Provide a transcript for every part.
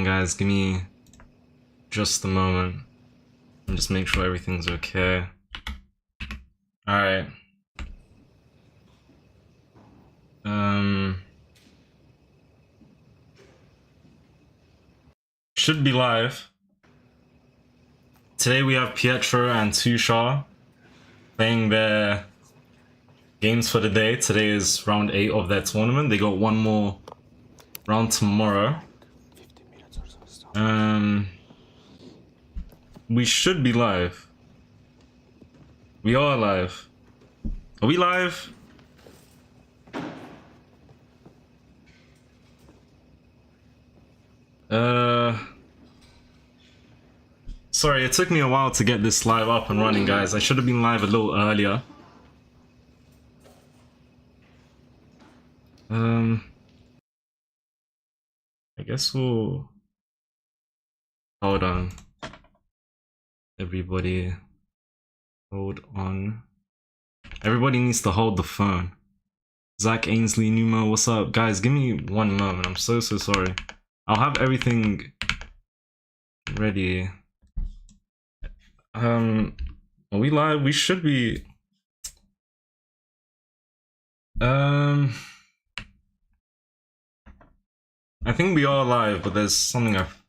guys, give me just a moment and just make sure everything's okay. Alright. Should be live. Today we have Pietro and Tushar playing their games for the day. Today is round 8 of their tournament. They got one more round tomorrow. We should be live. We are live. Are we live? Sorry, it took me a while to get this live up and running, guys. I should have been live a little earlier. I guess we'll... Hold on. Everybody, hold on. Everybody needs to hold the phone. Zach, Ainsley, Numa, what's up? Guys, give me one moment. I'm so sorry. I'll have everything ready. Are we live? We should be. I think we are live, but there's something I've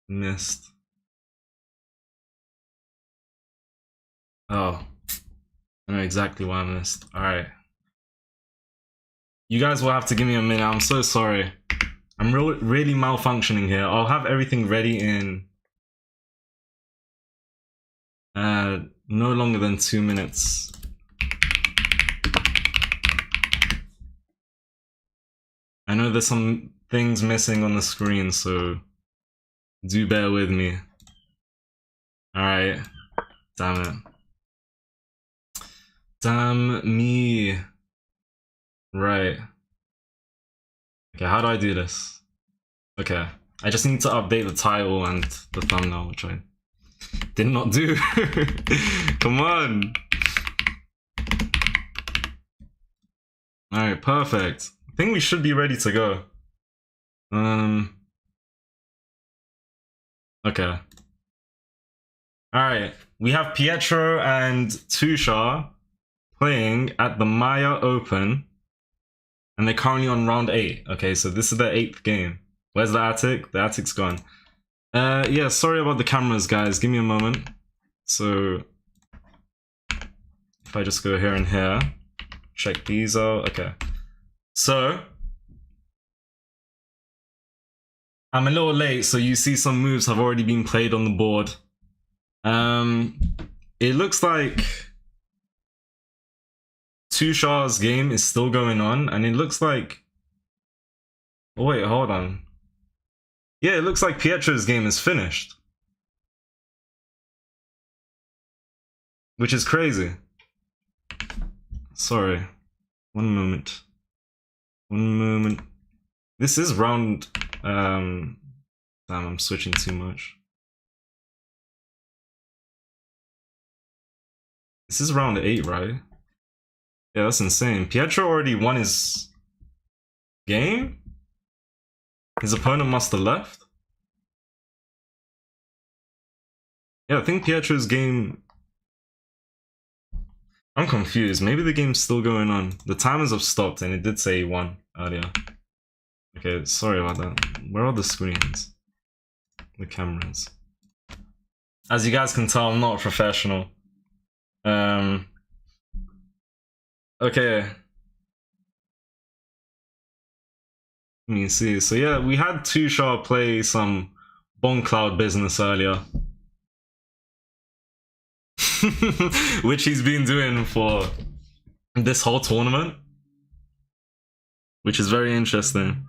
missed. Oh, I know exactly what I missed. Alright. You guys will have to give me a minute. I'm so sorry. I'm really malfunctioning here. I'll have everything ready in no longer than 2 minutes. I know there's some things missing on the screen, so do bear with me. Alright. Damn it. Damn me. Right. Okay, how do I do this? Okay. I just need to update the title and the thumbnail, which I did not do. Come on. Alright, perfect. I think we should be ready to go. Okay. Alright, we have Pietro and Tushar playing at the Maia Open, and they're currently on round 8. Okay, so this is their 8th game. Where's the attic? The attic's gone. Yeah, sorry about the cameras, guys. Give me a moment. So, if I just go here and here, check these out. Okay. So, I'm a little late, so you see some moves have already been played on the board. It looks like Tushar's game is still going on, and it looks like... Oh wait, hold on. Yeah, it looks like Pietro's game is finished. Which is crazy. Sorry. One moment. One moment. This is round... Damn, I'm switching too much. This is round 8, right? Yeah, that's insane. Pietro already won his game? His opponent must have left? Yeah, I think Pietro's game... I'm confused. Maybe the game's still going on. The timers have stopped and it did say he won earlier. Okay, sorry about that. Where are the screens? The cameras. As you guys can tell, I'm not a professional. Okay. Let me see. So yeah, we had Tushar play some Bon Cloud business earlier. Which he's been doing for this whole tournament. Which is very interesting.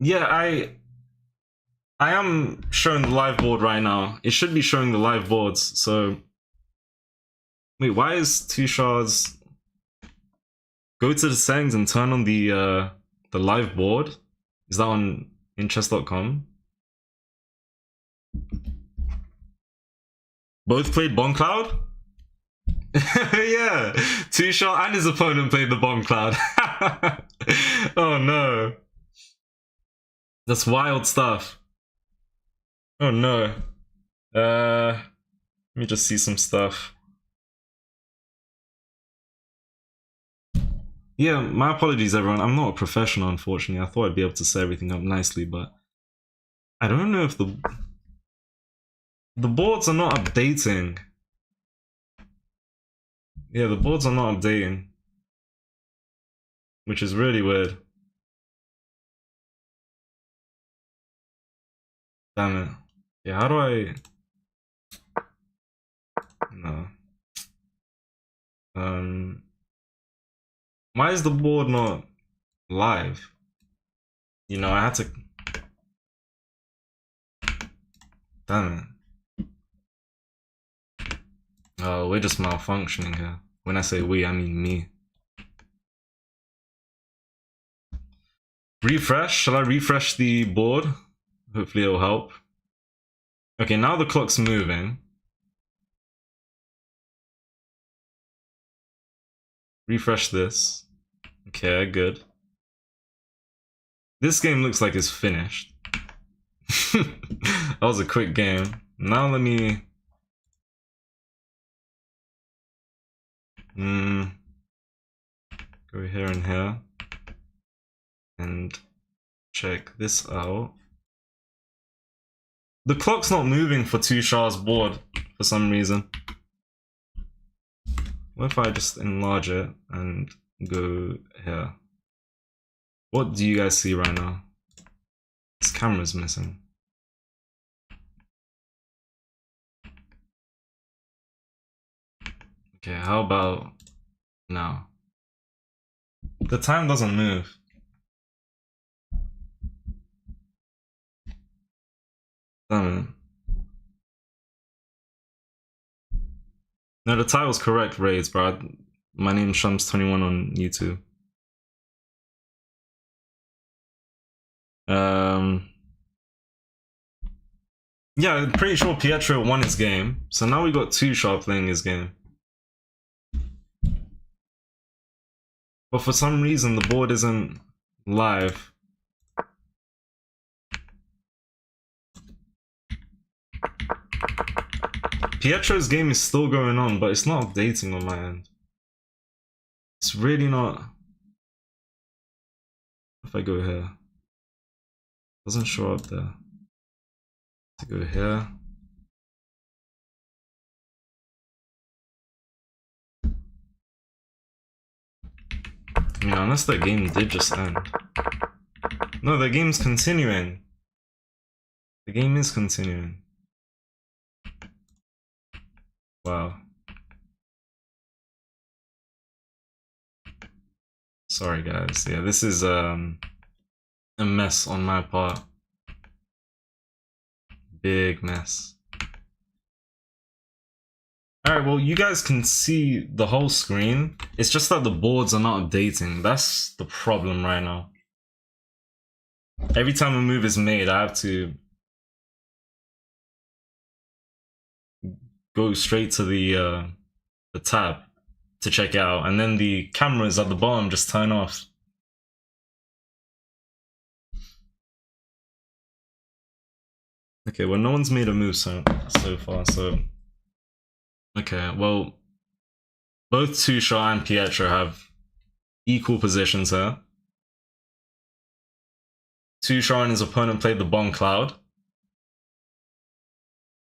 Yeah, I am showing the live board right now. It should be showing the live boards, so... Wait, why is Tushar's... Go to the settings and turn on the live board? Is that on inchess.com? Both played Bon Cloud? Yeah, two shot and his opponent played the bomb cloud. Oh no. That's wild stuff. Oh no. Let me just see some stuff. Yeah, my apologies everyone. I'm not a professional, unfortunately. I thought I'd be able to set everything up nicely, but I don't know if the boards are not updating. Yeah, the boards are not updating, which is really weird. Damn it. Yeah, how do I... No. Why is the board not live? You know, I had to... Damn it. Oh, we're just malfunctioning here. When I say we, I mean me. Refresh? Shall I refresh the board? Hopefully it'll help. Okay, now the clock's moving. Refresh this. Okay, good. This game looks like it's finished. That was a quick game. Now let me... go here and here. And check this out. The clock's not moving for Tushar's board for some reason. What if I just enlarge it and go here? What do you guys see right now? This camera's missing. Okay, how about now? The time doesn't move. Damn it. No, the title's correct, Raids, bro. My name's Shums21 on YouTube. Yeah, I'm pretty sure Pietro won his game. So now we got Tushar playing his game. But for some reason, the board isn't live. Pietro's game is still going on, but it's not updating on my end. It's really not. If I go here, it doesn't show up there. To go here. I mean, unless that game did just end. No, the game's continuing. The game is continuing. Wow. Sorry guys. Yeah, this is a mess on my part. Big mess. Alright, well you guys can see the whole screen. It's just that the boards are not updating. That's the problem right now. Every time a move is made, I have to go straight to the tab to check it out, and then the cameras at the bottom just turn off. Okay, well no one's made a move so far, so... Okay, well, both Tushar and Pietro have equal positions here. Tushar and his opponent played the Bomb Cloud.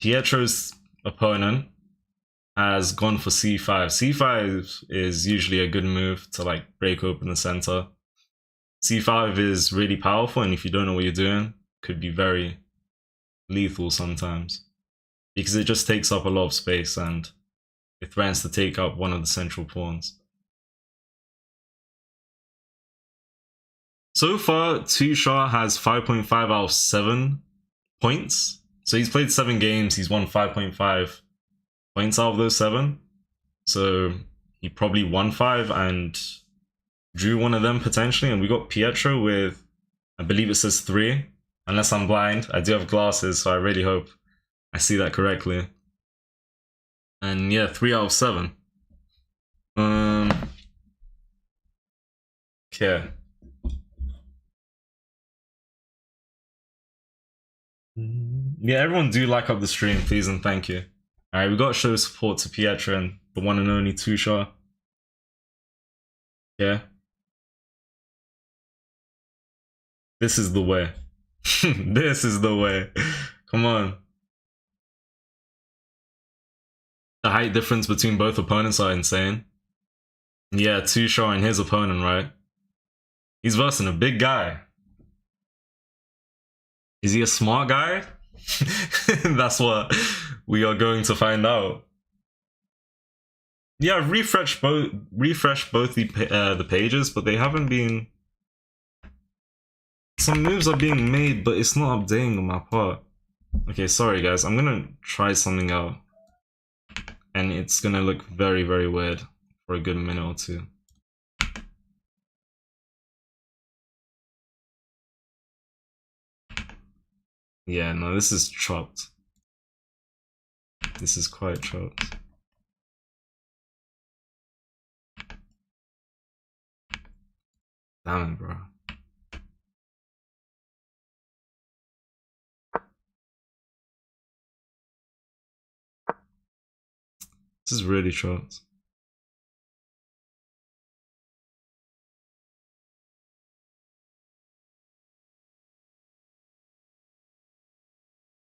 Pietro's opponent has gone for c5. c5 is usually a good move to like break open the center. c5 is really powerful, and if you don't know what you're doing, could be very lethal sometimes, because it just takes up a lot of space and it threatens to take up one of the central pawns. So far, Tushar has 5.5 out of 7 points. So he's played 7 games, he's won 5.5 points out of those 7. So he probably won 5 and drew one of them potentially. And we got Pietro with, I believe it says 3. Unless I'm blind. I do have glasses, so I really hope I see that correctly. And yeah, 3 out of 7. Okay. Yeah, everyone do like up the stream, please and thank you. Alright, we gotta show support to Pietra and the one and only Tusha. Yeah. This is the way. This is the way. Come on. The height difference between both opponents are insane. Yeah, Tusha and his opponent, right? He's versing a big guy. Is he a smart guy? That's what we are going to find out. Yeah, I've refreshed both the pages, but they haven't been. Some moves are being made, but it's not updating on my part. Okay, sorry guys, I'm gonna try something out, and it's gonna look very, very weird for a good minute or two. Yeah, no, this is chopped. This is quite chopped. Damn it, bro. This is really chopped.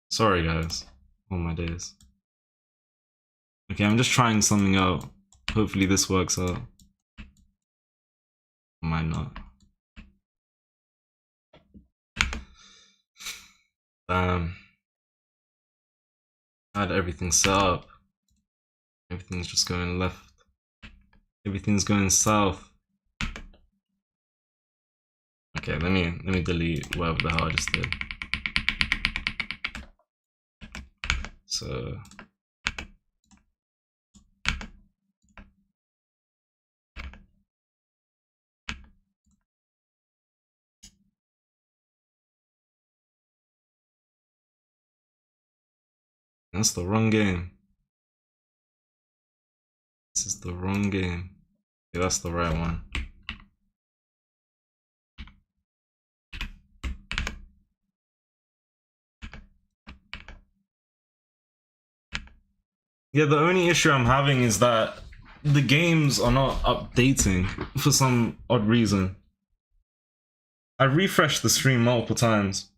Sorry guys. Oh my days. Okay, I'm just trying something out. Hopefully this works out. Might not. I had everything set up. Everything's just going left. Everything's going south. Okay, let me delete whatever the hell I just did. So that's the wrong game. This is the wrong game. Yeah, that's the right one. Yeah, the only issue I'm having is that the games are not updating for some odd reason. I refreshed the stream multiple times.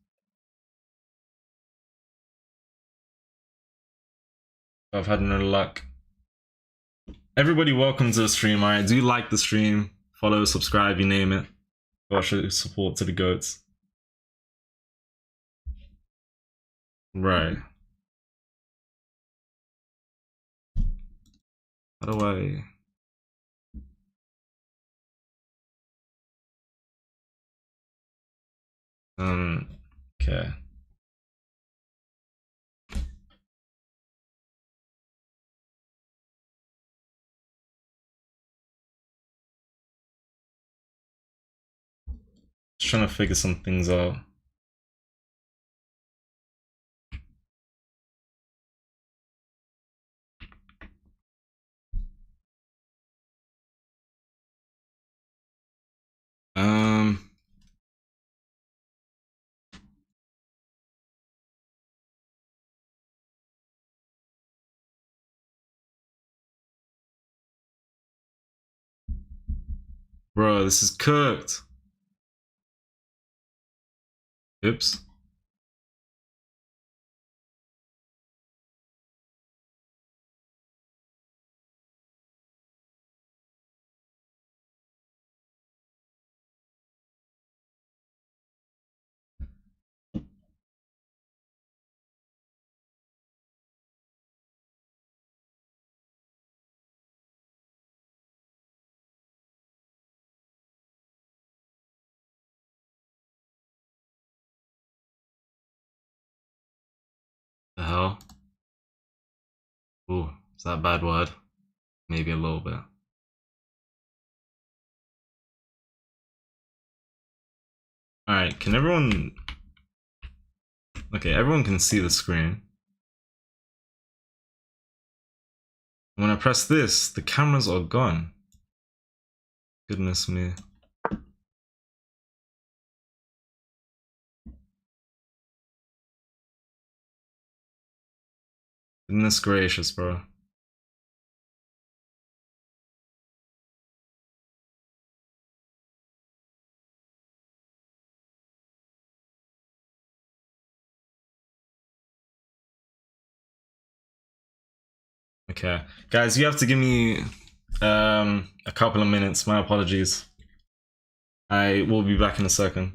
I've had no luck. Everybody welcome to the stream, alright? Do like the stream, follow, subscribe, you name it. Go show support to the goats. Right. How do I... Okay. Just trying to figure some things out. Bro, this is cooked. Oops. The hell? Ooh, is that a bad word? Maybe a little bit. Alright, can everyone... Okay, everyone can see the screen. When I press this, the cameras are gone. Goodness me. Goodness gracious, bro. Okay, guys, you have to give me a couple of minutes. My apologies. I will be back in a second.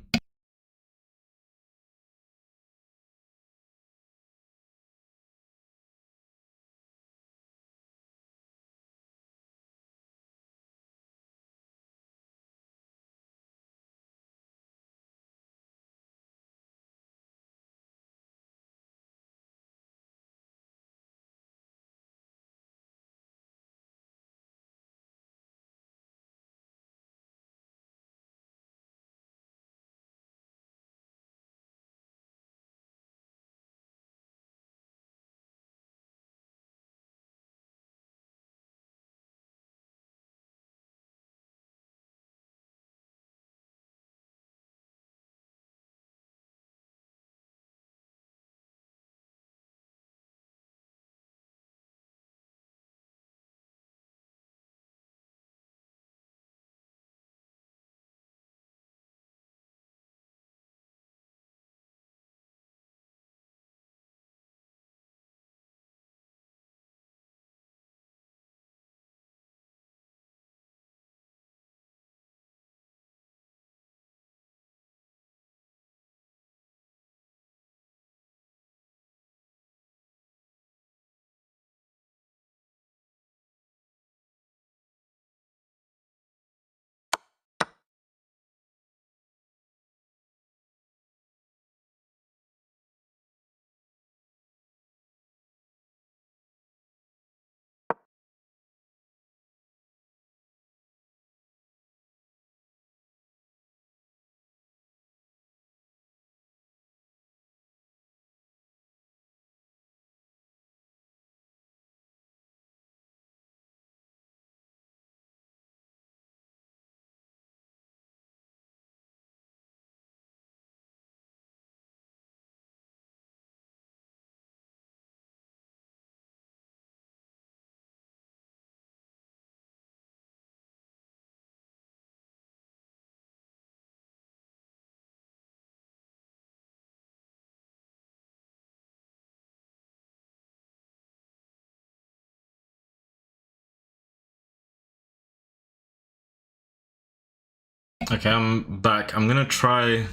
Okay, I'm back. I'm gonna try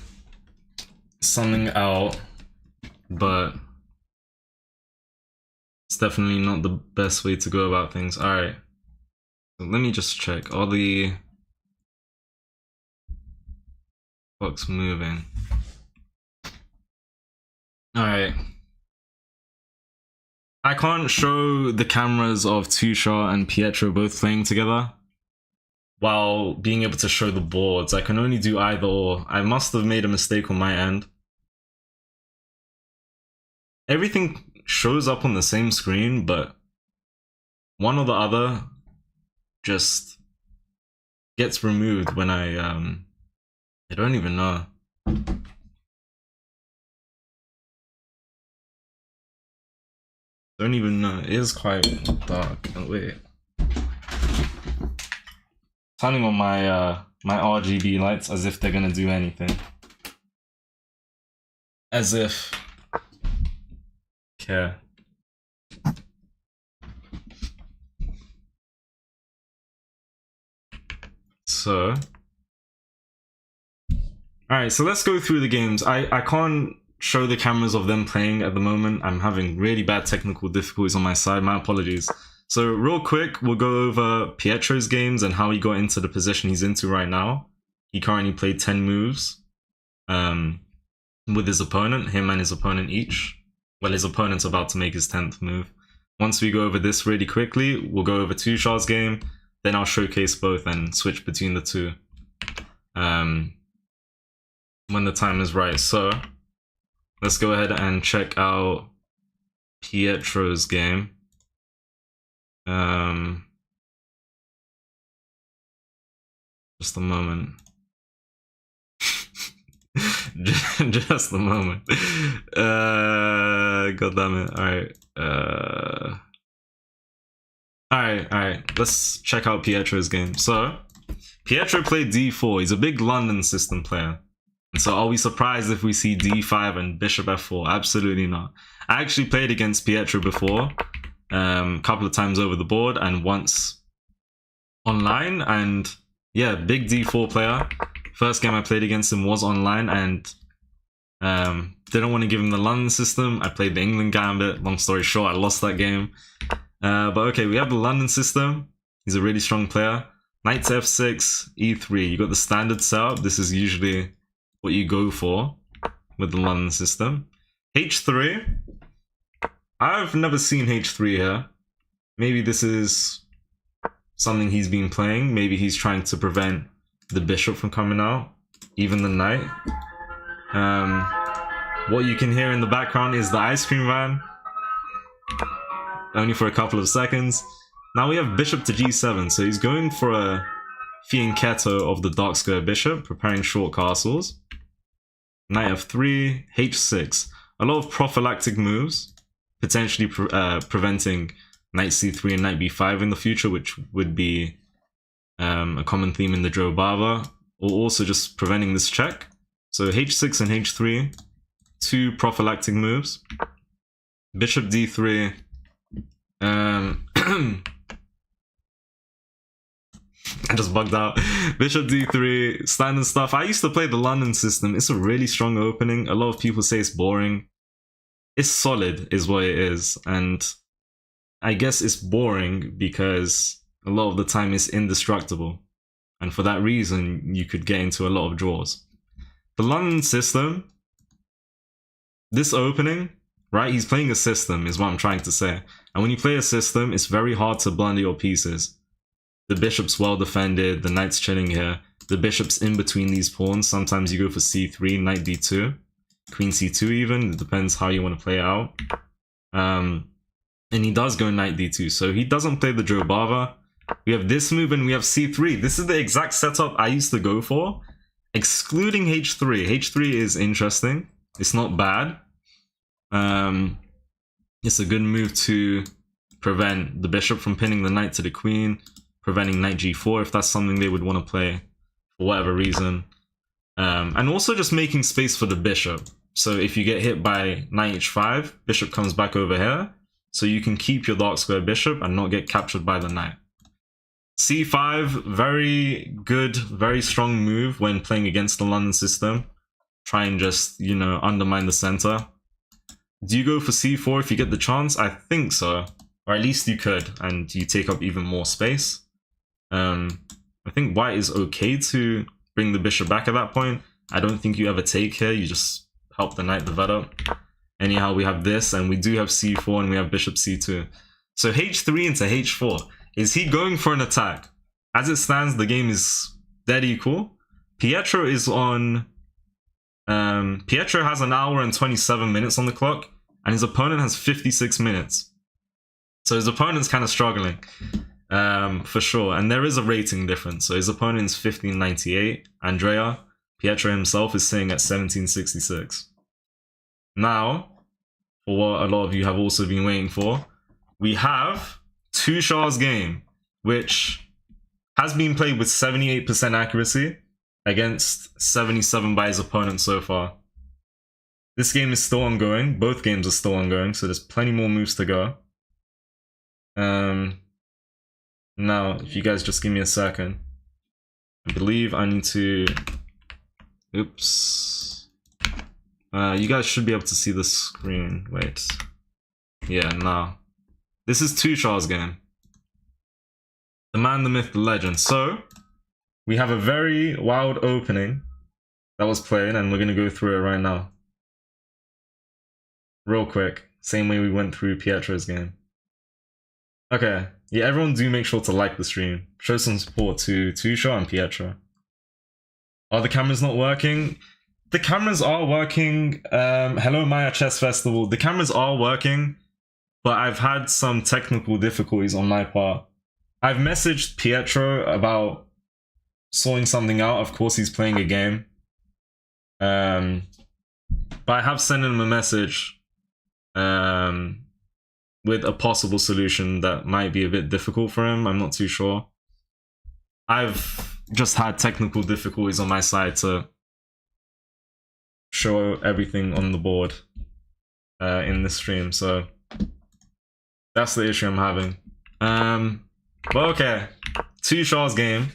something out, but it's definitely not the best way to go about things. Alright, so let me just check. Are the clocks moving? Alright. I can't show the cameras of Tusha and Pietro both playing together while being able to show the boards. I can only do either or. I must have made a mistake on my end. Everything shows up on the same screen, but one or the other just gets removed when I don't even know. Don't even know. It is quite dark. Oh, wait. Turning on my my RGB lights as if they're gonna do anything. As if. Okay. So. Alright, so let's go through the games. I can't show the cameras of them playing at the moment. I'm having really bad technical difficulties on my side. My apologies. So real quick, we'll go over Pietro's games and how he got into the position he's into right now. He currently played 10 moves with his opponent, him and his opponent each. Well, his opponent's about to make his 10th move. Once we go over this really quickly, we'll go over Tusha's game, then I'll showcase both and switch between the two when the time is right. So let's go ahead and check out Pietro's game. Just a moment. Just a moment. God damn it. Alright. Let's check out Pietro's game. So, Pietro played d4. He's a big London system player. And so are we surprised if we see d5 and bishop f4? Absolutely not. I actually played against Pietro before, a couple of times over the board and once online, and yeah, big d4 player. First game I played against him was online, and didn't want to give him the London system. I played the England gambit. Long story short, I lost that game. But okay, we have the London system. He's a really strong player. Knight to f6, e3. You got the standard setup. This is usually what you go for with the London system. h3. I've never seen h3 here. Maybe this is something he's been playing. Maybe he's trying to prevent the bishop from coming out, even the knight. What you can hear in the background is the ice cream van. Only for a couple of seconds. Now we have bishop to g7, so he's going for a fianchetto of the dark square bishop, preparing short castles. Knight f3, h6. A lot of prophylactic moves, potentially preventing knight c3 and knight b5 in the future, which would be a common theme in the Joe Bava, or also just preventing this check. So h6 and h3, two prophylactic moves. Bishop d3. I just bugged out. Bishop d3, standard stuff. I used to play the London system. It's a really strong opening. A lot of people say it's boring. It's solid is what it is, and I guess it's boring because a lot of the time it's indestructible, and for that reason you could get into a lot of draws. The London system, this opening, right, he's playing a system is what I'm trying to say, and when you play a system it's very hard to blunder your pieces. The bishop's well defended, the knight's chilling here, the bishop's in between these pawns. Sometimes you go for c3, knight d2, queen c2 even, it depends how you want to play it out. And he does go knight d2, so he doesn't play the Joe Bava. We have this move and we have c3. This is the exact setup I used to go for, excluding h3. h3 is interesting, it's not bad. It's a good move to prevent the bishop from pinning the knight to the queen, preventing knight g4 if that's something they would want to play for whatever reason. And also just making space for the bishop. So if you get hit by knight h5, bishop comes back over here, so you can keep your dark square bishop and not get captured by the knight. c5, very good, very strong move when playing against the London system. Try and just, you know, undermine the center. Do you go for c4 if you get the chance? I think so. Or at least you could, and you take up even more space. I think white is okay to bring the bishop back at that point. I don't think you ever take here, you just help the knight develop. Anyhow, we have this, and we do have c4, and we have bishop c2. So h3 into h4. Is he going for an attack? As it stands, the game is dead equal. Pietro is on... Pietro has an hour and 27 minutes on the clock, and his opponent has 56 minutes. So his opponent's kind of struggling, for sure. And there is a rating difference. So his opponent's 1598, Andrea. Pietro himself is sitting at 1766. Now, for what a lot of you have also been waiting for, we have Tushar's game, which has been played with 78% accuracy against 77 by his opponent so far. This game is still ongoing. Both games are still ongoing, so there's plenty more moves to go. Now, if you guys just give me a second. I believe I need to... Oops. You guys should be able to see the screen. Wait. Yeah, no. This is Tushar's game. The man, the myth, the legend. So, we have a very wild opening that was played, and we're going to go through it right now. Real quick. Same way we went through Pietro's game. Okay. Yeah, everyone do make sure to like the stream. Show some support to Tushar and Pietro. Are the cameras not working? The cameras are working. Hello Maia Chess Festival. The cameras are working. but I've had some technical difficulties on my part. I've messaged Pietro about sorting something out. Of course, he's playing a game. But I have sent him a message with a possible solution that might be a bit difficult for him. I'm not too sure. I've just had technical difficulties on my side to show everything on the board in this stream, so that's the issue I'm having. But okay, Tushaw's game.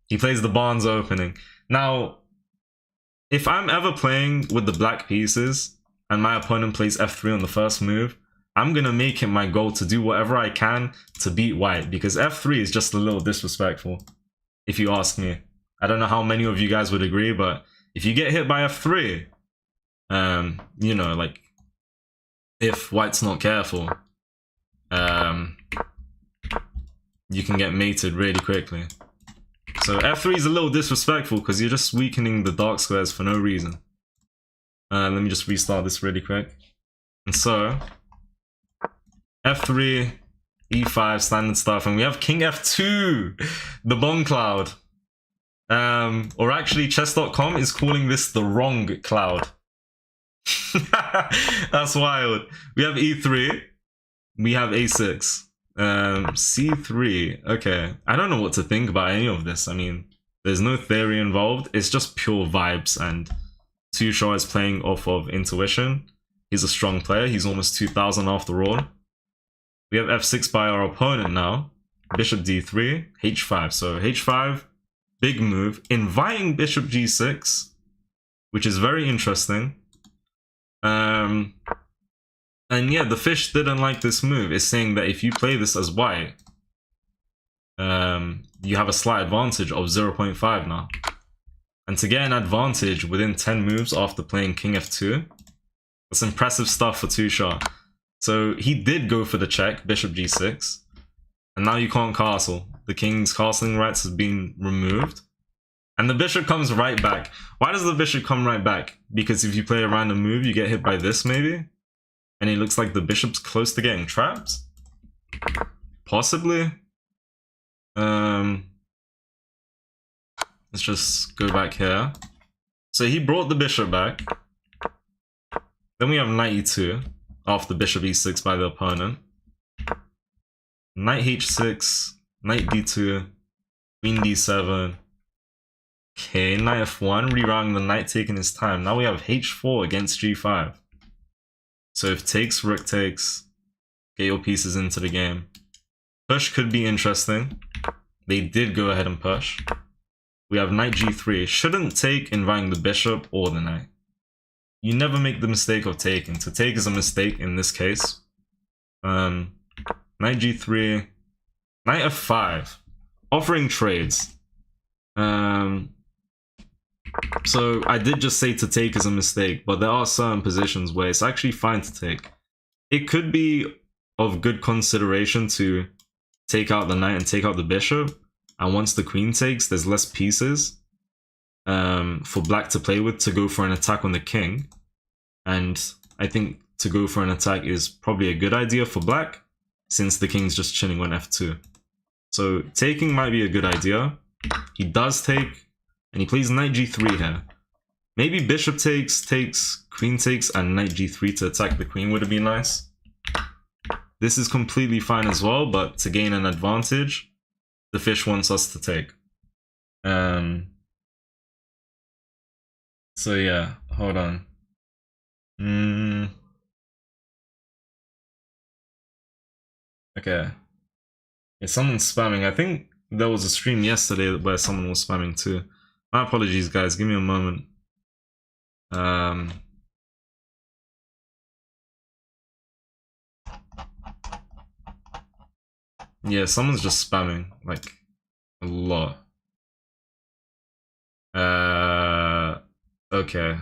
He plays the Barnes opening. Now, if I'm ever playing with the black pieces and my opponent plays f3 on the first move, I'm gonna make it my goal to do whatever I can to beat white, because f3 is just a little disrespectful, if you ask me. I don't know how many of you guys would agree, but if you get hit by f3, you know, like, if white's not careful, you can get mated really quickly. So f3 is a little disrespectful because you're just weakening the dark squares for no reason. Let me just restart this really quick. And so f3, e5, standard stuff, and we have king f2, the bomb cloud. Or actually, chess.com is calling this the wrong cloud. That's wild. We have e3, we have a6, c3. Okay, I don't know what to think about any of this. I mean, there's no theory involved, it's just pure vibes, and Tushaw is playing off of intuition. He's a strong player, he's almost 2000 after all. We have f6 by our opponent now, bishop d3, h5. So h5, big move, inviting bishop g6, which is very interesting. And yeah, the fish didn't like this move. It's saying that if you play this as white, you have a slight advantage of 0.5 now. And to get an advantage within 10 moves after playing king f2, that's impressive stuff for Tushaw. So he did go for the check, bishop g6, and now you can't castle. The king's castling rights has been removed, and the bishop comes right back. Why does the bishop come right back? Because if you play a random move, you get hit by this maybe, and it looks like the bishop's close to getting trapped? Possibly. Let's just go back here. So he brought the bishop back. Then we have knight e2 after bishop e6 by the opponent. Knight h6, knight d2, queen d7. Okay, knight f1, rerouting the knight, taking his time. Now we have h4 against g5. So if takes, rook takes, get your pieces into the game. Push could be interesting. They did go ahead and push. We have knight g3. Shouldn't take, inviting the bishop or the knight. You never make the mistake of taking. To take is a mistake in this case. Knight g3, knight f5, offering trades. So I did just say to take is a mistake, but there are certain positions where it's actually fine to take. It could be of good consideration to take out the knight and take out the bishop, and once the queen takes, there's less pieces for black to play with to go for an attack on the king. And I think to go for an attack is probably a good idea for black, since the king's just chilling on f2. So taking might be a good idea. He does take, and he plays knight g3 here. Maybe bishop takes, takes, queen takes, and knight g3 to attack the queen would have been nice. This is completely fine as well, but to gain an advantage, the fish wants us to take. So yeah, hold on. Okay. Yeah, someone's spamming. I think there was a stream yesterday where someone was spamming too. My apologies, guys. Give me a moment. Yeah, someone's just spamming like a lot. Okay.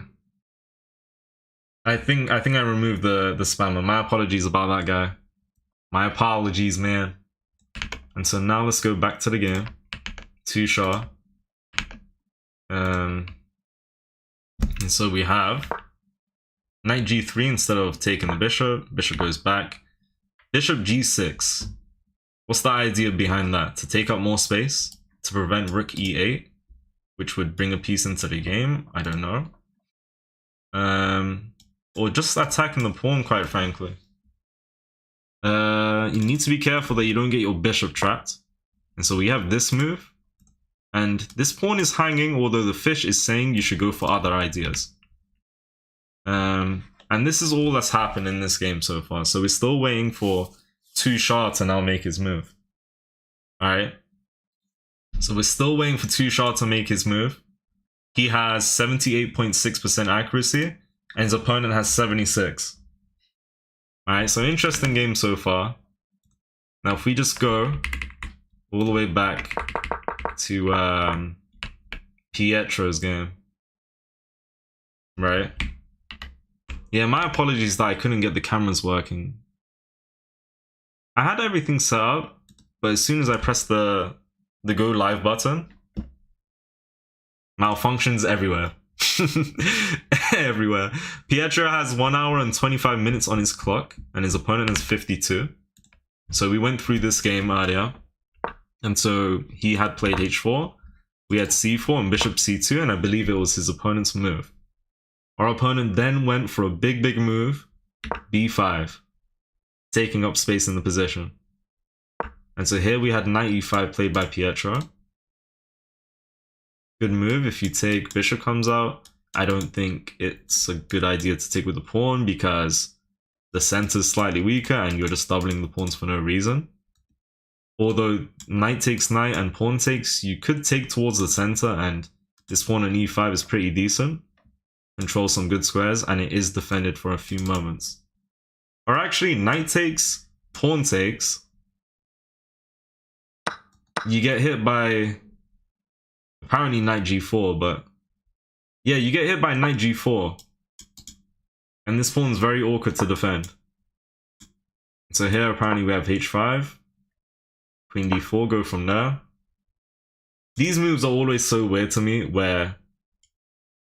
I think I removed the spammer. My apologies about that, guy. My apologies, man. And so now let's go back to the game. Tushaw. And so we have knight g3 instead of taking the bishop. Bishop goes back. Bishop g6. What's the idea behind that? To take up more space? To prevent rook e8? Which would bring a piece into the game? I don't know. Or just attacking the pawn, quite frankly. You need to be careful that you don't get your bishop trapped. And so we have this move. And this pawn is hanging, although the fish is saying you should go for other ideas. And this is all that's happened in this game so far. So we're still waiting for Tushar to now make his move. Alright. So we're still waiting for Tushar to make his move. He has 78.6% accuracy, and his opponent has 76. Alright, so interesting game so far. Now if we just go all the way back to Pietro's game. Right? Yeah, my apologies that I couldn't get the cameras working. I had everything set up, but as soon as I pressed the go live button, malfunctions everywhere. Everywhere. Pietro has 1 hour and 25 minutes on his clock, and his opponent has 52. So we went through this game earlier, and so he had played h4, we had c4 and bishop c2, and I believe it was his opponent's move. Our opponent then went for a big move, b5, taking up space in the position. And so here we had knight e5 played by Pietro. Good move. If you take, bishop comes out. I don't think it's a good idea to take with the pawn because the center is slightly weaker and you're just doubling the pawns for no reason. Although knight takes knight and pawn takes, you could take towards the center, and this pawn on e5 is pretty decent. Controls some good squares, and it is defended for a few moments. Or actually, knight takes, pawn takes. You get hit by apparently knight g4, but yeah, you get hit by knight g4. And this pawn's very awkward to defend. So here apparently we have h5. Queen d4, go from there. These moves are always so weird to me, where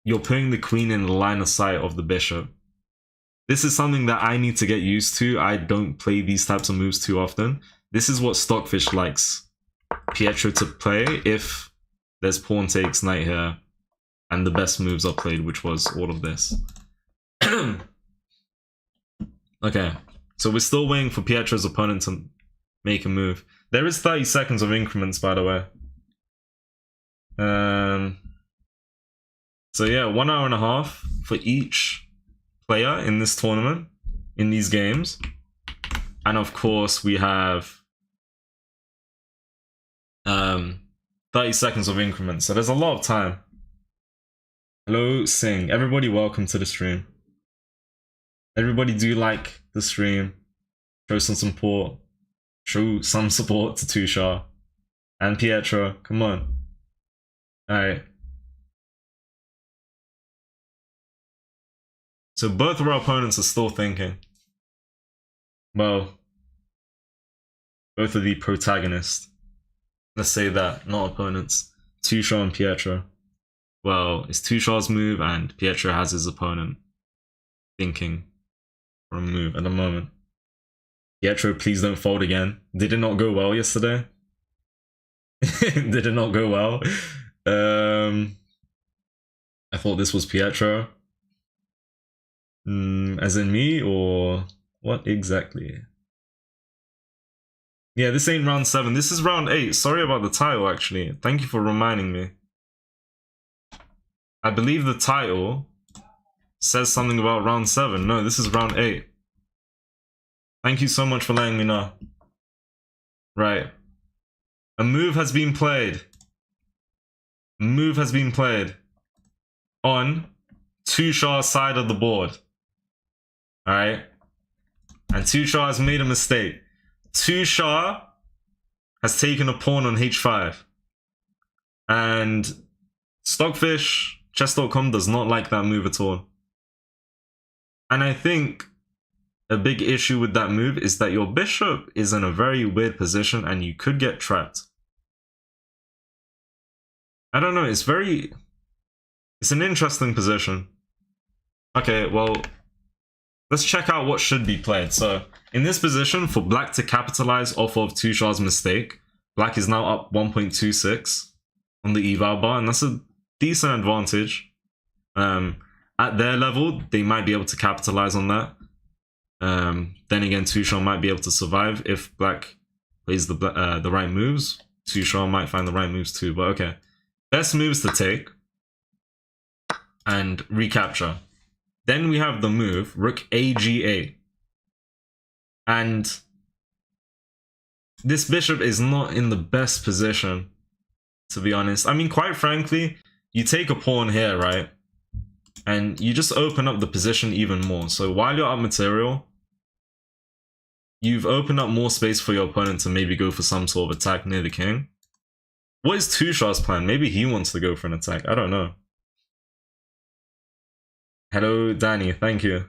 you're putting the queen in the line of sight of the bishop. This is something that I need to get used to. I don't play these types of moves too often. This is what Stockfish likes Pietro to play if there's pawn takes knight here and the best moves are played, which was all of this. Okay, so we're still waiting for Pietro's opponent to make a move. There is 30 seconds of increments, by the way. So yeah, 1 hour and a half for each player in this tournament, in these games. And of course we have 30 seconds of increments, so there's a lot of time. Hello, Sing. Everybody welcome to the stream. Everybody do like the stream. Show some support. Show some support to Tushar. And Pietro, come on. Alright. So both of our opponents are still thinking. Well, both of the protagonists. Let's say that, not opponents. Tushar and Pietro. Well, it's Tushar's move and Pietro has his opponent thinking for a move at the moment. Pietro, please don't fold again. Did it not go well yesterday? Did it not go well? I thought this was Pietro. As in me, or what exactly? Yeah, this ain't round 7. This is round 8. Sorry about the title, actually. Thank you for reminding me. I believe the title says something about round 7. No, this is round 8. Thank you so much for letting me know. Right. A move has been played. A move has been played on Tushar's side of the board. Alright? And Tushar has made a mistake. Tushar has taken a pawn on h5. And Stockfish, chess.com does not like that move at all. And I think a big issue with that move is that your bishop is in a very weird position and you could get trapped. I don't know, it's an interesting position. Okay, well, let's check out what should be played. So in this position, for black to capitalize off of Tushar's mistake, black is now up 1.26 on the eval bar, and that's a decent advantage. At their level, they might be able to capitalize on that. Then again, Tushar might be able to survive if black plays the right moves. Tushar might find the right moves too, but okay. Best moves to take and recapture. Then we have the move, rook AG8. And this bishop is not in the best position, to be honest. I mean, quite frankly, you take a pawn here, right? And you just open up the position even more. So while you're up material, you've opened up more space for your opponent to maybe go for some sort of attack near the king. What is Tushar's plan? Maybe he wants to go for an attack. I don't know. Hello, Danny. Thank you.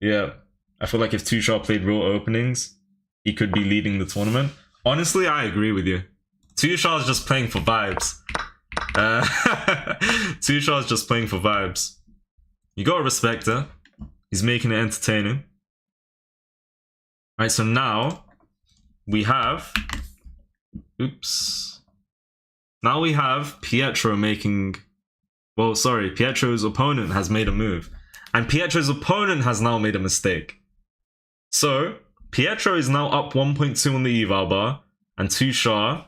Yeah, I feel like if Tushar played real openings, he could be leading the tournament. Honestly, I agree with you. Tushar's just playing for vibes. Tushar's just playing for vibes. You gotta respect it. He's making it entertaining. Alright, so now we have... Oops. Now we have Pietro making... Well, sorry, Pietro's opponent has made a move. And Pietro's opponent has now made a mistake. So, Pietro is now up 1.2 on the eval bar, and Tushar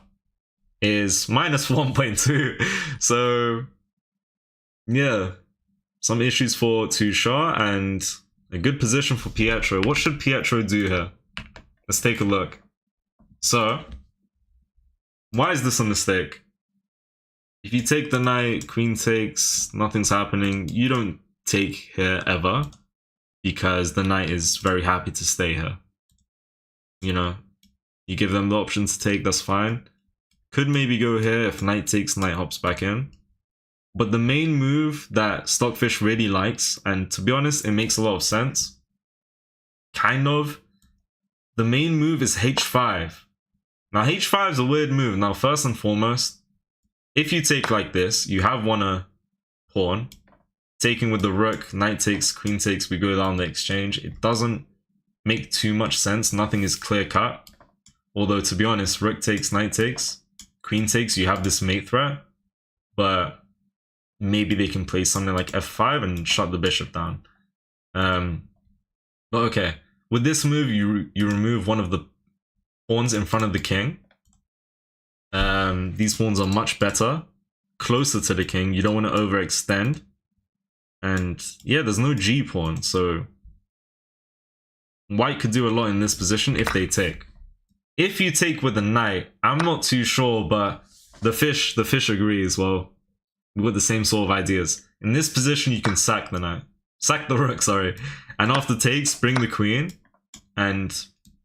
is minus 1.2. So, yeah. Some issues for Tushar and a good position for Pietro. What should Pietro do here? Let's take a look. So, why is this a mistake? If you take the knight, queen takes, nothing's happening. You don't take here ever, because the knight is very happy to stay here. You know, you give them the option to take, that's fine. Could maybe go here if knight takes, knight hops back in. But the main move that Stockfish really likes, and to be honest, it makes a lot of sense, kind of, the main move is h5. Now h5 is a weird move. Now first and foremost, if you take like this, you have won a pawn. Taking with the rook, knight takes, queen takes, we go down the exchange. It doesn't make too much sense. Nothing is clear cut. Although, to be honest, rook takes, knight takes, queen takes, you have this mate threat. But maybe they can play something like f5 and shut the bishop down. But okay, with this move, you remove one of the pawns in front of the king. These pawns are much better, closer to the king. You don't want to overextend. And yeah, there's no G pawn, so white could do a lot in this position if they take. If you take with the knight, I'm not too sure, but the fish agrees. Well, we've got the same sort of ideas. In this position, you can sack the knight. Sack the rook, sorry. And after takes, bring the queen. And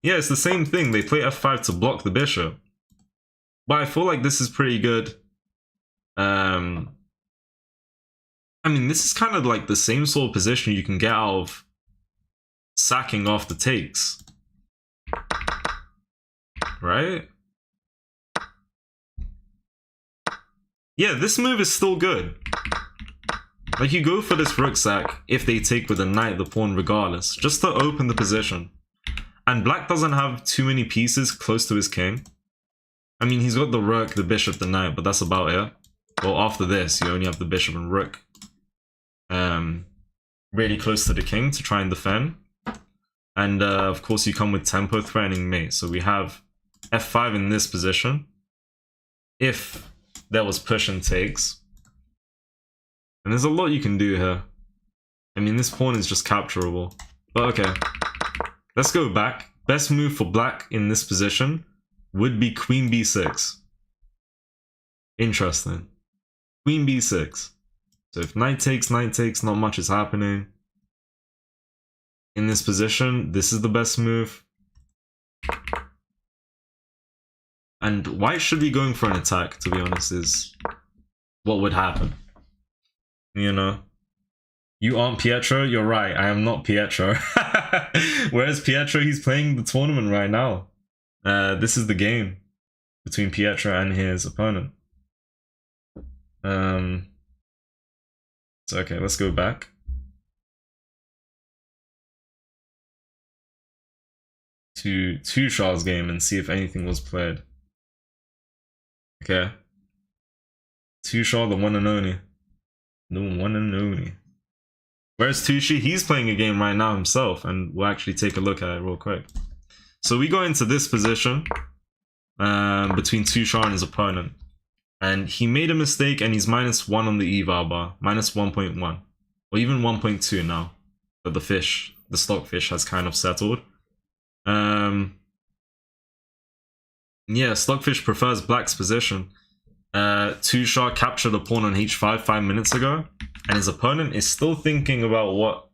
yeah, it's the same thing. They play f5 to block the bishop. But I feel like this is pretty good. I mean, this is kind of like the same sort of position you can get out of sacking after takes. Right? Yeah, this move is still good. Like, you go for this rook sack if they take with the knight, the pawn regardless, just to open the position. And black doesn't have too many pieces close to his king. I mean, he's got the rook, the bishop, the knight, but that's about it. Well, after this, you only have the bishop and rook. Really close to the king to try and defend. And of course you come with tempo threatening mate. So we have f5 in this position. If there was push and takes. And there's a lot you can do here. I mean, this pawn is just capturable. But okay, let's go back. Best move for black in this position would be queen b6. Interesting. Queen b6. So if knight takes, not much is happening. In this position, this is the best move. And white should be going for an attack, to be honest, is what would happen. You know? You aren't Pietro? You're right, I am not Pietro. Whereas Pietro, he's playing the tournament right now. This is the game between Pietro and his opponent. So okay, let's go back. to Tushaw's game and see if anything was played. Okay. Tushaw, the one and only. The one and only. Where's Tushi? He's playing a game right now himself, and we'll actually take a look at it real quick. So we go into this position between Tushaw and his opponent. And he made a mistake and he's -1 on the eval bar. -1.1. Or even 1.2 now. But the stockfish has kind of settled. Yeah, stockfish prefers black's position. Tushaw captured a pawn on h5 5 minutes ago. And his opponent is still thinking about what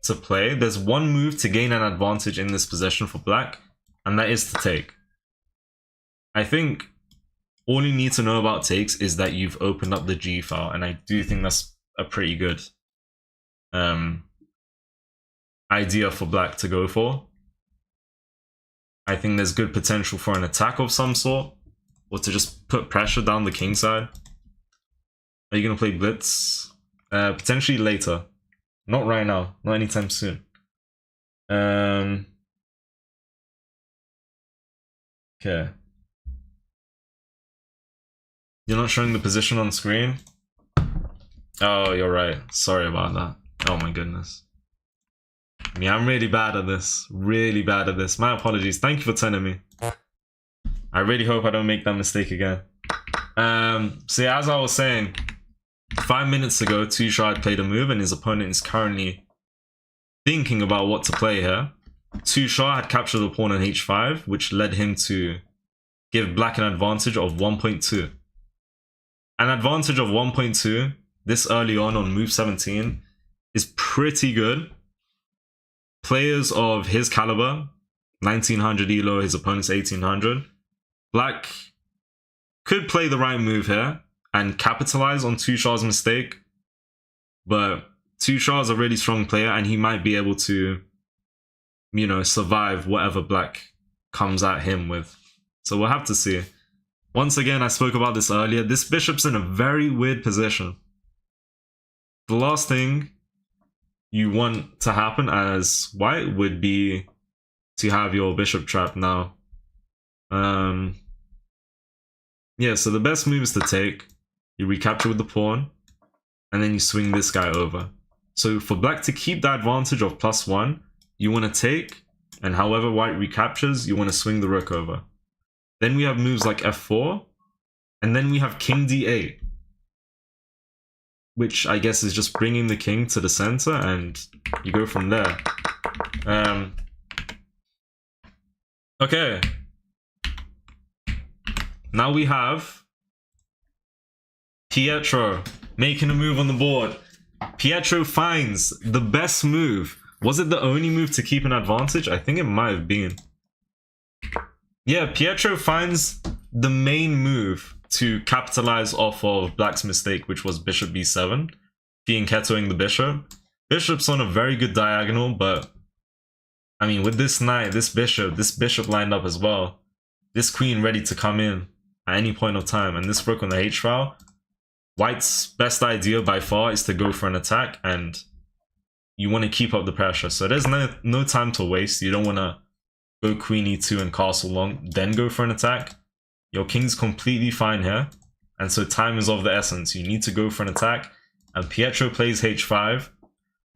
to play. There's one move to gain an advantage in this position for black. And that is to take. I think all you need to know about takes is that you've opened up the G file, and I do think that's a pretty good idea for black to go for. I think there's good potential for an attack of some sort, or to just put pressure down the king side. Are you going to play blitz? Potentially later. Not right now. Not anytime soon. Okay. You're not showing the position on screen? Oh, you're right. Sorry about that. Oh my goodness. I mean, I'm really bad at this. Really bad at this. My apologies. Thank you for telling me. I really hope I don't make that mistake again. So yeah, as I was saying, 5 minutes ago, Tushaw had played a move and his opponent is currently thinking about what to play here. Tushaw had captured a pawn on h5, which led him to give black an advantage of 1.2. An advantage of 1.2 this early on move 17 is pretty good. Players of his caliber, 1900 elo, his opponent's 1800. Black could play the right move here and capitalize on Tushaw's mistake. But Tushaw is a really strong player and he might be able to, you know, survive whatever black comes at him with. So we'll have to see. Once again, I spoke about this earlier. This bishop's in a very weird position. The last thing you want to happen as white would be to have your bishop trapped now. Yeah, so the best move is to take. You recapture with the pawn, and then you swing this guy over. So for black to keep the advantage of +1, you want to take, and however white recaptures, you want to swing the rook over. Then we have moves like f4, and then we have king d8, which I guess is just bringing the king to the center, and you go from there. Okay. Now we have Pietro making a move on the board. Pietro finds the best move. Was it the only move to keep an advantage? I think it might have been. Yeah, Pietro finds the main move to capitalize off of black's mistake, which was bishop b7, fianchettoing the bishop. Bishop's on a very good diagonal, but I mean, with this knight, this bishop lined up as well, this queen ready to come in at any point of time, and this rook on the h file, white's best idea by far is to go for an attack, and you want to keep up the pressure. So there's no time to waste. You don't want to go queen e2 and castle long, then go for an attack. Your king's completely fine here, and so time is of the essence. You need to go for an attack, and Pietro plays h5.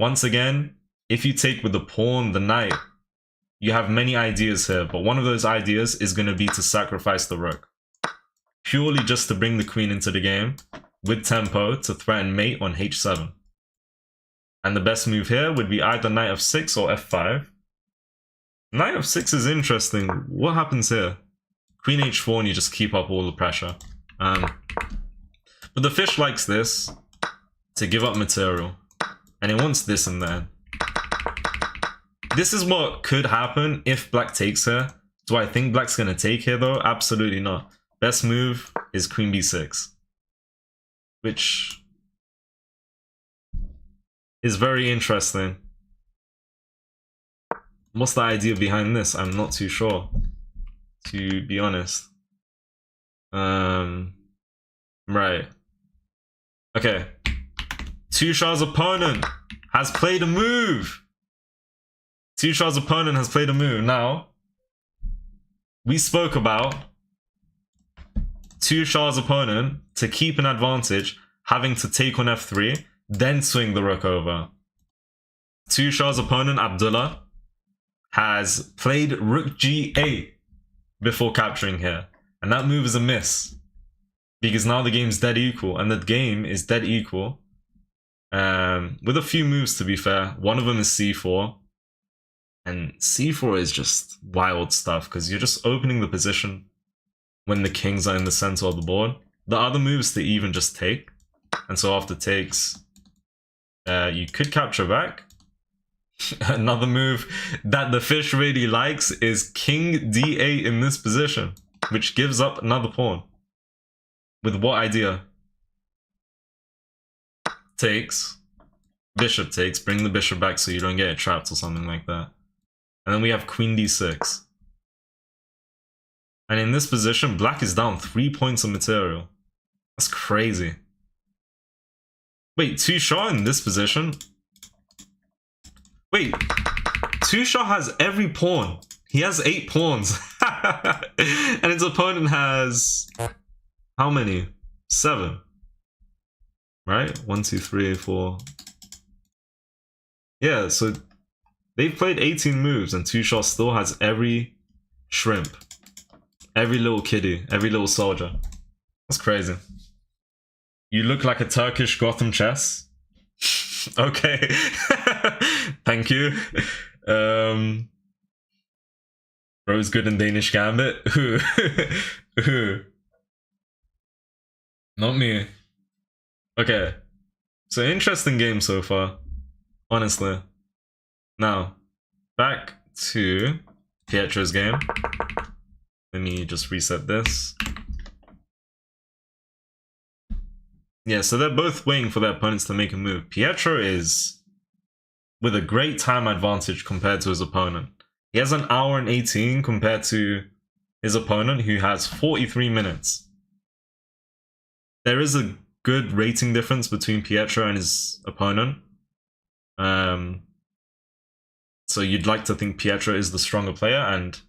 Once again, if you take with the pawn, the knight, you have many ideas here, but one of those ideas is going to be to sacrifice the rook. Purely just to bring the queen into the game, with tempo, to threaten mate on h7. And the best move here would be either knight f6 or f5. Knight f6 is interesting. What happens here? Queen h4 and you just keep up all the pressure. But the fish likes this to give up material. And it wants this in there. This is what could happen if black takes here. Do I think black's going to take here though? Absolutely not. Best move is queen b6. Which is very interesting. What's the idea behind this? I'm not too sure, to be honest. Right. Okay. Tushaw's opponent has played a move. Tushaw's opponent has played a move. Now, we spoke about two Shah's opponent to keep an advantage having to take on f3, then swing the rook over. Two Shah's opponent, Abdullah, has played rook g8 before capturing here, and that move is a miss because now the game's dead equal, and the game is dead equal with a few moves, to be fair. One of them is c4, and c4 is just wild stuff because you're just opening the position when the kings are in the center of the board. The other moves to even just take, and so after takes you could capture back. Another move that the fish really likes is king d8 in this position, which gives up another pawn. With what idea? Takes, bishop takes, bring the bishop back so you don't get it trapped or something like that. And then we have queen d6. And in this position, black is down 3 points of material. That's crazy. Wait, two Shah in this position? Wait, two Shah has every pawn. He has 8 pawns. And his opponent has... how many? 7. Right? 1, 2, 3, 4. Yeah, so they've played 18 moves and two Shah still has every shrimp. Every little kitty. Every little soldier. That's crazy. You look like a Turkish Gotham chess. Okay. Thank you. Bro's good in Danish Gambit. Who? Who? Not me. Okay. So interesting game so far. Honestly. Now, back to Pietro's game. Let me just reset this. Yeah, so they're both waiting for their opponents to make a move. Pietro is with a great time advantage compared to his opponent. He has an hour and 18 compared to his opponent, who has 43 minutes. There is a good rating difference between Pietro and his opponent. So you'd like to think Pietro is the stronger player, and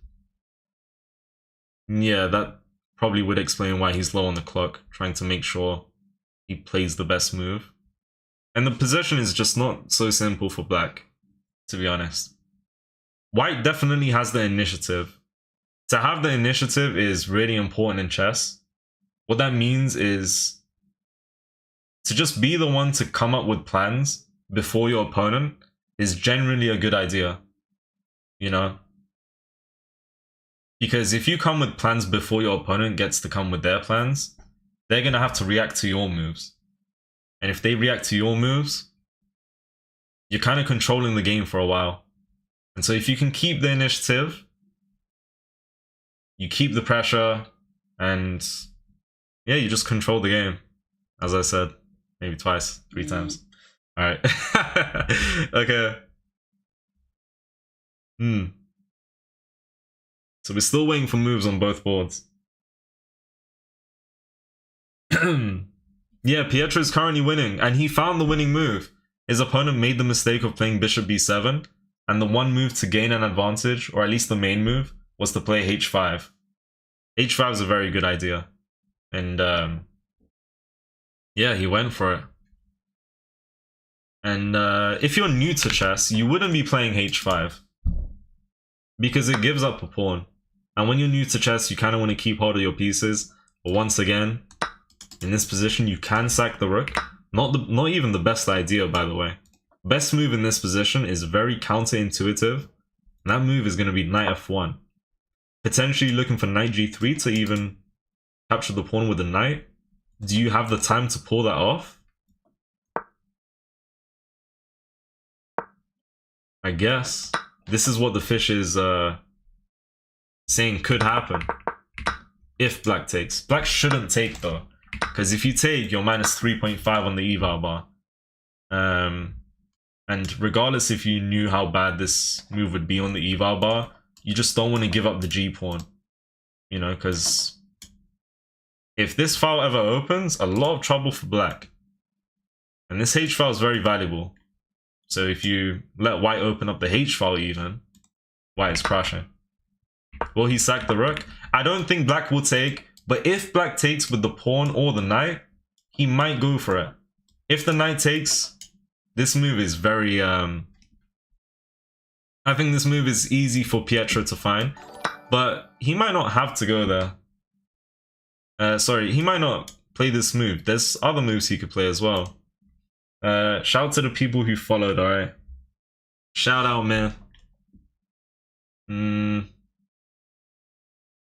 yeah, that probably would explain why he's low on the clock, trying to make sure he plays the best move. And the position is just not so simple for black, to be honest. White definitely has the initiative. To have the initiative is really important in chess. What that means is to just be the one to come up with plans before your opponent is generally a good idea, you know? Because if you come with plans before your opponent gets to come with their plans, they're going to have to react to your moves. And if they react to your moves, you're kind of controlling the game for a while. And so if you can keep the initiative, you keep the pressure, and yeah, you just control the game. As I said, maybe twice, 3 times. All right. Okay. So we're still waiting for moves on both boards. Yeah, Pietro is currently winning, and he found the winning move. His opponent made the mistake of playing bishop b7, and the one move to gain an advantage, or at least the main move, was to play h5. h5 is a very good idea. And yeah, he went for it. And if you're new to chess, you wouldn't be playing h5, because it gives up a pawn. And when you're new to chess, you kind of want to keep hold of your pieces. But once again, in this position, you can sack the rook. Not even the best idea, by the way. Best move in this position is very counterintuitive. And that move is going to be knight f1. Potentially looking for knight g3 to even capture the pawn with the knight. Do you have the time to pull that off? I guess. This is what the fish is saying could happen. If black takes. Black shouldn't take though. Because if you take, you're minus 3.5 on the eval bar. And regardless if you knew how bad this move would be on the eval bar, you just don't want to give up the G pawn. You know, because if this file ever opens, a lot of trouble for black. And this H file is very valuable. So if you let white open up the H file even, white is crashing. Will he sack the rook? I don't think black will take, but if black takes with the pawn or the knight, he might go for it. If the knight takes, this move is very I think this move is easy for Pietro to find, but he might not have to go there. Sorry, he might not play this move. There's other moves he could play as well. Shout to the people who followed, alright? Shout out, man.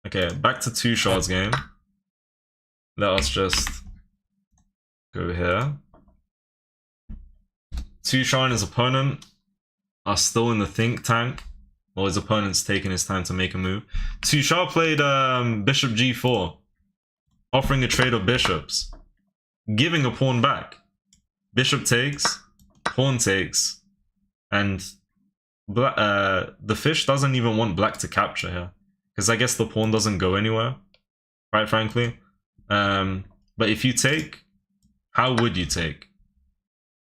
Okay, back to Two Shard's game. Let us just go here. Two Shard and his opponent are still in the think tank, while his opponent's taking his time to make a move. Two Shard played bishop g4, offering a trade of bishops, giving a pawn back. Bishop takes, pawn takes, and the fish doesn't even want black to capture here, because I guess the pawn doesn't go anywhere, quite frankly. But if you take, how would you take?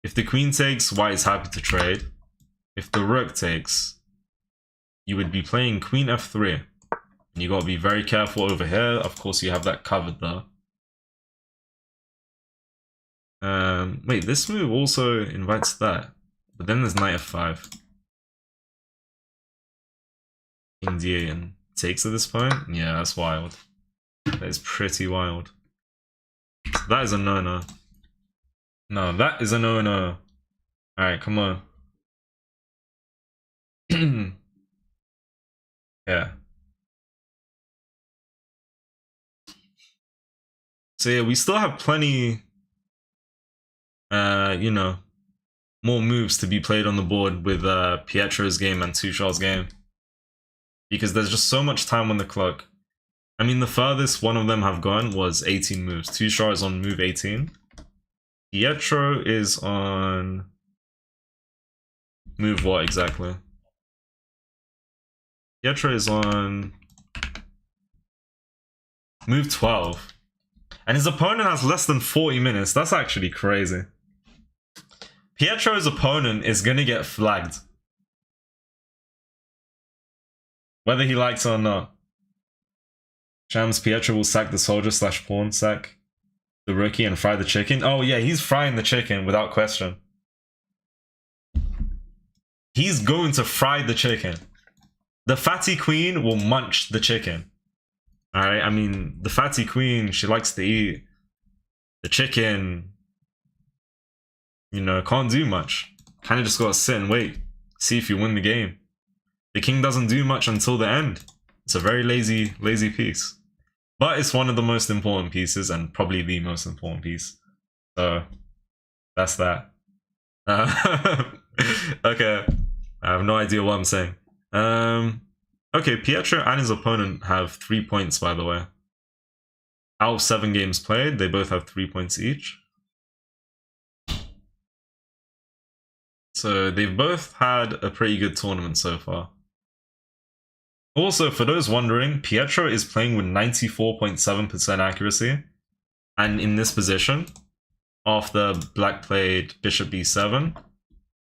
If the queen takes, white is happy to trade. If the rook takes, you would be playing queen f3. And you gotta be very careful over here. Of course, you have that covered though. Wait, this move also invites that. But then there's knight f5. King d8 and takes at this point? Yeah, that's wild. That is pretty wild. So that is a no-no. No, that is a no-no. Alright, come on. Yeah. So yeah, we still have plenty, you know, more moves to be played on the board with Pietro's game and Two Shard's game. Because there's just so much time on the clock. I mean, the furthest one of them have gone was 18 moves. Two Shard is on move 18. Pietro is on move what exactly? Pietro is on move 12. And his opponent has less than 40 minutes. That's actually crazy. Pietro's opponent is gonna get flagged, whether he likes it or not. Shams, Pietro will sack the soldier / pawn, sack the rookie and fry the chicken. Oh yeah, he's frying the chicken without question. He's going to fry the chicken. The fatty queen will munch the chicken. Alright, I mean, the fatty queen, she likes to eat. The chicken, you know, can't do much. Kind of just gotta sit and wait. See if you win the game. The king doesn't do much until the end. It's a very lazy piece. But it's one of the most important pieces, and probably the most important piece. So, that's that. Okay, I have no idea what I'm saying. Okay, Pietro and his opponent have 3 points, by the way. Out of 7 games played, they both have 3 points each. So they've both had a pretty good tournament so far. Also, for those wondering, Pietro is playing with 94.7% accuracy. And in this position, after black played bishop b7,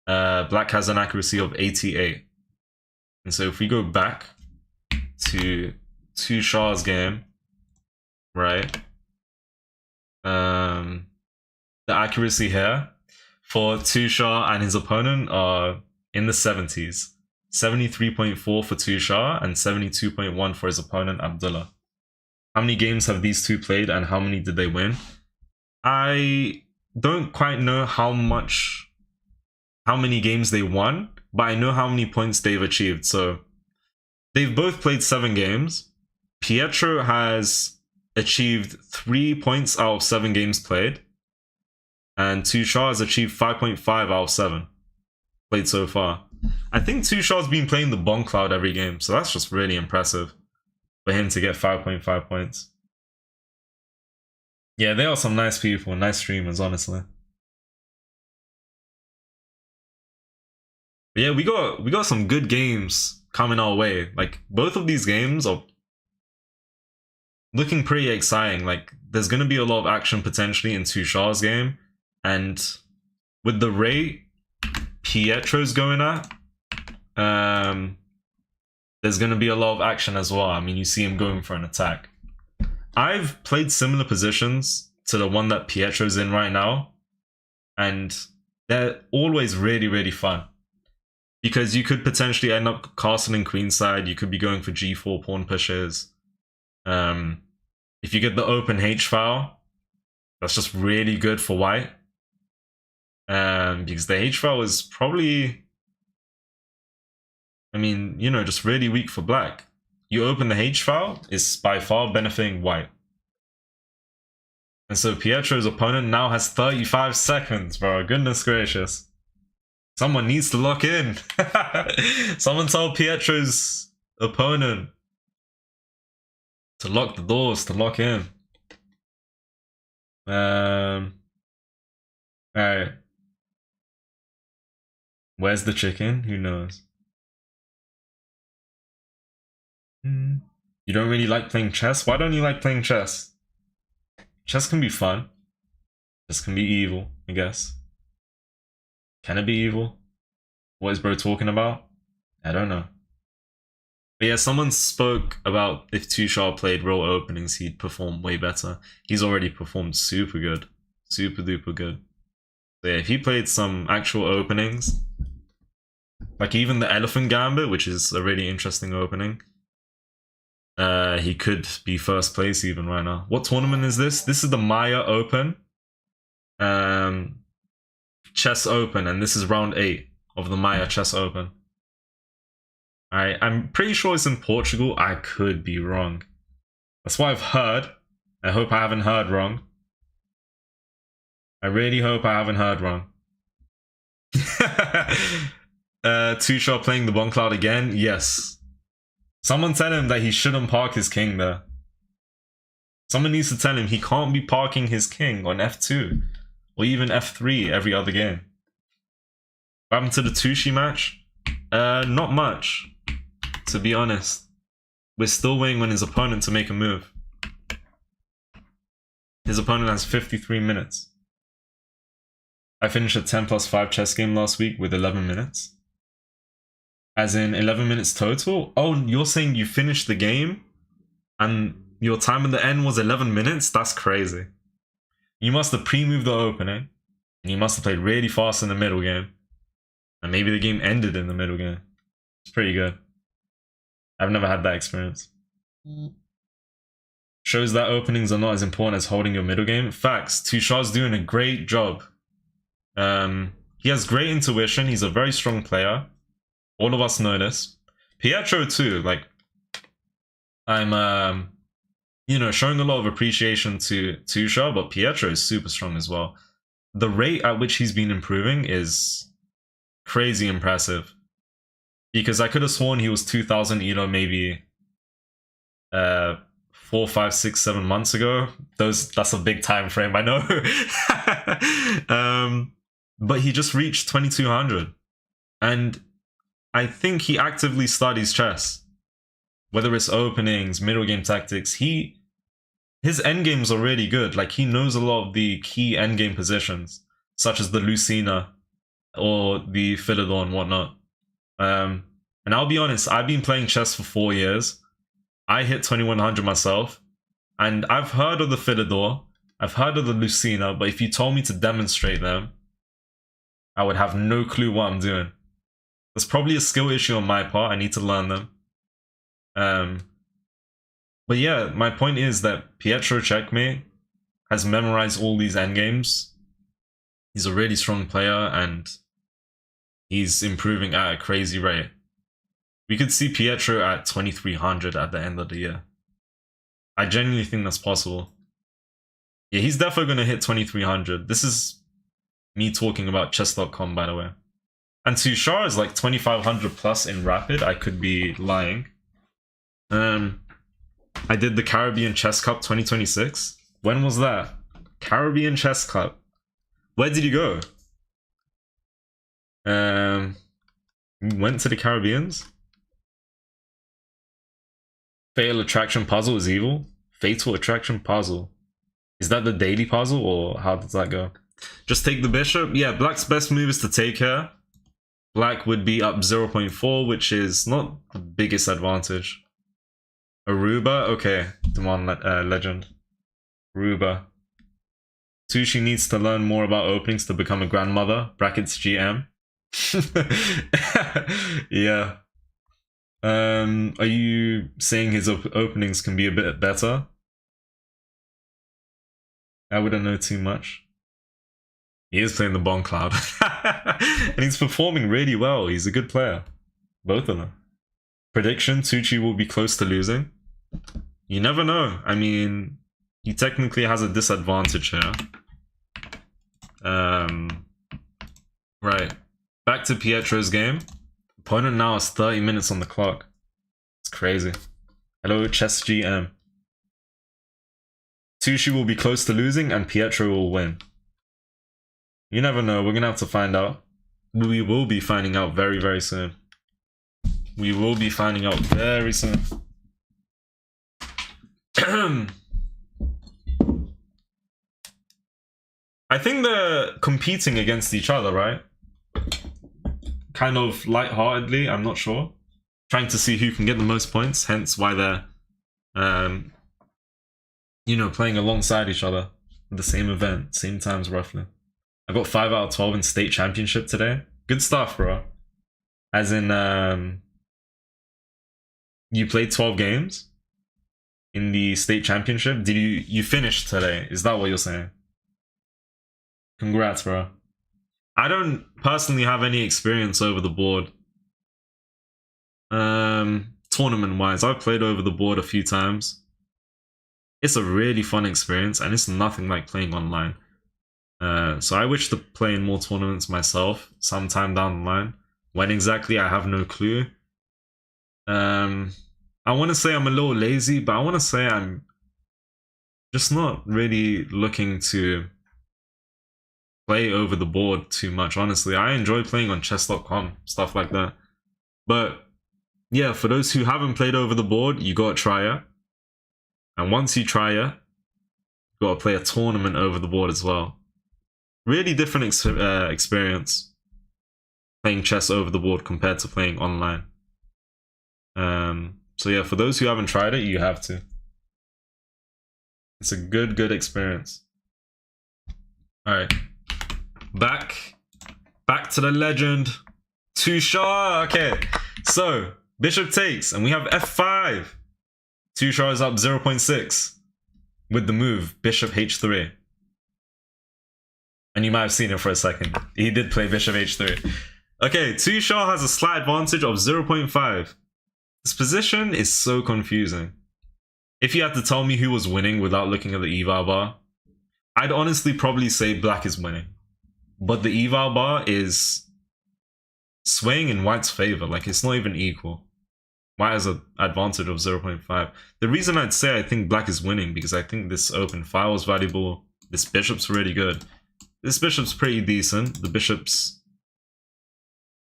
black has an accuracy of 88. And so if we go back to Two Shard's game, right? The accuracy here for Two Shard and his opponent are in the 70s. 73.4 for Two Shard and 72.1 for his opponent Abdullah. How many games have these two played and how many did they win? I don't quite know how many games they won, but I know how many points they've achieved. So they've both played 7 games. Pietro has achieved 3 points out of 7 games played, and Two Shard has achieved 5.5 out of 7 played so far. I think Two Shard's been playing the bomb cloud every game, so that's just really impressive for him to get 5.5 points. Yeah, they are some nice people, nice streamers, honestly. But yeah, we got some good games coming our way. Like, both of these games are looking pretty exciting. Like, there's gonna be a lot of action potentially in Two Shard's game, and with the rate Pietro's going at, there's going to be a lot of action as well. I mean, you see him going for an attack. I've played similar positions to the one that Pietro's in right now, and they're always really, really fun. Because you could potentially end up castling queenside, you could be going for g4 pawn pushes. If you get the open h-file, that's just really good for white. Because the h-file is probably, I mean, you know, just really weak for black. You open the h-file, it's by far benefiting white. And so Pietro's opponent now has 35 seconds, bro. Goodness gracious. Someone needs to lock in. Someone tell Pietro's opponent to lock the doors, to lock in. Alright. Where's the chicken? Who knows? You don't really like playing chess? Why don't you like playing chess? Chess can be fun. Chess can be evil, I guess. Can it be evil? What is bro talking about? I don't know. But yeah, someone spoke about if Tushar played roll openings, he'd perform way better. He's already performed super good. Super duper good. So yeah, if he played some actual openings, like even the Elephant Gambit, which is a really interesting opening, he could be first place even right now. What tournament is this? This is the Maia Open. Chess Open, and this is round 8 of the Maia Chess Open. I'm pretty sure it's in Portugal. I could be wrong. That's what I've heard. I hope I haven't heard wrong. I really hope I haven't heard wrong. Tushar playing the Bon Cloud again? Yes. Someone tell him that he shouldn't park his king there. Someone needs to tell him he can't be parking his king on f2 or even f3 every other game. What happened to the Tushi match? Not much, to be honest. We're still waiting on his opponent to make a move. His opponent has 53 minutes. I finished a 10+5 chess game last week with 11 minutes. As in 11 minutes total? Oh, you're saying you finished the game and your time at the end was 11 minutes? That's crazy. You must have pre-moved the opening, and you must have played really fast in the middle game. And maybe the game ended in the middle game. It's pretty good. I've never had that experience. Shows that openings are not as important as holding your middle game. Facts. Tushar's doing a great job. He has great intuition. He's a very strong player. All of us know this. Pietro too. Like, I'm, you know, showing a lot of appreciation to Tushar, but Pietro is super strong as well. The rate at which he's been improving is crazy impressive. Because I could have sworn he was 2000 Elo maybe 4, 5, 6, 7 months ago. That's a big time frame, I know. But he just reached 2200. And I think he actively studies chess. Whether it's openings, middle game tactics, his endgames are really good. Like, he knows a lot of the key endgame positions, such as the Lucina or the Philidor and whatnot. And I'll be honest, I've been playing chess for 4 years. I hit 2100 myself, and I've heard of the Philidor, I've heard of the Lucina, but if you told me to demonstrate them, I would have no clue what I'm doing. There's probably a skill issue on my part. I need to learn them. But yeah, my point is that Pietro Checkmate has memorized all these endgames. He's a really strong player, and he's improving at a crazy rate. We could see Pietro at 2300 at the end of the year. I genuinely think that's possible. Yeah, he's definitely going to hit 2300. This is me talking about chess.com, by the way. And Tushar is like 2500 plus in Rapid. I could be lying. I did the Caribbean Chess Cup 2026. When was that? Caribbean Chess Cup. Where did you go? You went to the Caribbeans? Fatal Attraction Puzzle is evil? Fatal Attraction Puzzle. Is that the daily puzzle, or how does that go? Just take the bishop? Yeah, black's best move is to take here. Black would be up 0.4, which is not the biggest advantage. Aruba, okay. Demand legend. Aruba. Sushi needs to learn more about openings to become a grandmother. Brackets GM. Yeah. Are you saying his openings can be a bit better? I wouldn't know too much. He is playing the Bomb Cloud. And he's performing really well. He's a good player. Both of them. Prediction, Tucci will be close to losing. You never know. I mean, he technically has a disadvantage here. Right. Back to Pietro's game. Opponent now has 30 minutes on the clock. It's crazy. Hello, Chess GM. Tucci will be close to losing and Pietro will win. You never know. We're going to have to find out. We will be finding out very, very soon. We will be finding out very soon. I think they're competing against each other, right? Kind of lightheartedly, I'm not sure. Trying to see who can get the most points, hence why they're, you know, playing alongside each other. The same event, same times roughly. I got 5 out of 12 in state championship today. Good stuff, bro. As in, you played 12 games in the state championship. Did you finish today? Is that what you're saying? Congrats, bro. I don't personally have any experience over the board. Tournament-wise, I've played over the board a few times. It's a really fun experience, and it's nothing like playing online. So I wish to play in more tournaments myself sometime down the line. When exactly, I have no clue. I want to say I'm a little lazy, but I want to say I'm just not really looking to play over the board too much, honestly. I enjoy playing on chess.com, stuff like that. But yeah, for those who haven't played over the board, you gotta try it. And once you try it, you gotta play a tournament over the board as well. Really different experience playing chess over the board compared to playing online. So yeah, for those who haven't tried it, you have to. It's a good experience. Alright. Back to the legend. Tushar. Okay, so bishop takes, and we have f5. Tushar is up 0.6 with the move bishop h3. And you might have seen it for a second. He did play bishop h3. Okay, Tushar has a slight advantage of 0.5. This position is so confusing. If you had to tell me who was winning without looking at the eval bar, I'd honestly probably say black is winning. But the eval bar is swaying in white's favor. Like, it's not even equal. White has an advantage of 0.5. The reason I'd say I think black is winning, because I think this open file is valuable. This bishop's really good. This bishop's pretty decent. The bishop's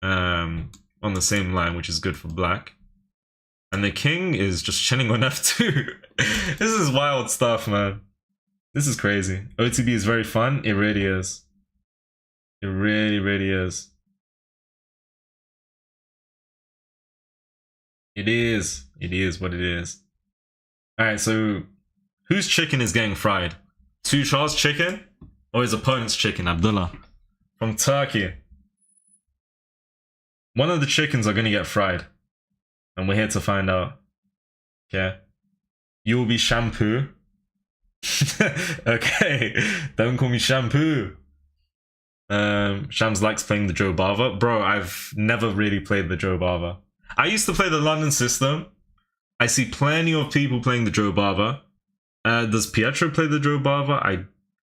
on the same line, which is good for black. And the king is just chilling on f2. This is wild stuff, man. This is crazy. OTB is very fun. It really is. It really is. It is. It is what it is. Alright, so whose chicken is getting fried? Tushar's chicken or his opponent's chicken, Abdullah? From Turkey. One of the chickens are going to get fried. And we're here to find out. Okay. You will be shampoo. Okay. Don't call me shampoo. Shams likes playing the Joe Bava. Bro, I've never really played the Joe Bava. I used to play the London system. I see plenty of people playing the Joe Bava. Does Pietro play the Joe Bava? I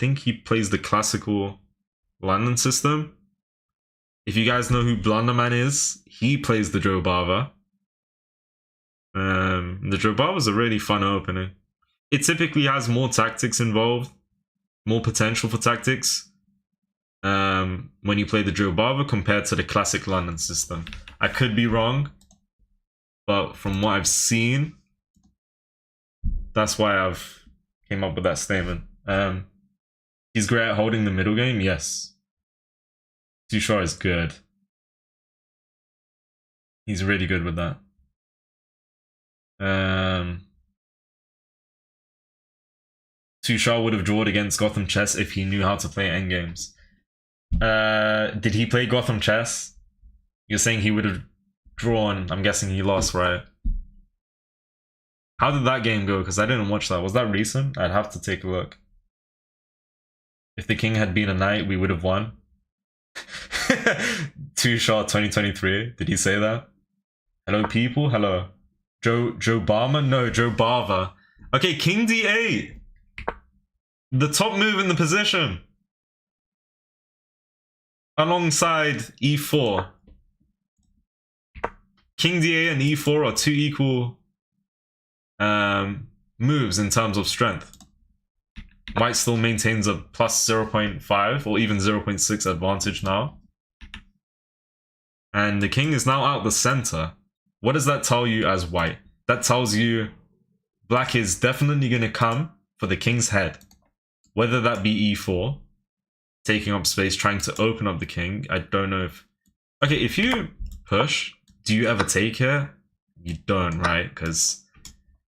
think he plays the classical London system. If you guys know who Blunderman is, he plays the Joe Bava. The Joe Bava is a really fun opening. It typically has more tactics involved, more potential for tactics when you play the Joe Bava compared to the classic London system. I could be wrong, but from what I've seen, that's why I've came up with that statement. He's great at holding the middle game, yes. Tushar is good. He's really good with that. Tuchel would have drawn against Gotham Chess if he knew how to play endgames. Did he play Gotham Chess? You're saying he would have drawn. I'm guessing he lost, right? How did that game go? Because I didn't watch that. Was that recent? I'd have to take a look. If the king had been a knight, we would have won. Two-shot 2023. Did he say that? Hello, people. Hello. Joe Barma? No, Joe Barva. Okay, King D8. The top move in the position. Alongside E4. King D8 and E4 are two equal moves in terms of strength. White still maintains a plus 0.5 or even 0.6 advantage now. And the king is now out the center. What does that tell you as white? That tells you black is definitely going to come for the king's head. Whether that be E4, taking up space, trying to open up the king. I don't know if... Okay, if you push, do you ever take here? You don't, right? Because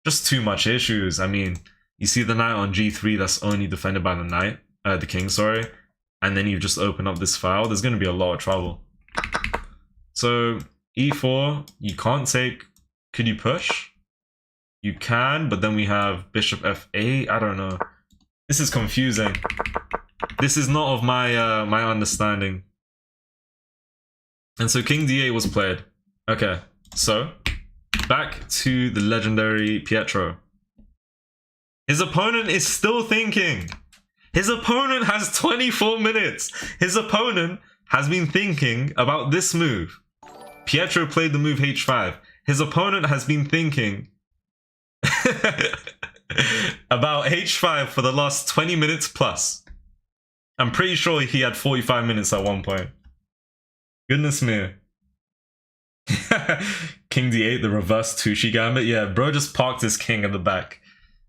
just too much issues. I mean, you see the knight on G3 that's only defended by the knight, the king, sorry. And then you just open up this file. There's going to be a lot of trouble. So E4, you can't take... Could you push? You can, but then we have bishop F8. I don't know. This is confusing. This is not of my my understanding. And so King D8 was played. Okay, so back to the legendary Pietro. His opponent is still thinking. His opponent has 24 minutes. His opponent has been thinking about this move. Pietro played the move H5. His opponent has been thinking about H5 for the last 20 minutes plus. I'm pretty sure he had 45 minutes at one point. Goodness me. King D8, the reverse Tushi gambit. Yeah, bro just parked his king at the back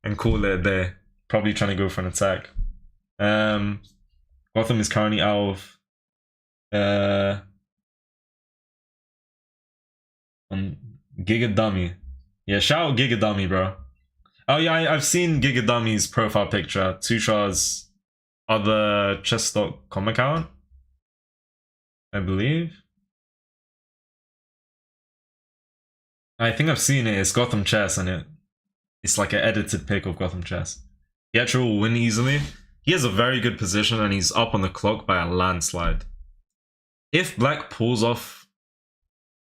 and called it a day. Probably trying to go for an attack. Gotham is currently out of on Giga Dummy. Yeah, shout out Giga Dummy, bro. Oh yeah, I've seen Giga Dummy's profile picture. Tushar's other chess.com account, I believe. I think I've seen it. It's Gotham Chess, and it's like an edited pic of Gotham Chess. Pietro will win easily. He has a very good position, and he's up on the clock by a landslide. If black pulls off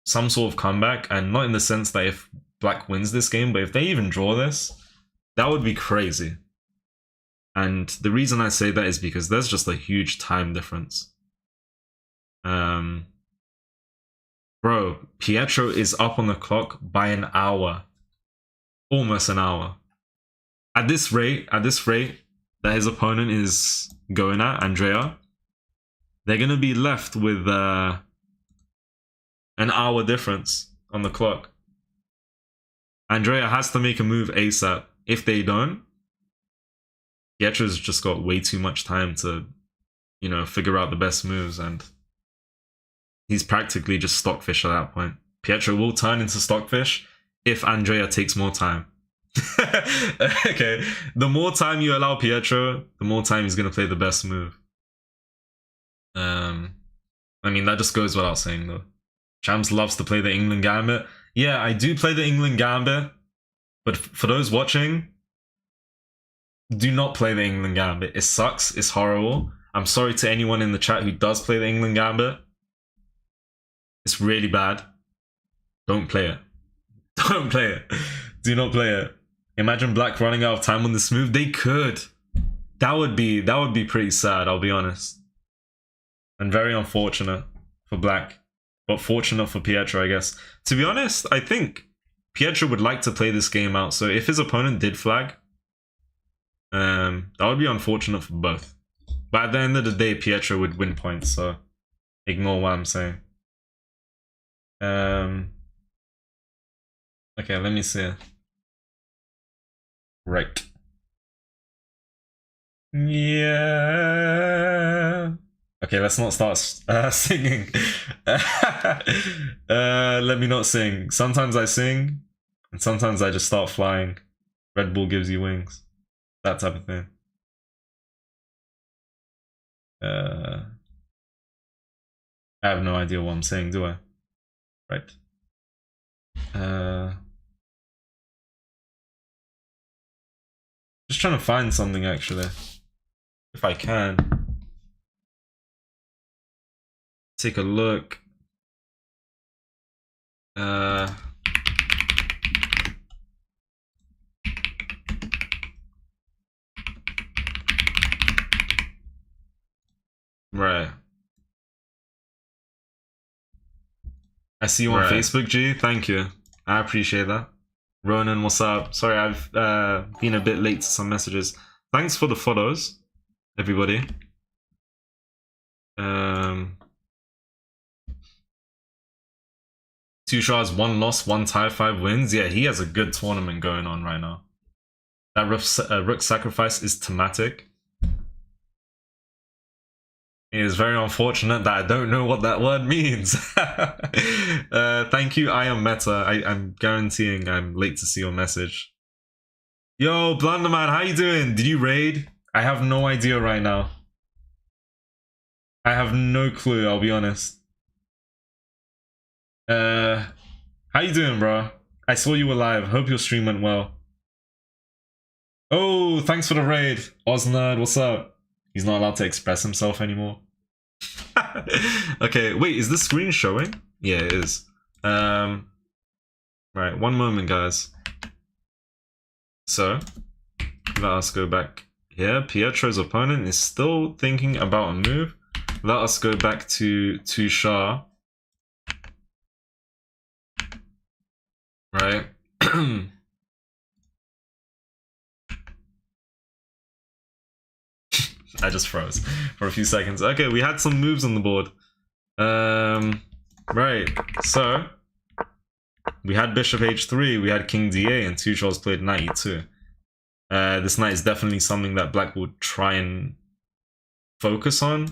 some sort of comeback, and not in the sense that if black wins this game, but if they even draw this, that would be crazy. And the reason I say that is because there's just a huge time difference. Bro, Pietro is up on the clock by an hour. Almost an hour. At this rate that his opponent is going at, Andrea, they're going to be left with an hour difference on the clock. Andrea has to make a move ASAP. If they don't, Pietro's just got way too much time to, you know, figure out the best moves, and he's practically just Stockfish at that point. Pietro will turn into Stockfish if Andrea takes more time. Okay, the more time you allow Pietro, the more time he's going to play the best move. I mean, that just goes without saying, though. Champs loves to play the England Gambit. Yeah, I do play the England Gambit, but for those watching, do not play the England Gambit. It sucks. It's horrible. I'm sorry to anyone in the chat who does play the England Gambit. It's really bad. Don't play it. Don't play it. Do not play it. Imagine black running out of time on this move. They could. That would be pretty sad, I'll be honest. And very unfortunate for black. But fortunate for Pietro, I guess. To be honest, I think Pietro would like to play this game out. So if his opponent did flag, that would be unfortunate for both. But at the end of the day, Pietro would win points. So ignore what I'm saying. Okay, let me see. Right. Yeah. Okay, let's not start singing. Let me not sing. Sometimes I sing, and sometimes I just start flying. Red Bull gives you wings. That type of thing. I have no idea what I'm saying, do I? Right. Just trying to find something actually. If I can. Take a look. Right. I see you on Facebook, G. Thank you. I appreciate that. Ronan, what's up? Sorry, I've been a bit late to some messages. Thanks for the follows, everybody. Two shots, 1 loss, 1 tie, 5 wins. Yeah, he has a good tournament going on right now. That rook sacrifice is thematic. It is very unfortunate that I don't know what that word means. Thank you, I am Meta. I'm guaranteeing I'm late to see your message. Yo, Blunderman, how you doing? Did you raid? I have no idea right now. I have no clue, I'll be honest. How you doing, bro? I saw you were live. Hope your stream went well. Oh, thanks for the raid. Oznerd, what's up? He's not allowed to express himself anymore. Okay, wait, is this screen showing? Yeah, it is. Right, one moment, guys. So, let us go back here. Pietro's opponent is still thinking about a move. Let us go back to Shah. Right. I just froze for a few seconds. Okay, we had some moves on the board. Right. So we had Bishop H3, we had King D8, and Tuchel's played Knight E2. This knight is definitely something that Black would try and focus on.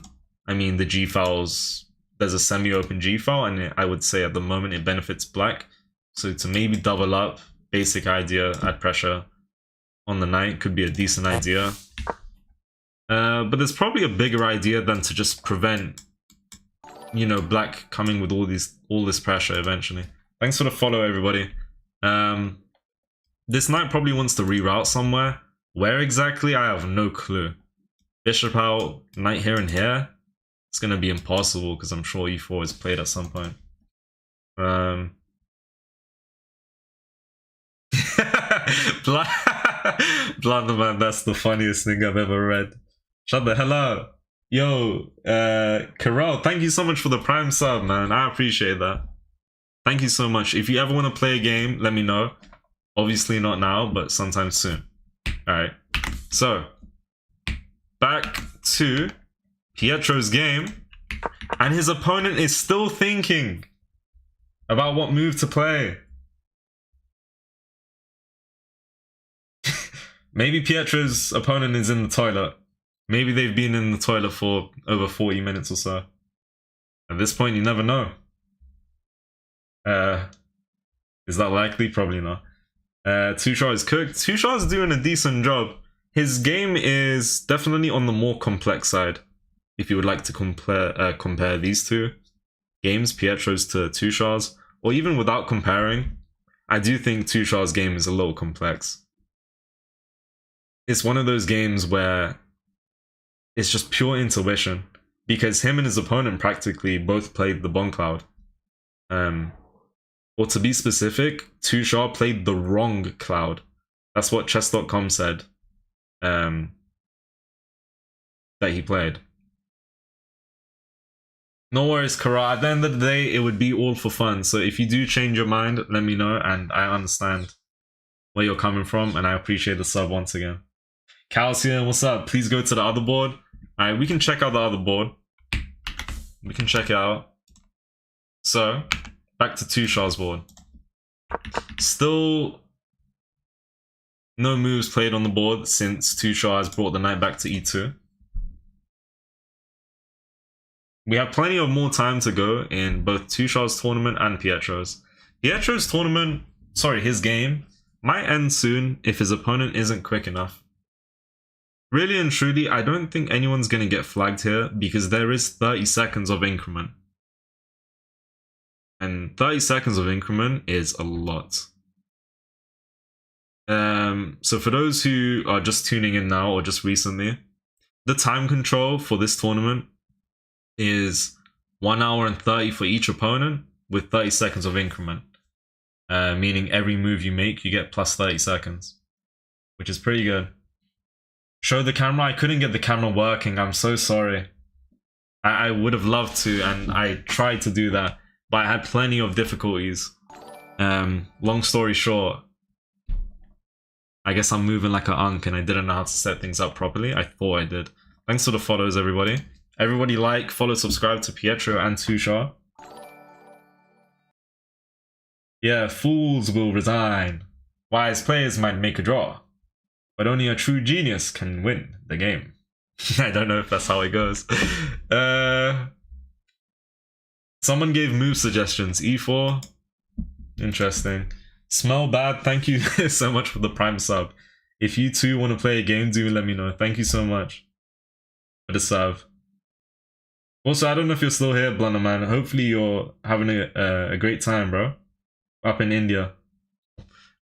I mean, the G files, there's a semi-open G file, and I would say at the moment it benefits Black. So to maybe double up, basic idea, add pressure on the knight could be a decent idea. But there's probably a bigger idea than to just prevent, you know, Black coming with all this pressure eventually. Thanks for the follow, everybody. This knight probably wants to reroute somewhere. Where exactly, I have no clue. Bishop out, knight here and here. It's gonna be impossible because I'm sure E4 is played at some point. Blunderman, that's the funniest thing I've ever read. Shut the hell up. Yo, Carell, thank you so much for the Prime sub, man. I appreciate that. Thank you so much. If you ever want to play a game, let me know. Obviously not now, but sometime soon. Alright. So, back to Pietro's game. And his opponent is still thinking about what move to play. Maybe Pietro's opponent is in the toilet. Maybe they've been in the toilet for over 40 minutes or so. At this point, you never know. Is that likely? Probably not. Tuchel is cooked. Tuchel is doing a decent job. His game is definitely on the more complex side. If you would like to compare these two games, Pietro's to Tuchel's, or even without comparing, I do think Tuchel's game is a little complex. It's one of those games where it's just pure intuition, because him and his opponent practically both played the Bomb Cloud. Or to be specific, Tuchel played the wrong cloud. That's what chess.com said that he played. No worries, Kara. At the end of the day, it would be all for fun. So if you do change your mind, let me know, and I understand where you're coming from, and I appreciate the sub once again. Calcium, what's up? Please go to the other board. Alright, we can check out the other board. We can check it out. So, back to Tuchel's board. Still no moves played on the board since Tuchel has brought the knight back to e2. we have plenty of more time to go in both Tushar's tournament and Pietro's. Pietro's tournament, sorry, his game, might end soon if his opponent isn't quick enough. Really and truly, I don't think anyone's going to get flagged here because there is 30 seconds of increment. And 30 seconds of increment is a lot. So for those who are just tuning in now or just recently, the time control for this tournament is 1 hour and 30 for each opponent with 30 seconds of increment. Meaning every move you make, you get plus 30 seconds, which is pretty good. Show the camera. I couldn't get the camera working. I'm so sorry. I would have loved to, and I tried to do that, but I had plenty of difficulties. Long story short, I guess I'm moving like an unk and I didn't know how to set things up properly. I thought I did. Thanks for the follows, everybody. Everybody like, follow, subscribe to Pietro and Tushar. Yeah, fools will resign. Wise players might make a draw, but only a true genius can win the game. I don't know if that's how it goes. Someone gave move suggestions. E4. Interesting. Smell bad. Thank you so much for the prime sub. If you too want to play a game, do let me know. Thank you so much for the sub. Also, I don't know if you're still here, Blunderman. Hopefully you're having a great time, bro. Up in India.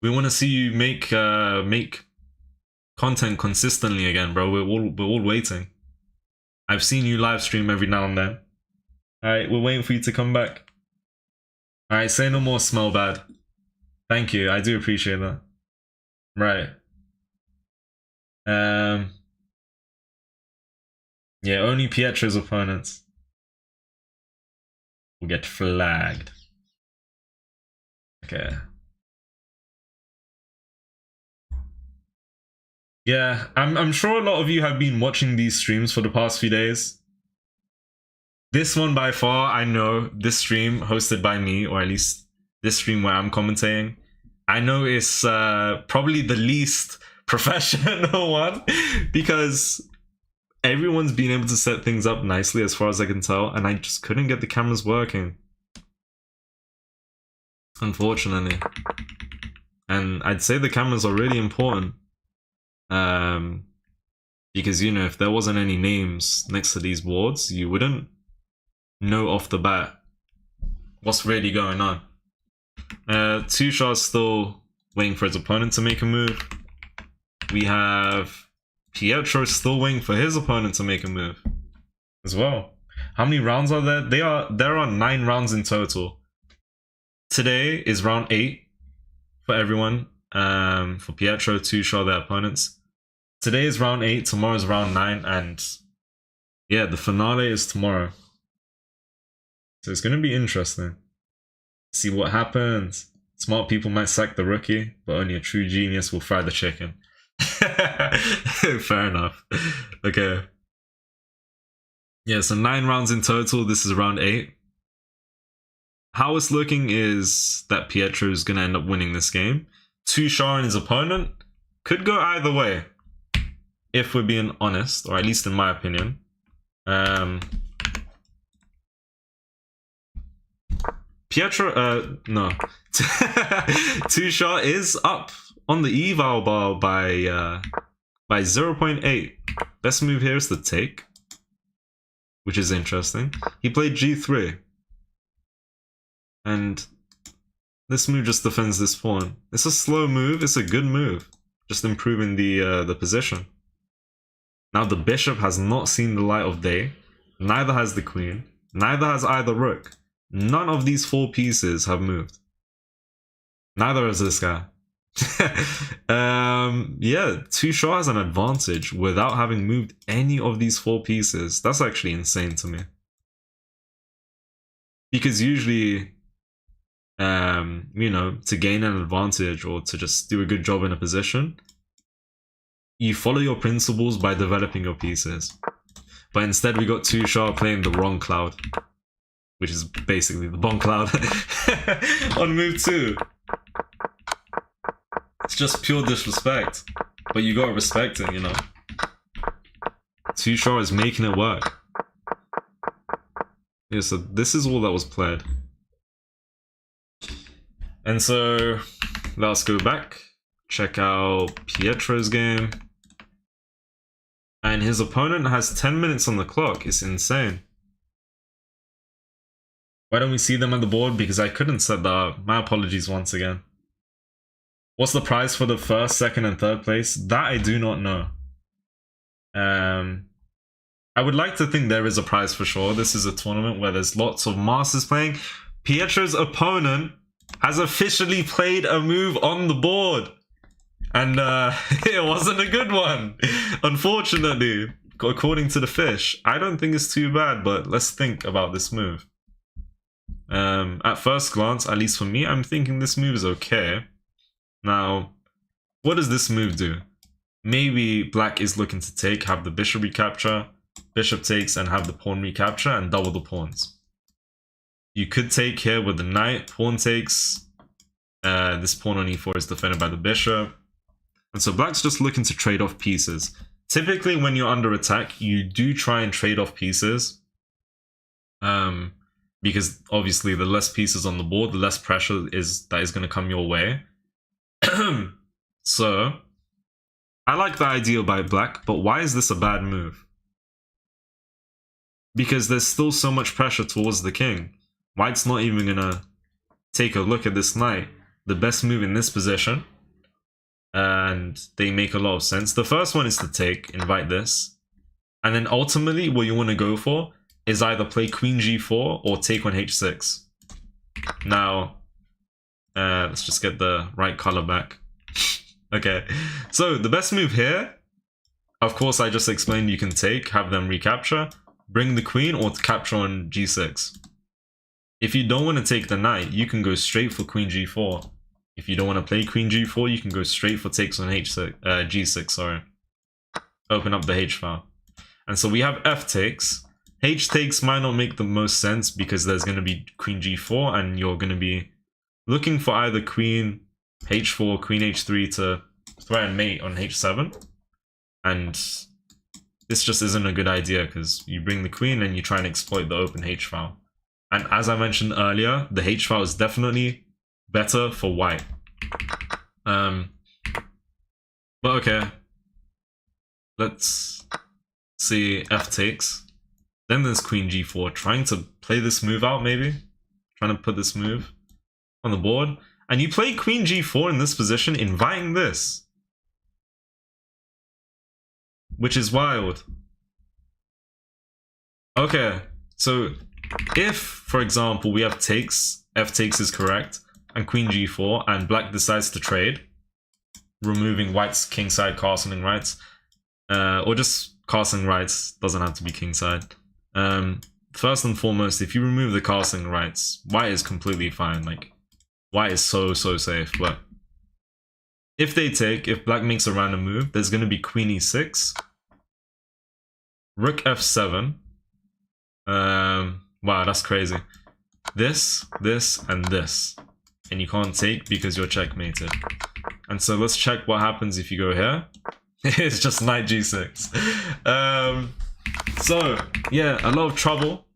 We want to see you make content consistently again, bro. We're all waiting. I've seen you live stream every now and then. Alright, we're waiting for you to come back. Alright, say no more, smell bad. Thank you, I do appreciate that. Right. Yeah, only Pietro's opponents will get flagged. Okay. Yeah, I'm sure a lot of you have been watching these streams for the past few days. This one by far, I know, this stream hosted by me, or at least this stream where I'm commentating, I know it's probably the least professional one because everyone's been able to set things up nicely as far as I can tell, and I just couldn't get the cameras working. Unfortunately. And I'd say the cameras are really important. Because, you know, if there wasn't any names next to these boards, you wouldn't know off the bat what's really going on. Tushar's still waiting for his opponent to make a move. We have Pietro still waiting for his opponent to make a move as well. How many rounds are there? There are 9 rounds in total. Today is round 8 for everyone. For Pietro, Tushar, their opponents. Today is round 8, tomorrow's round 9, and yeah, the finale is tomorrow. So it's going to be interesting. See what happens. Smart people might sack the rookie, but only a true genius will fry the chicken. Fair enough. Okay. Yeah, so 9 rounds in total. This is round 8. How it's looking is that Pietro is going to end up winning this game. Tushar and his opponent could go either way, if we're being honest, or at least in my opinion. Pietro, no. Tushar is up on the eval bar by 0.8. Best move here is the take, which is interesting. He played G3. And this move just defends this pawn. It's a slow move, it's a good move. Just improving the position. Now the bishop has not seen the light of day. Neither has the queen. Neither has either rook. None of these 4 pieces have moved. Neither has this guy. Yeah, Tushar has an advantage without having moved any of these 4 pieces. That's actually insane to me. Because usually, you know, to gain an advantage or to just do a good job in a position, you follow your principles by developing your pieces. But instead we got Tushar playing the wrong cloud, which is basically the bomb cloud on move 2. It's just pure disrespect, but you gotta respect it, you know. Tushar is making it work. Yeah, so this is all that was played. And so let's go back, check out Pietro's game. And his opponent has 10 minutes on the clock. It's insane. Why don't we see them on the board? Because I couldn't set that up. My apologies once again. What's the prize for the first, second, and third place? That I do not know. I would like to think there is a prize for sure. This is a tournament where there's lots of masters playing. Pietro's opponent has officially played a move on the board. And it wasn't a good one, unfortunately, according to the fish. I don't think it's too bad, but let's think about this move. At first glance, at least for me, I'm thinking this move is okay. Now, what does this move do? Maybe black is looking to take, have the bishop recapture, bishop takes, and have the pawn recapture, and double the pawns. You could take here with the knight, pawn takes. This pawn on e4 is defended by the bishop. And so black's just looking to trade off pieces. Typically, when you're under attack, you do try and trade off pieces. Because obviously, the less pieces on the board, the less pressure that is going to come your way. So, I like the idea by black, but why is this a bad move? Because there's still so much pressure towards the king. White's not even going to take a look at this knight. The best move in this position, and they make a lot of sense. The first one is to take, invite this. And then ultimately, what you want to go for is either play queen g4 or take on h6. Now, let's just get the right color back. Okay, so the best move here, of course, I just explained you can take, have them recapture, bring the queen, or capture on g6. If you don't want to take the knight, you can go straight for queen g4. If you don't want to play queen g4, you can go straight for takes on g6, sorry. Open up the h file. And so we have f takes. H takes might not make the most sense because there's going to be queen g4 and you're going to be looking for either queen h4, queen h3 to threaten mate on h7. And this just isn't a good idea because you bring the queen and you try and exploit the open h file. And as I mentioned earlier, the h file is definitely better for white. But okay. Let's see f takes. Then there's queen g4, trying to play this move out maybe. Trying to put this move on the board. And you play queen g4 in this position, inviting this. Which is wild. Okay, so if, for example, we have takes, f takes is correct, and queen g4, and black decides to trade, removing white's kingside castling rights, or just castling rights, doesn't have to be kingside. First and foremost, if you remove the castling rights, white is completely fine. Like, white is so safe. But if they take, if black makes a random move, there's going to be queen e6, rook f7. Wow, that's crazy. This, and this. And you can't take because you're checkmated. And so let's check what happens if you go here. It's just knight g6. So, yeah, a lot of trouble,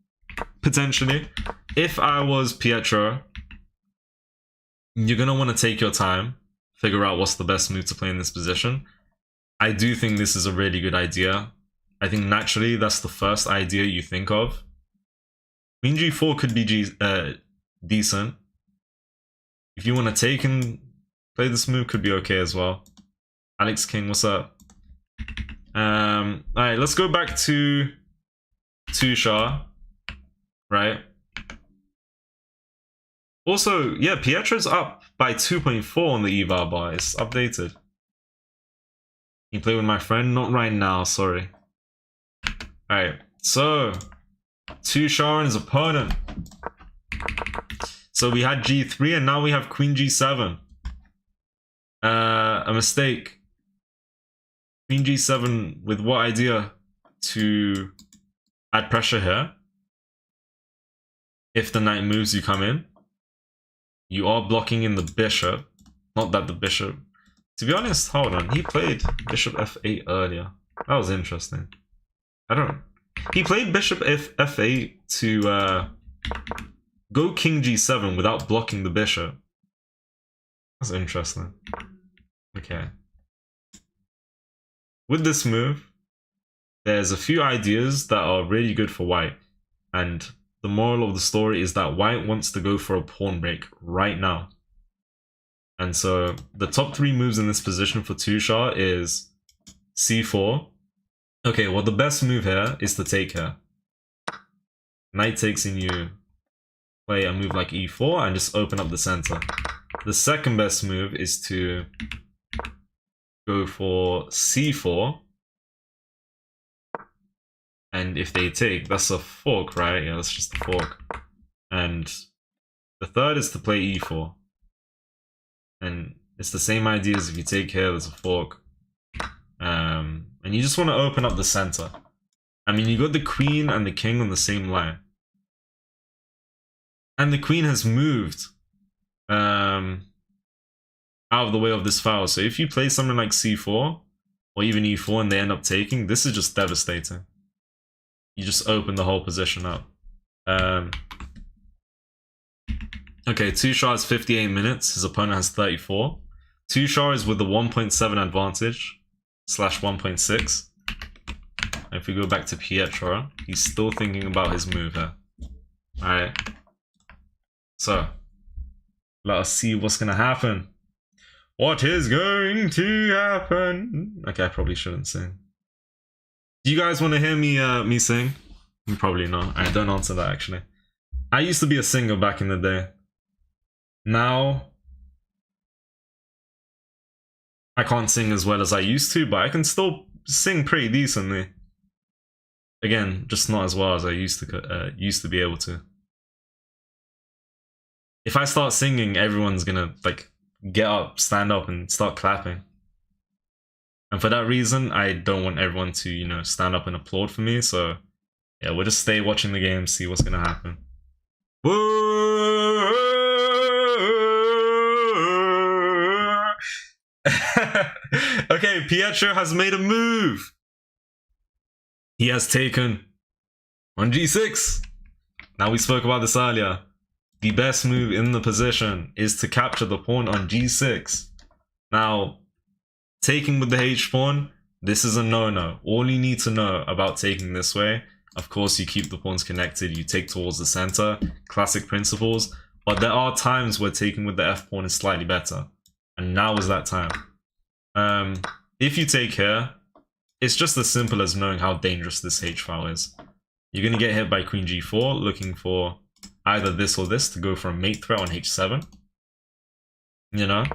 potentially. If I was Pietro, you're going to want to take your time, figure out what's the best move to play in this position. I do think this is a really good idea. I think naturally that's the first idea you think of. Queen g4 could be decent. If you want to take and play this move, could be okay as well. Alex King, what's up? Alright, let's go back to Tushar, right? Also, yeah, Pietro's up by 2.4 on the eval bar. It's updated. You play with my friend? Not right now, sorry. Alright, so Tushar and his opponent. So we had g3 and now we have queen g7. A mistake. Queen g7 with what idea? To add pressure here. If the knight moves, you come in. You are blocking in the bishop. Not that the bishop... To be honest, hold on. He played bishop f8 earlier. That was interesting. I don't... He played bishop f8 to go king g7 without blocking the bishop. That's interesting. Okay. With this move, there's a few ideas that are really good for white. And the moral of the story is that white wants to go for a pawn break right now. And so the top 3 moves in this position for Tushar is c4. Okay, well the best move here is to take here. Knight takes and you play a move like e4 and just open up the center. The second best move is to go for c4. And if they take, that's a fork, right? Yeah, that's just a fork. And the third is to play e4. And it's the same idea as if you take here, there's a fork. And you just want to open up the center. I mean, you got the queen and the king on the same line. And the queen has moved out of the way of this foul. So if you play something like c4 or even e4 and they end up taking, this is just devastating. You just open the whole position up. Okay, Tushar has 58 minutes. His opponent has 34. Tushar is with the 1.7 advantage / 1.6. If we go back to Pietro, he's still thinking about his move here. Alright. So, let us see what's going to happen. What is going to happen? Okay, I probably shouldn't sing. Do you guys want to hear me sing? Probably not. Alright, don't answer that actually. I used to be a singer back in the day. Now, I can't sing as well as I used to, but I can still sing pretty decently. Again, just not as well as I used to be able to. If I start singing, everyone's gonna like get up, stand up, and start clapping. And for that reason, I don't want everyone to, you know, stand up and applaud for me. So yeah, we'll just stay watching the game, see what's gonna happen. Whoa! Okay, Pietro has made a move. He has taken on g6. Now, we spoke about this earlier. The best move in the position is to capture the pawn on g6. Now, taking with the h-pawn, this is a no-no. All you need to know about taking this way, of course, you keep the pawns connected, you take towards the center, classic principles, but there are times where taking with the f-pawn is slightly better. And now is that time. If you take here, it's just as simple as knowing how dangerous this h-file is. You're going to get hit by queen g4, looking for either this or this to go for a mate threat on h7. You know?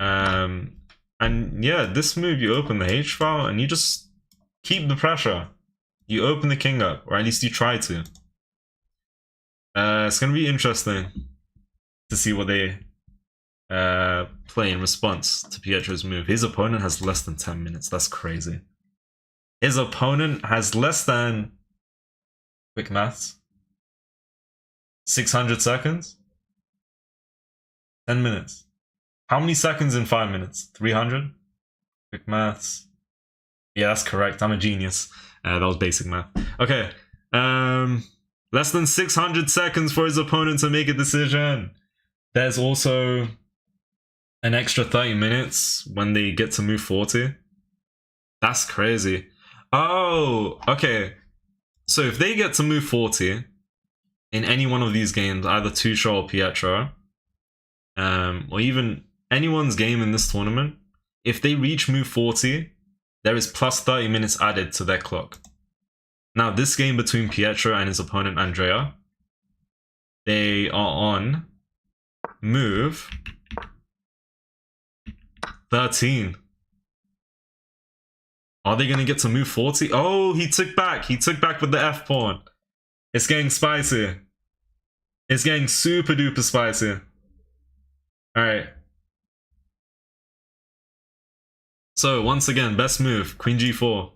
And yeah, this move, you open the h-file and you just keep the pressure. You open the king up, or at least you try to. It's going to be interesting to see what they play in response to Pietro's move. His opponent has less than 10 minutes. That's crazy. His opponent has less than, quick maths, 600 seconds? 10 minutes. How many seconds in 5 minutes? 300? Quick maths. Yeah, that's correct. I'm a genius. That was basic math. Okay. Less than 600 seconds for his opponent to make a decision. There's also an extra 30 minutes when they get to move 40. That's crazy. Oh, okay. So if they get to move 40 in any one of these games, either Tushar or Pietro, or even anyone's game in this tournament, if they reach move 40, there is plus 30 minutes added to their clock. Now, this game between Pietro and his opponent Andrea, they are on move 13. Are they going to get to move 40? Oh, he took back. He took back with the F-pawn. It's getting spicy. It's getting super duper spicy. Alright. So, once again, best move, Queen G4.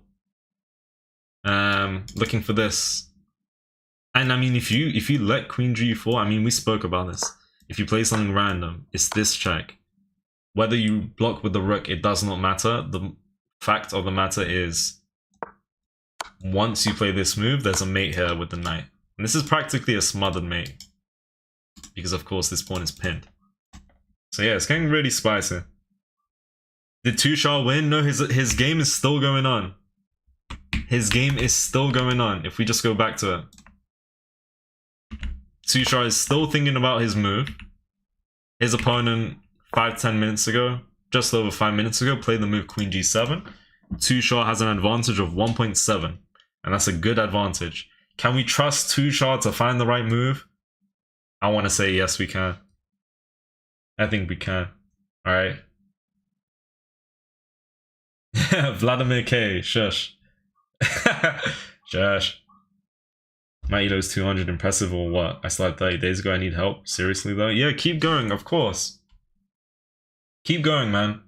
Looking for this. And I mean, if you let Queen G4, I mean, we spoke about this. If you play something random, it's this check. Whether you block with the rook, it does not matter. The fact of the matter is once you play this move, there's a mate here with the knight. And this is practically a smothered mate. Because of course this pawn is pinned. So yeah, it's getting really spicy. Did Tushar win? No, his game is still going on. His game is still going on. If we just go back to it. Tushar is still thinking about his move. His opponent 5-10 minutes ago, just over 5 minutes ago, played the move Queen G7. Tushar has an advantage of 1.7. And that's a good advantage. Can we trust Tushar to find the right move? I want to say yes, we can. I think we can. Alright. Vladimir K. Shush. Shush. My Elo's 200 impressive or what? I started 30 days ago. I need help. Seriously though? Yeah, keep going, of course. Keep going, man.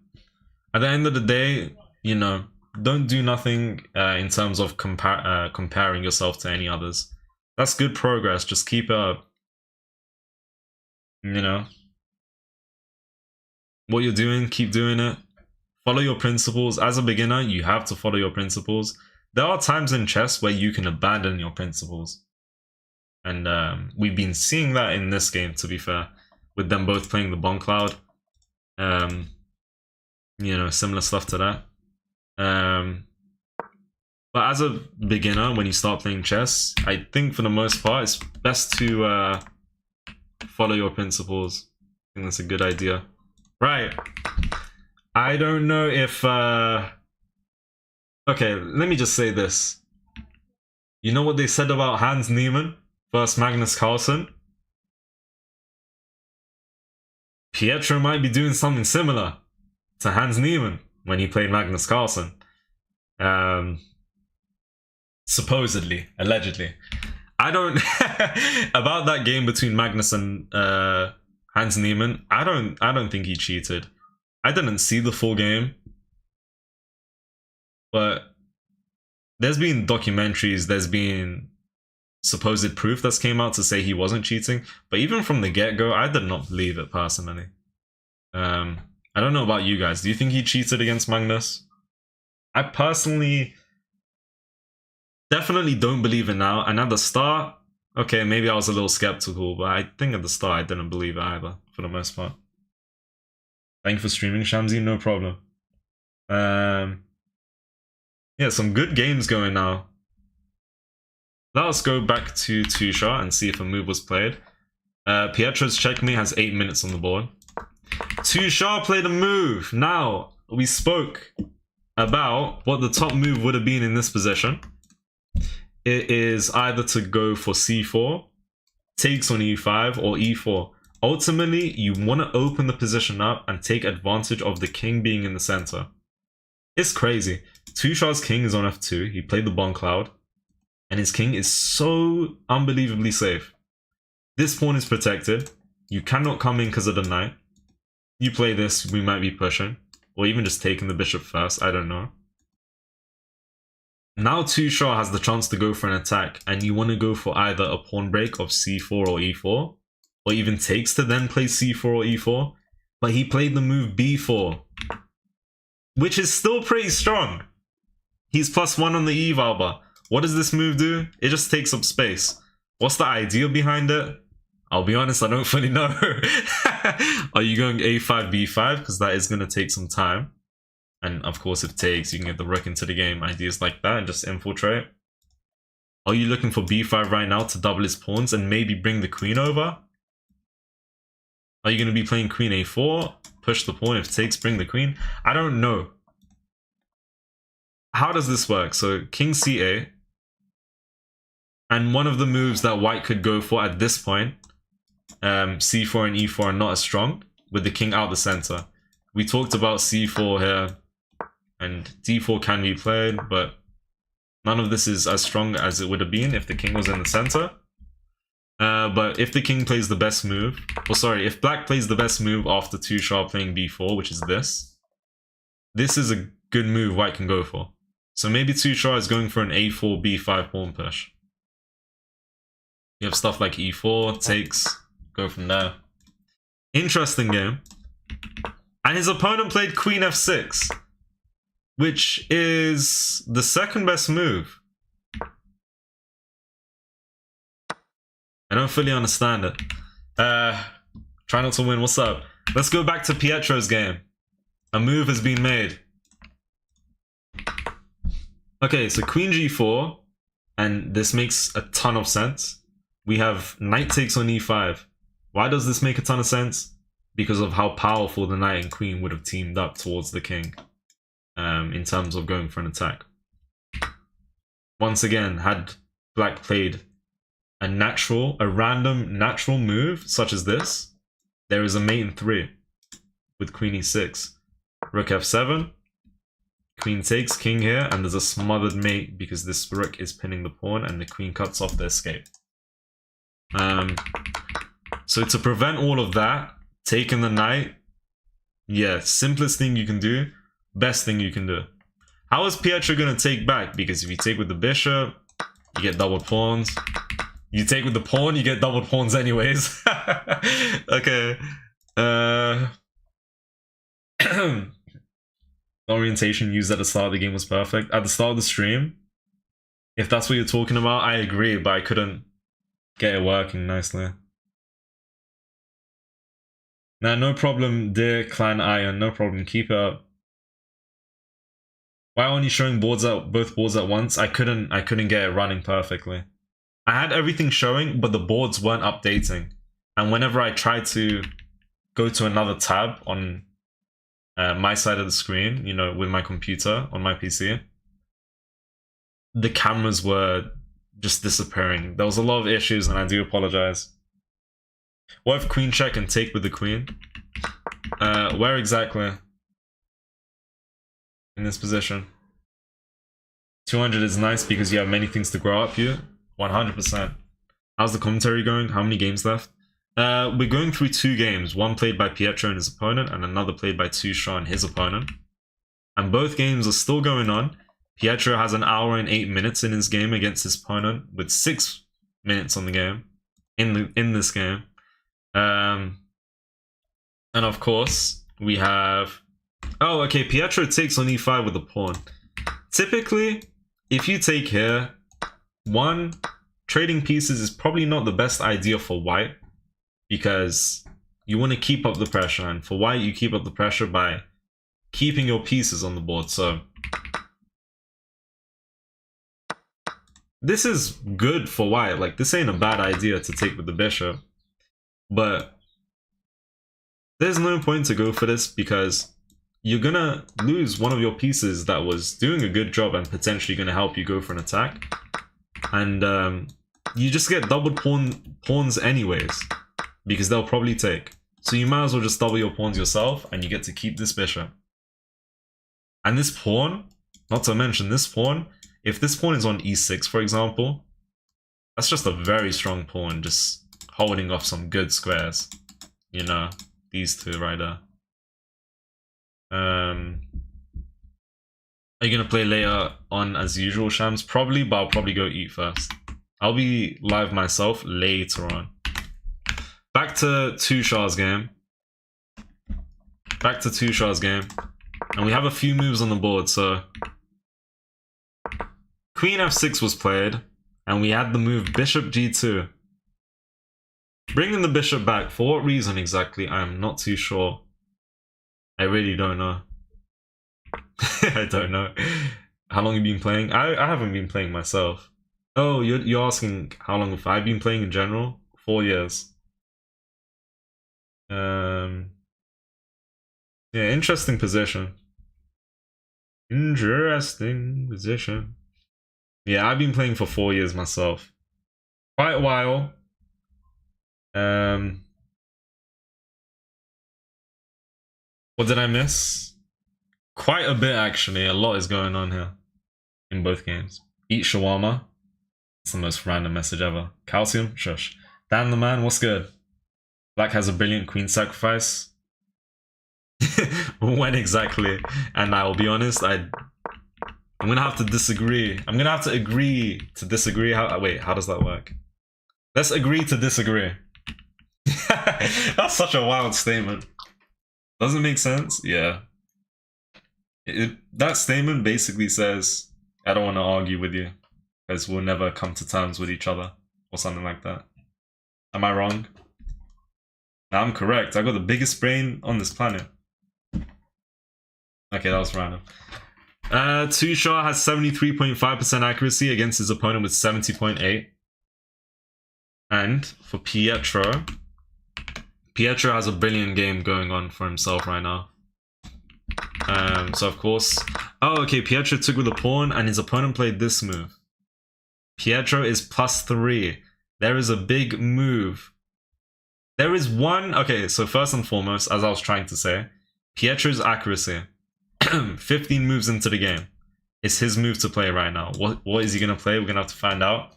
At the end of the day, you know, don't do nothing in terms of comparing yourself to any others. That's good progress. Just keep it up. You know, what you're doing, keep doing it. Follow your principles. As a beginner, you have to follow your principles. There are times in chess where you can abandon your principles. And we've been seeing that in this game, to be fair. With them both playing the bomb cloud. You know, similar stuff to that. But as a beginner, when you start playing chess, I think for the most part, it's best to follow your principles. I think that's a good idea. Right. I don't know if... Okay, let me just say this. You know what they said about Hans Niemann versus Magnus Carlsen? Pietro might be doing something similar to Hans Niemann when he played Magnus Carlsen. Supposedly, allegedly. I don't... about that game between Magnus and Hans Niemann, I don't think he cheated. I didn't see the full game. But there's been documentaries, there's been supposed proof that's came out to say he wasn't cheating. But even from the get-go, I did not believe it personally. I don't know about you guys. Do you think he cheated against Magnus? I personally definitely don't believe it now. And at the start, okay, maybe I was a little skeptical, but I think at the start I didn't believe it either, for the most part. Thank you for streaming, Shamsi. No problem. Yeah, some good games going now. Let us go back to Tushar and see if a move was played. Pietro's checkmate has 8 minutes on the board. Tushar played a move. Now, we spoke about what the top move would have been in this position. It is either to go for c4, takes on e5, or e4. Ultimately, you want to open the position up and take advantage of the king being in the center. It's crazy. Tushar's king is on f2. He played the bomb cloud. And his king is so unbelievably safe. This pawn is protected. You cannot come in because of the knight. You play this, we might be pushing. Or even just taking the bishop first, I don't know. Now Tushar has the chance to go for an attack. And you want to go for either a pawn break of c4 or e4. Or even takes to then play c4 or e4. But he played the move b4. Which is still pretty strong. He's +1 on the eval bar. What does this move do? It just takes up space. What's the idea behind it? I'll be honest, I don't fully know. Are you going a5, b5? Because that is going to take some time. And of course, if it takes, you can get the rook into the game. Ideas like that and just infiltrate. Are you looking for b5 right now to double his pawns and maybe bring the queen over? Are you going to be playing queen a4? Push the pawn. If it takes, bring the queen? I don't know. How does this work? So king c8. And one of the moves that white could go for at this point, c4 and e4 are not as strong, with the king out the center. We talked about c4 here, and d4 can be played, but none of this is as strong as it would have been if the king was in the center. But if the king plays the best move, or sorry, if black plays the best move after Tushar playing b4, which is this is a good move white can go for. So maybe Tushar is going for an a4, b5 pawn push. You have stuff like e4, takes, go from there. Interesting game. And his opponent played queen f6, which is the second best move. I don't fully understand it. Try not to win. What's up? Let's go back to Pietro's game. A move has been made. Okay, so queen g4, and this makes a ton of sense. We have knight takes on e5. Why does this make a ton of sense? Because of how powerful the knight and queen would have teamed up towards the king in terms of going for an attack. Once again, had black played a random natural move such as this, there is a mate in 3 with queen e6. Rook f7, queen takes, king here, and there's a smothered mate because this rook is pinning the pawn and the queen cuts off the escape. So to prevent all of that, taking the knight, yeah, simplest thing you can do, best thing you can do. How is Pietro going to take back? Because if you take with the bishop, you get doubled pawns. You take with the pawn, you get doubled pawns anyways. Okay. The orientation used at the start of the game was perfect. At the start of the stream, if that's what you're talking about, I agree, but I couldn't get it working nicely. Nah, no problem, dear Clan Iron. No problem. Keep it up. Why only showing both boards at once? I couldn't get it running perfectly. I had everything showing, but the boards weren't updating. And whenever I tried to go to another tab on my side of the screen, you know, with my computer on my PC, the cameras were just disappearing. There was a lot of issues, and I do apologize. What if queen check and take with the queen? Where exactly? In this position. 200 is nice because you have many things to grow up here. 100%. How's the commentary going? How many games left? We're going through 2 games. One played by Pietro and his opponent, and another played by Tusha and his opponent. And both games are still going on. Pietro has 1 hour and 8 minutes in his game against his opponent, with 6 minutes on the game. In this game. And of course, we have... Oh, okay, Pietro takes on e5 with the pawn. Typically, if you take here, trading pieces is probably not the best idea for white, because you want to keep up the pressure, and for white, you keep up the pressure by keeping your pieces on the board. So this is good for white. Like, this ain't a bad idea to take with the bishop, but there's no point to go for this because you're gonna lose one of your pieces that was doing a good job and potentially gonna help you go for an attack. And you just get doubled pawns anyways, because they'll probably take. So you might as well just double your pawns yourself, and you get to keep this bishop. And this pawn, not to mention this pawn, if this pawn is on e6, for example, that's just a very strong pawn, just holding off some good squares. You know, these two right there. Are you gonna play later on as usual, Shams? Probably, but I'll probably go eat first. I'll be live myself later on. Back to Tusha's game. And we have a few moves on the board, so... Queen f6 was played, and we had the move bishop g2. Bringing the bishop back, for what reason exactly, I'm not too sure. I really don't know. I don't know. How long have you been playing? I haven't been playing myself. Oh, you're asking how long have I been playing in general? 4 years. Yeah, interesting position. Interesting position. Yeah, I've been playing for 4 years myself. Quite a while. What did I miss? Quite a bit, actually. A lot is going on here in both games. Eat shawarma. It's the most random message ever. Calcium? Shush. Dan the man, what's good? Black has a brilliant queen sacrifice. When exactly? And I will be honest, I'm gonna have to disagree. I'm gonna have to agree to disagree. Wait, how does that work? Let's agree to disagree. That's such a wild statement. Doesn't make sense? Yeah. That statement basically says, I don't want to argue with you, because we'll never come to terms with each other, or something like that. Am I wrong? I'm correct. I got the biggest brain on this planet. Okay, that was random. Tushar has 73.5% accuracy against his opponent with 70.8. And for Pietro has a brilliant game going on for himself right now. So of course, oh okay, Pietro took with a pawn and his opponent played this move. Pietro is +3. There is a big move. There is one, okay, so first and foremost, as I was trying to say, Pietro's accuracy, 15 moves into the game. It's his move to play right now. What is he gonna play? We're gonna have to find out.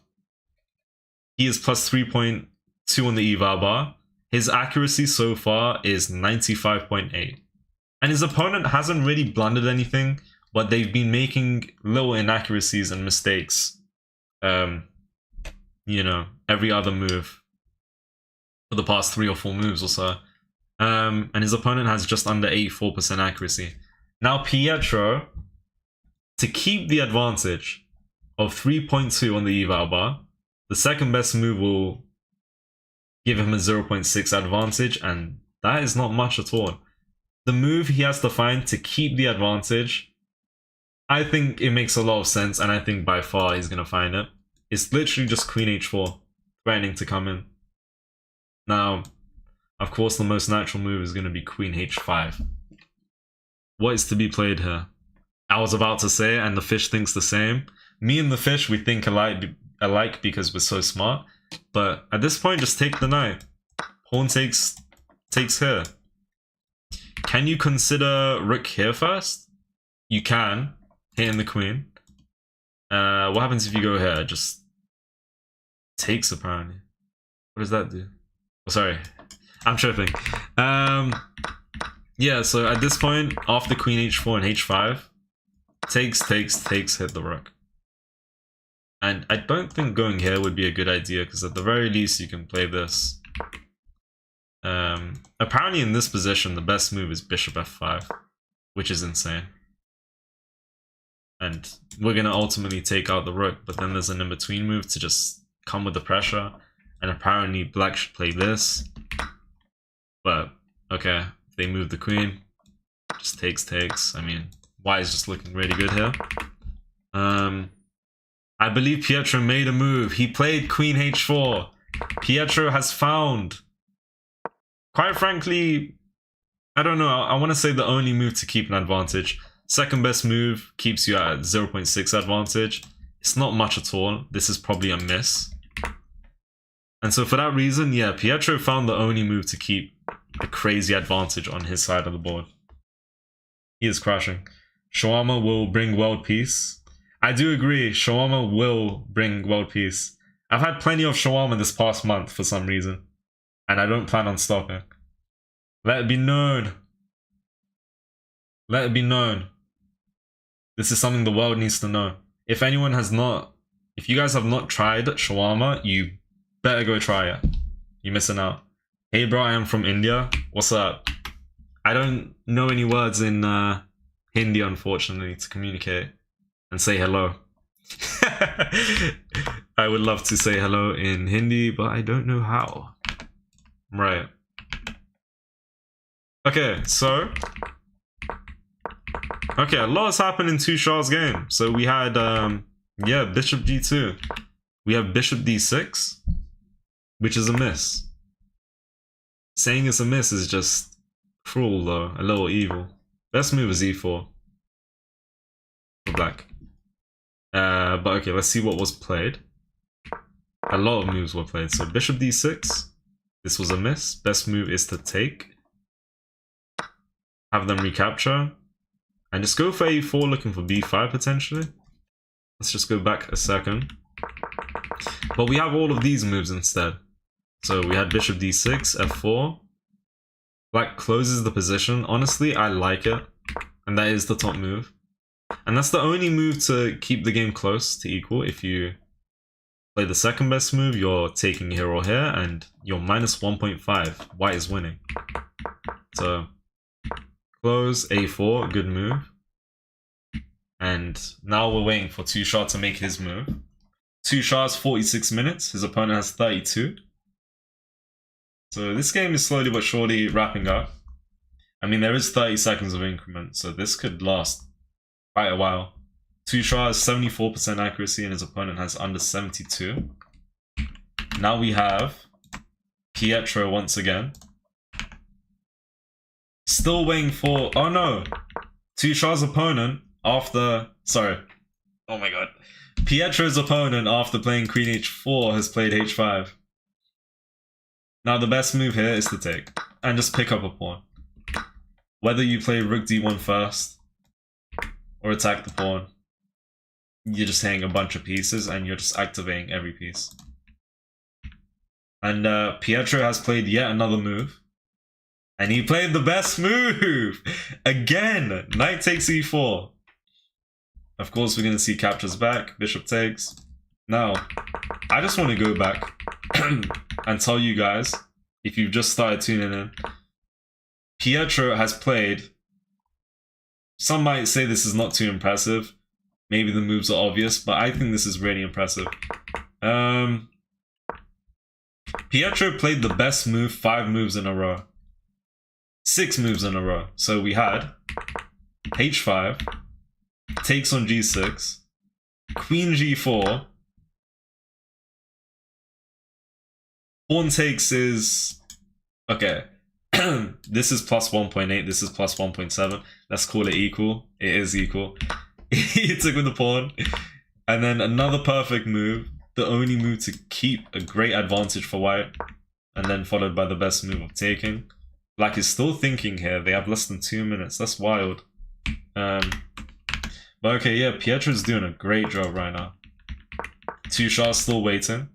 He is +3.2 on the eval bar. His accuracy so far is 95.8. And his opponent hasn't really blundered anything, but they've been making little inaccuracies and mistakes. You know, every other move for the past 3 or 4 moves or so. And his opponent has just under 84% accuracy. Now Pietro, to keep the advantage of 3.2 on the eval bar, the second best move will give him a 0.6 advantage, and that is not much at all. The move he has to find to keep the advantage, I think it makes a lot of sense, and I think by far he's going to find it. It's literally just Queen H4, threatening to come in. Now, of course, the most natural move is going to be Queen H5. What is to be played here? I was about to say, and the fish thinks the same. Me and the fish, we think alike because we're so smart. But at this point, just take the knight. Pawn takes here. Can you consider rook here first? You can, hitting the queen. What happens if you go here? Just takes, apparently. What does that do? Oh, sorry, I'm tripping. Yeah, so at this point, after Queen H4 and H5, takes, hit the rook. And I don't think going here would be a good idea, because at the very least you can play this. Apparently in this position, the best move is Bishop F5, which is insane. And we're going to ultimately take out the rook, but then there's an in-between move to just come with the pressure. And apparently black should play this. But, okay, they move the queen. Just takes. I mean, white is just looking really good here. I believe Pietro made a move. He played Queen H4. Pietro has found, quite frankly, I don't know, I want to say the only move to keep an advantage. Second best move keeps you at 0.6 advantage. It's not much at all. This is probably a miss. And so for that reason, yeah, Pietro found the only move to keep a crazy advantage on his side of the board. He is crashing. Shawarma will bring world peace. I do agree, shawarma will bring world peace. I've had plenty of shawarma this past month for some reason, and I don't plan on stopping. Let it be known. Let it be known. This is something the world needs to know. If anyone has not, if you guys have not tried shawarma, you better go try it. You're missing out. Hey bro, I am from India. What's up? I don't know any words in Hindi, unfortunately, to communicate and say hello. I would love to say hello in Hindi, but I don't know how. Right. Okay, so... okay, a lot has happened in Tushar's game. So we had, yeah, Bishop G2. We have Bishop D6, which is a miss. Saying it's a miss is just cruel, though. A little evil. Best move is E4. For black. But okay, let's see what was played. A lot of moves were played. So Bishop D6. This was a miss. Best move is to take. Have them recapture. And just go for A4 looking for B5 potentially. Let's just go back a second. But we have all of these moves instead. So we had Bishop D6, F4. Black closes the position. Honestly, I like it. And that is the top move. And that's the only move to keep the game close to equal. If you play the second best move, you're taking here or here, and you're minus 1.5. White is winning. So, close, A4, good move. And now we're waiting for Tushar to make his move. Tushar's 46 minutes, his opponent has 32. So this game is slowly but surely wrapping up. I mean, there is 30 seconds of increment, so this could last quite a while. Tushar has 74% accuracy and his opponent has under 72. Now we have Pietro once again. Still waiting for... Oh no! Tushar's opponent after... Sorry. Oh my god. Pietro's opponent after playing Queen H4 has played H5. Now the best move here is to take. And just pick up a pawn. Whether you play Rook D1 first or attack the pawn, you're just hitting a bunch of pieces and you're just activating every piece. And Pietro has played yet another move. And he played the best move! Again! Knight takes e4. Of course, we're going to see captures back. Bishop takes. Now, I just want to go back and tell you guys, if you've just started tuning in, Pietro has played... Some might say this is not too impressive. Maybe the moves are obvious, but I think this is really impressive. Pietro played the best move 5 moves in a row. 6 moves in a row. So we had H5, takes on G6, Queen G4, pawn takes is... Okay, this is plus 1.8, this is plus 1.7. Let's call it equal. It is equal. He took with the pawn. And then another perfect move. The only move to keep a great advantage for white. And then followed by the best move of taking. Black is still thinking here. They have less than 2 minutes. That's wild. But okay, yeah, Pietro's doing a great job right now. Tushar's still waiting.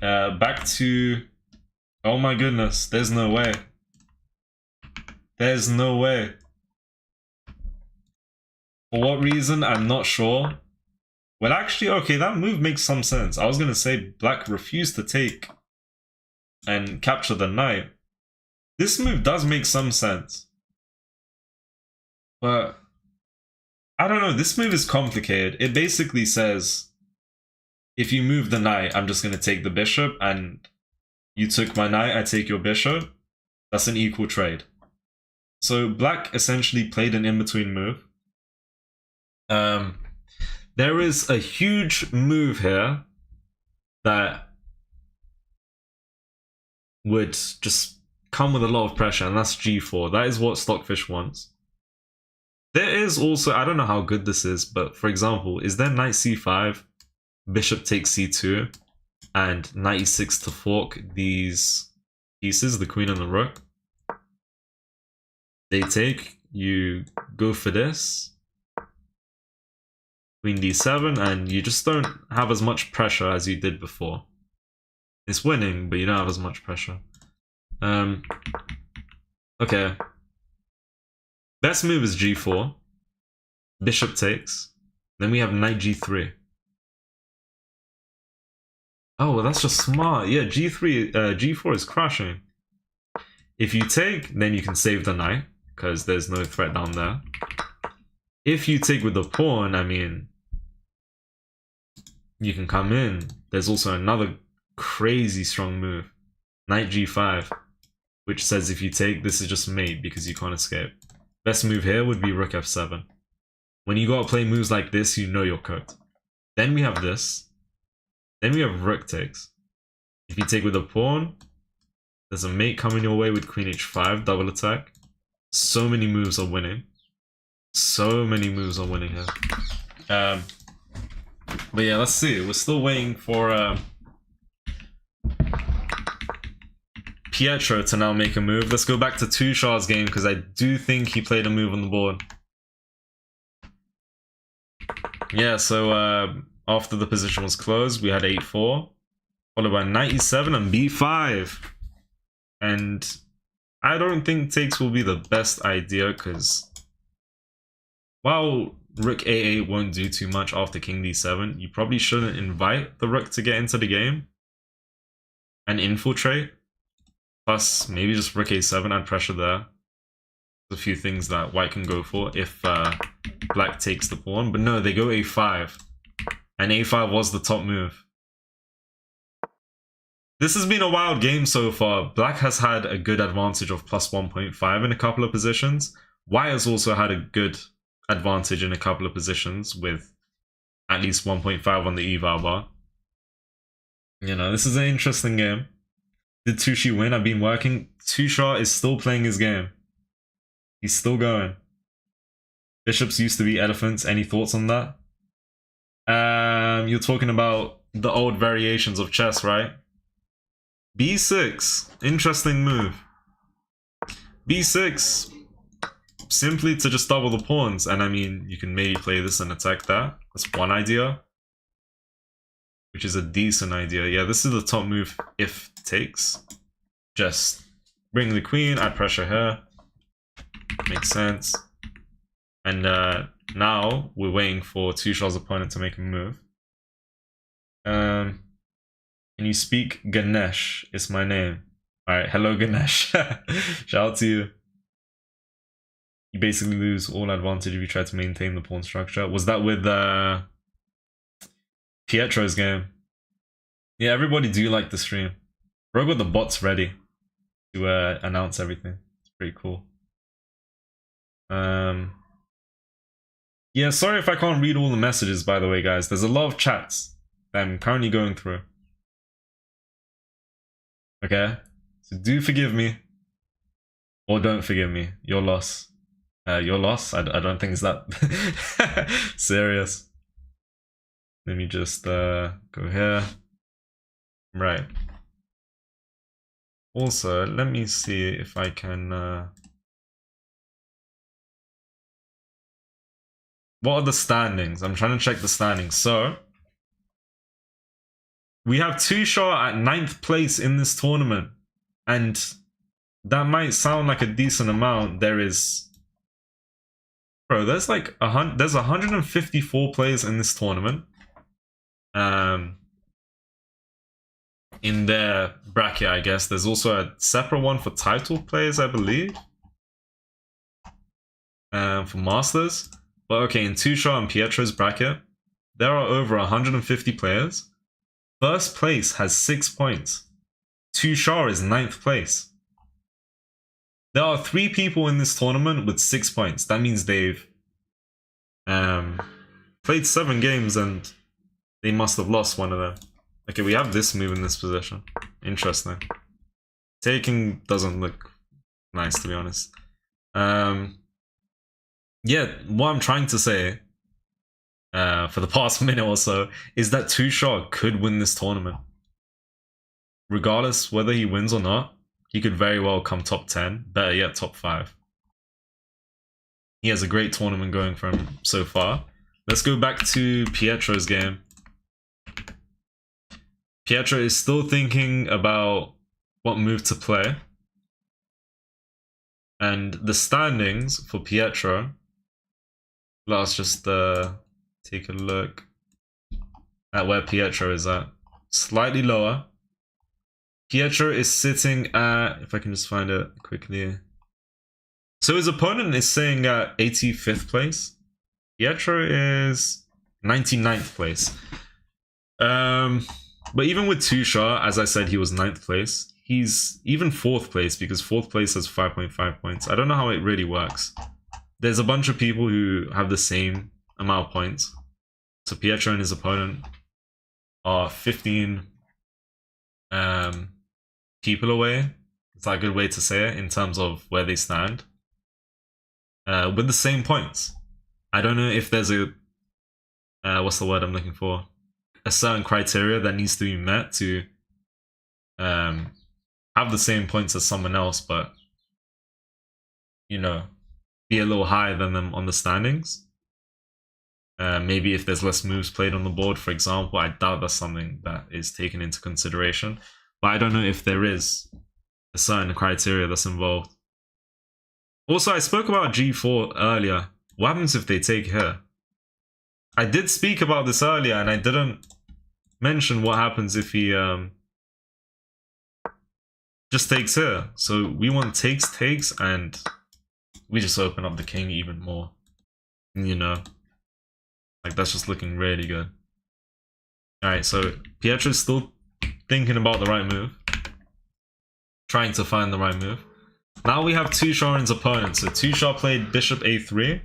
Back to... Oh my goodness, there's no way. There's no way. For what reason, I'm not sure. Well, actually, okay, that move makes some sense. I was going to say Black refused to take and capture the knight. This move does make some sense. But, I don't know, this move is complicated. It basically says, if you move the knight, I'm just going to take the bishop, and you took my knight, I take your bishop. That's an equal trade. So Black essentially played an in-between move. There is a huge move here that would just come with a lot of pressure, and that's G4. That is what Stockfish wants. There is also, I don't know how good this is, but for example, is there Knight C5, Bishop takes C2, and Knight E6 to fork these pieces, the Queen and the Rook? They take, you go for this, Queen D7, and you just don't have as much pressure as you did before. It's winning, but you don't have as much pressure. Okay. Best move is G4. Bishop takes. Then we have Knight G3. Oh, well, that's just smart. Yeah, G4 is crashing. If you take, then you can save the knight, because there's no threat down there. If you take with the pawn, I mean, you can come in. There's also another crazy strong move. Knight G5, which says if you take, this is just mate because you can't escape. Best move here would be Rook F7. When you gotta play moves like this, you know you're cooked. Then we have this. Then we have Rook takes. If you take with a pawn, there's a mate coming your way with Queen H5, double attack. So many moves are winning. So many moves are winning here. But yeah, let's see. We're still waiting for Pietro to now make a move. Let's go back to Tushar's game, because I do think he played a move on the board. Yeah, so after the position was closed, we had 8-4, followed by Knight E7 and B5. And I don't think takes will be the best idea, because while Rook A8 won't do too much after King D7, you probably shouldn't invite the Rook to get into the game and infiltrate. Plus, maybe just Rook A7, add pressure there. There's a few things that White can go for if Black takes the pawn. But no, they go A5. And A5 was the top move. This has been a wild game so far. Black has had a good advantage of plus 1.5 in a couple of positions. White has also had a good advantage in a couple of positions with at least 1.5 on the eval bar. You know, this is an interesting game. Did Tushi win? I've been working. Tushar is still playing his game. He's still going. Bishops used to be elephants. Any thoughts on that? You're talking about the old variations of chess, right? B6. Interesting move. B6. Simply to just double the pawns. And I mean, you can maybe play this and attack that. That's one idea. Which is a decent idea. Yeah, this is the top move if takes. Just bring the queen. I pressure her. Makes sense. And now we're waiting for Tushar's opponent to make a move. Can you speak Ganesh? It's my name. Alright, hello Ganesh. Shout out to you. You basically lose all advantage if you try to maintain the pawn structure. Was that with Pietro's game? Yeah, everybody do like the stream. Bro got the bots ready to announce everything. It's pretty cool. Yeah, sorry if I can't read all the messages, by the way, guys. There's a lot of chats that I'm currently going through. Okay? So do forgive me. Or don't forgive me. Your loss. Your loss? I don't think it's that serious. Let me just go here. Right. Also, let me see if I can... What are the standings? I'm trying to check the standings. So, we have Tushar at 9th place in this tournament. And that might sound like a decent amount. There is... Bro, there's like there's 154 players in this tournament. In their bracket, I guess. There's also a separate one for title players, I believe. For Masters. But okay, in Tushar and Pietro's bracket, there are over 150 players. First place has 6 points. Tushar is 9th place. There are 3 people in this tournament with 6 points. That means they've played 7 games and they must have lost one of them. Okay, we have this move in this position. Interesting. Taking doesn't look nice, to be honest. Yeah, what I'm trying to say for the past minute or so is that Tushar could win this tournament. Regardless whether he wins or not, he could very well come top 10, better yet top 5. He has a great tournament going for him so far. Let's go back to Pietro's game. Pietro is still thinking about what move to play. And the standings for Pietro, let's just take a look at where Pietro is at. Slightly lower. Pietro is sitting at, if I can just find it quickly. So his opponent is sitting at 85th place. Pietro is 99th place. But even with Tushar, as I said, he was 9th place. He's even 4th place because 4th place has 5.5 points. I don't know how it really works. There's a bunch of people who have the same amount of points. So Pietro and his opponent are 15 people away. It's like a good way to say it in terms of where they stand. With the same points. I don't know if there's a... what's the word I'm looking for? A certain criteria that needs to be met to have the same points as someone else, but, you know, be a little higher than them on the standings. Maybe if there's less moves played on the board, for example. I doubt that's something that is taken into consideration. But I don't know if there is a certain criteria that's involved. Also, I spoke about G4 earlier. What happens if they take here? I did speak about this earlier, and I didn't mention what happens if he just takes here. So we want takes, and we just open up the king even more. You know, like that's just looking really good. All right, so Pietro's still thinking about the right move. Trying to find the right move. Now we have Tusharin's opponent. So Tushar played bishop a3.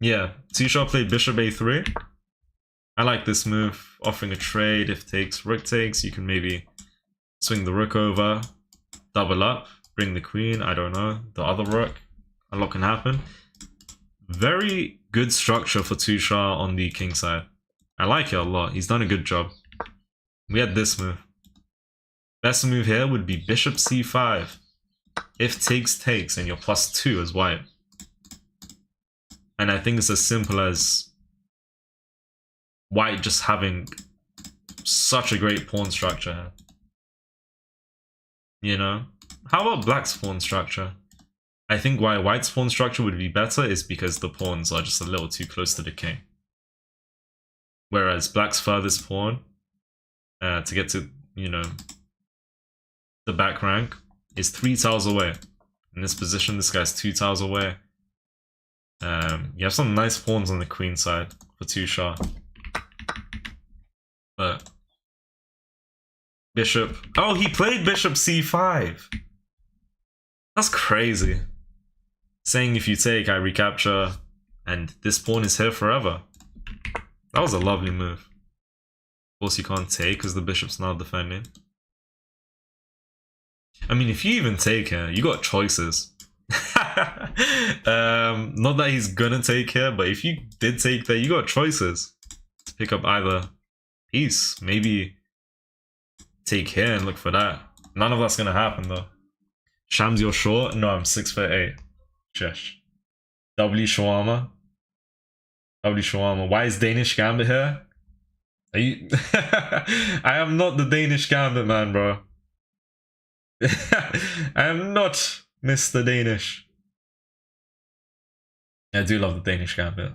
Yeah, Tushar played bishop a3. I like this move, offering a trade. If takes, rook takes, you can maybe swing the rook over, double up, bring the queen, I don't know, the other rook. A lot can happen. Very good structure for Tushar on the king side. I like it a lot. He's done a good job. We had this move. Best move here would be bishop c5. If takes, takes, and you're +2 as white. And I think it's as simple as white just having such a great pawn structure. You know? How about black's pawn structure? I think why white's pawn structure would be better is because the pawns are just a little too close to the king. Whereas black's furthest pawn to get to, you know, the back rank is 3 tiles away. In this position, this guy's 2 tiles away. You have some nice pawns on the queen side for Tushar. But bishop. Oh, he played bishop c5. That's crazy. Saying if you take, I recapture, and this pawn is here forever. That was a lovely move. Of course, you can't take because the bishop's now defending. I mean, if you even take here, you got choices. Not that he's gonna take here, but if you did take there, you got choices to pick up either piece. Maybe take here and look for that. None of that's gonna happen though. Shams, you're short? No, I'm 6'8". Shesh. W shawarma. W shawarma. Why is Danish Gambit here? Are you? I am not the Danish Gambit man, bro. I am not Mr. Danish. I do love the Danish Gambit.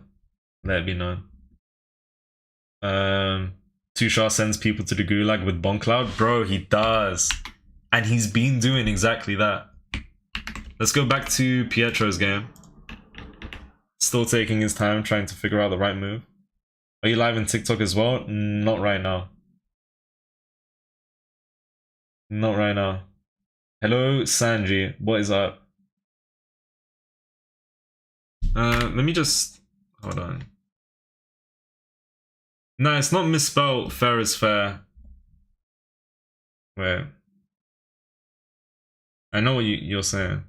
Let it be known. Tushar sends people to the gulag with Bomb Cloud. Bro, he does. And he's been doing exactly that. Let's go back to Pietro's game. Still taking his time trying to figure out the right move. Are you live in TikTok as well? Not right now. Not right now. Hello, Sanji. What is up? Let me just... Hold on. No, it's not misspelled. Fair is fair. Wait. I know what you're saying.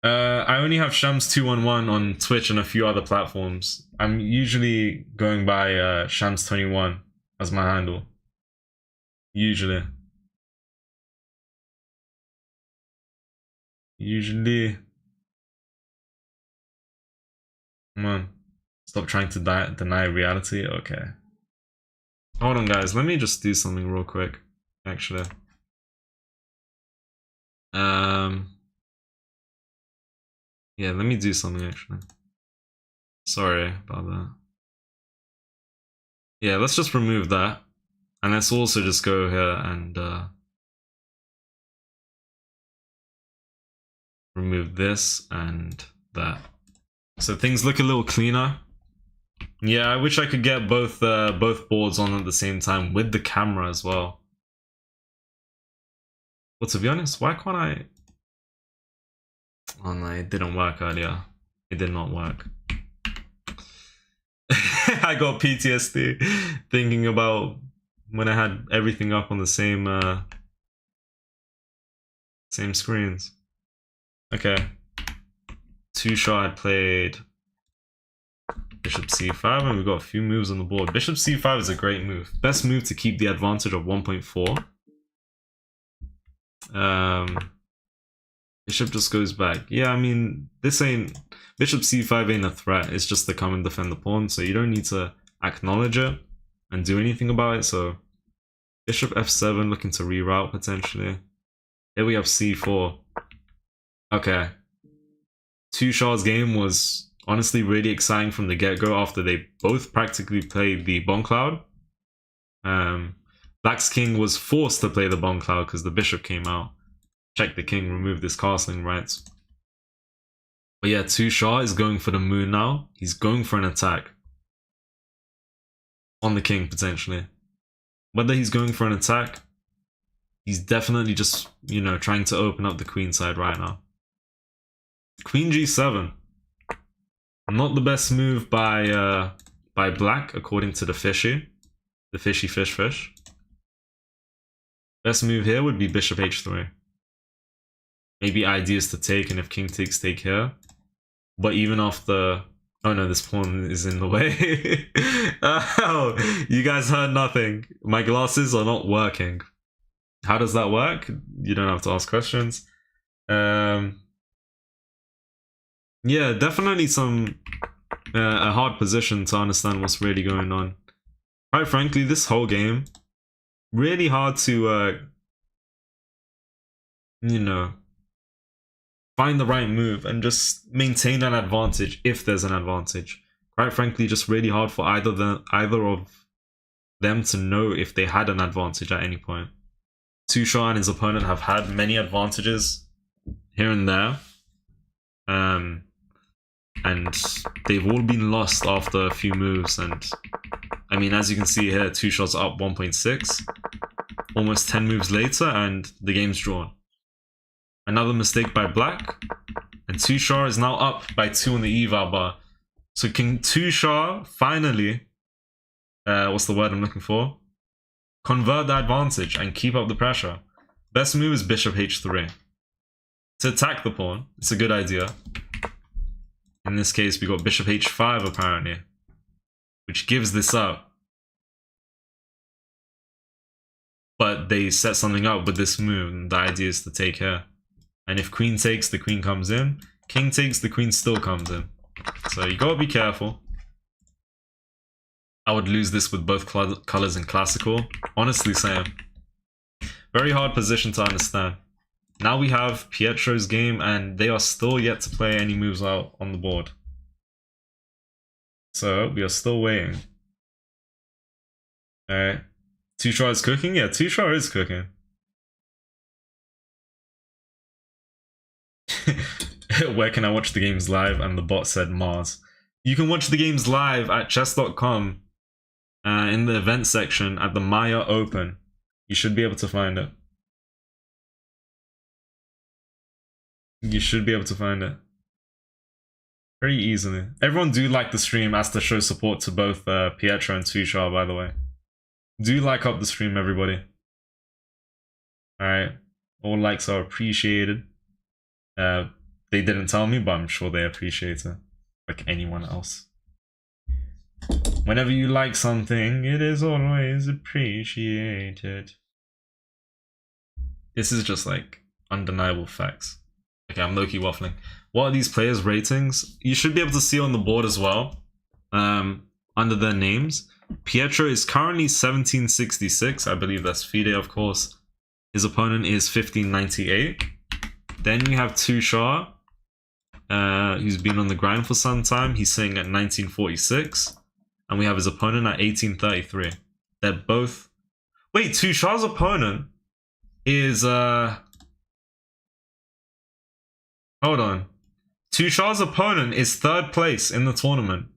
I only have Shams211 on Twitch and a few other platforms. I'm usually going by Shams21 as my handle. Usually. Come on. Stop trying to deny reality. Okay. Hold on, guys. Let me just do something real quick. Actually. Yeah, let me do something actually. Sorry about that. Yeah, let's just remove that. And let's also just go here and remove this and that. So things look a little cleaner. Yeah, I wish I could get both boards on at the same time with the camera as well. But to be honest, why can't I? Oh no, it didn't work earlier. It did not work. I got PTSD thinking about when I had everything up on the same screens. Okay. Tushar had played bishop c5 and we've got a few moves on the board. Bishop c5 is a great move. Best move to keep the advantage of 1.4. Bishop just goes back. Yeah, I mean, this ain't... Bishop c5 ain't a threat. It's just to come and defend the pawn, so you don't need to acknowledge it and do anything about it. So bishop f7 looking to reroute potentially. Here we have c4. Okay. Tushar's game was honestly really exciting from the get-go after they both practically played the Bomb Cloud. Black's king was forced to play the Bomb Cloud because the bishop came out. Check the king, remove this castling rights. But yeah, Tushar is going for the moon now. He's going for an attack. on the king, potentially. Whether he's going for an attack, he's definitely just, you know, trying to open up the queen side right now. Queen g7. Not the best move by black, according to the fishy. The fishy fish. Best move here would be bishop h3. Maybe ideas to take, and if king takes, take here. But even off the... Oh no, this pawn is in the way. Oh, you guys heard nothing. My glasses are not working. How does that work? You don't have to ask questions. Yeah, definitely a hard position to understand what's really going on. Quite frankly, this whole game, really hard to, you know, find the right move and just maintain an advantage if there's an advantage. Quite frankly, just really hard for either of them to know if they had an advantage at any point. Tushar and his opponent have had many advantages here and there. And they've all been lost after a few moves. And I mean, as you can see here, Tushar's up 1.6. Almost 10 moves later, and the game's drawn. Another mistake by black, and Tushar is now up by 2 on the eval bar. So can Tushar finally, what's the word I'm looking for? Convert the advantage and keep up the pressure. Best move is bishop h3. To attack the pawn, it's a good idea. In this case, we got bishop h5 apparently, which gives this up. But they set something up with this move, and the idea is to take here. And if queen takes, the queen comes in. King takes, the queen still comes in. So you gotta be careful. I would lose this with both colors in classical. Honestly, same. Very hard position to understand. Now we have Pietro's game, and they are still yet to play any moves out on the board. So we are still waiting. Alright. Tushar is cooking? Yeah, Tushar is cooking. Where can I watch the games live? And the bot said Mars. You can watch the games live at chess.com in the event section at the Maia Open. You should be able to find it. You should be able to find it very easily. Everyone do like the stream as to show support to both Pietro and Tushar, by the way. Do like up the stream, everybody. Alright. All likes are appreciated. They didn't tell me, but I'm sure they appreciate it. Like anyone else. Whenever you like something, it is always appreciated. This is just like undeniable facts. Okay, I'm low-key waffling. What are these players' ratings? You should be able to see on the board as well. Under their names. Pietro is currently 1766. I believe that's FIDE, of course. His opponent is 1598. Then we have Tushar, who's been on the grind for some time. He's sitting at 1946. And we have his opponent at 1833. They're both... Wait, Tushar's opponent is... Hold on. Tushar's opponent is 3rd place in the tournament,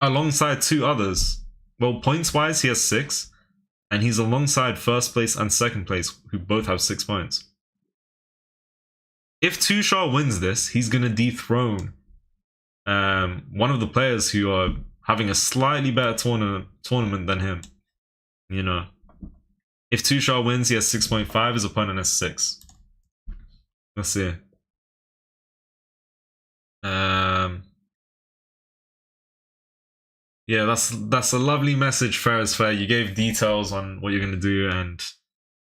alongside 2 others. Well, points-wise, he has 6. And he's alongside 1st place and 2nd place, who both have 6 points. If Tushar wins this, he's going to dethrone one of the players who are having a slightly better tournament than him. You know. If Tushar wins, he has 6.5. His opponent has 6. Let's see. Yeah, that's a lovely message, fair is fair. You gave details on what you're going to do and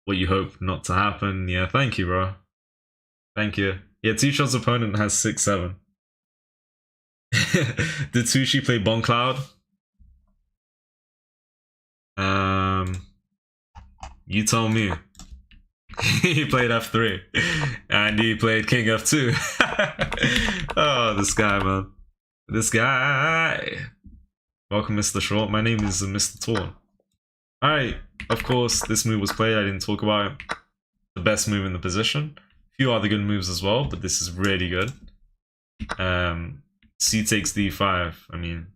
what you hope not to happen. Yeah, thank you, bro. Thank you. Yeah, Tushar's opponent has 6-7. Did Tushi play Bon Cloud? You tell me. He played F3. And he played King F2. Oh, this guy, man. This guy. Welcome, Mr. Short. My name is Mr. Torn. Alright, of course, this move was played. I didn't talk about it. The best move in the position. A few other good moves as well, but this is really good. C takes D5. I mean,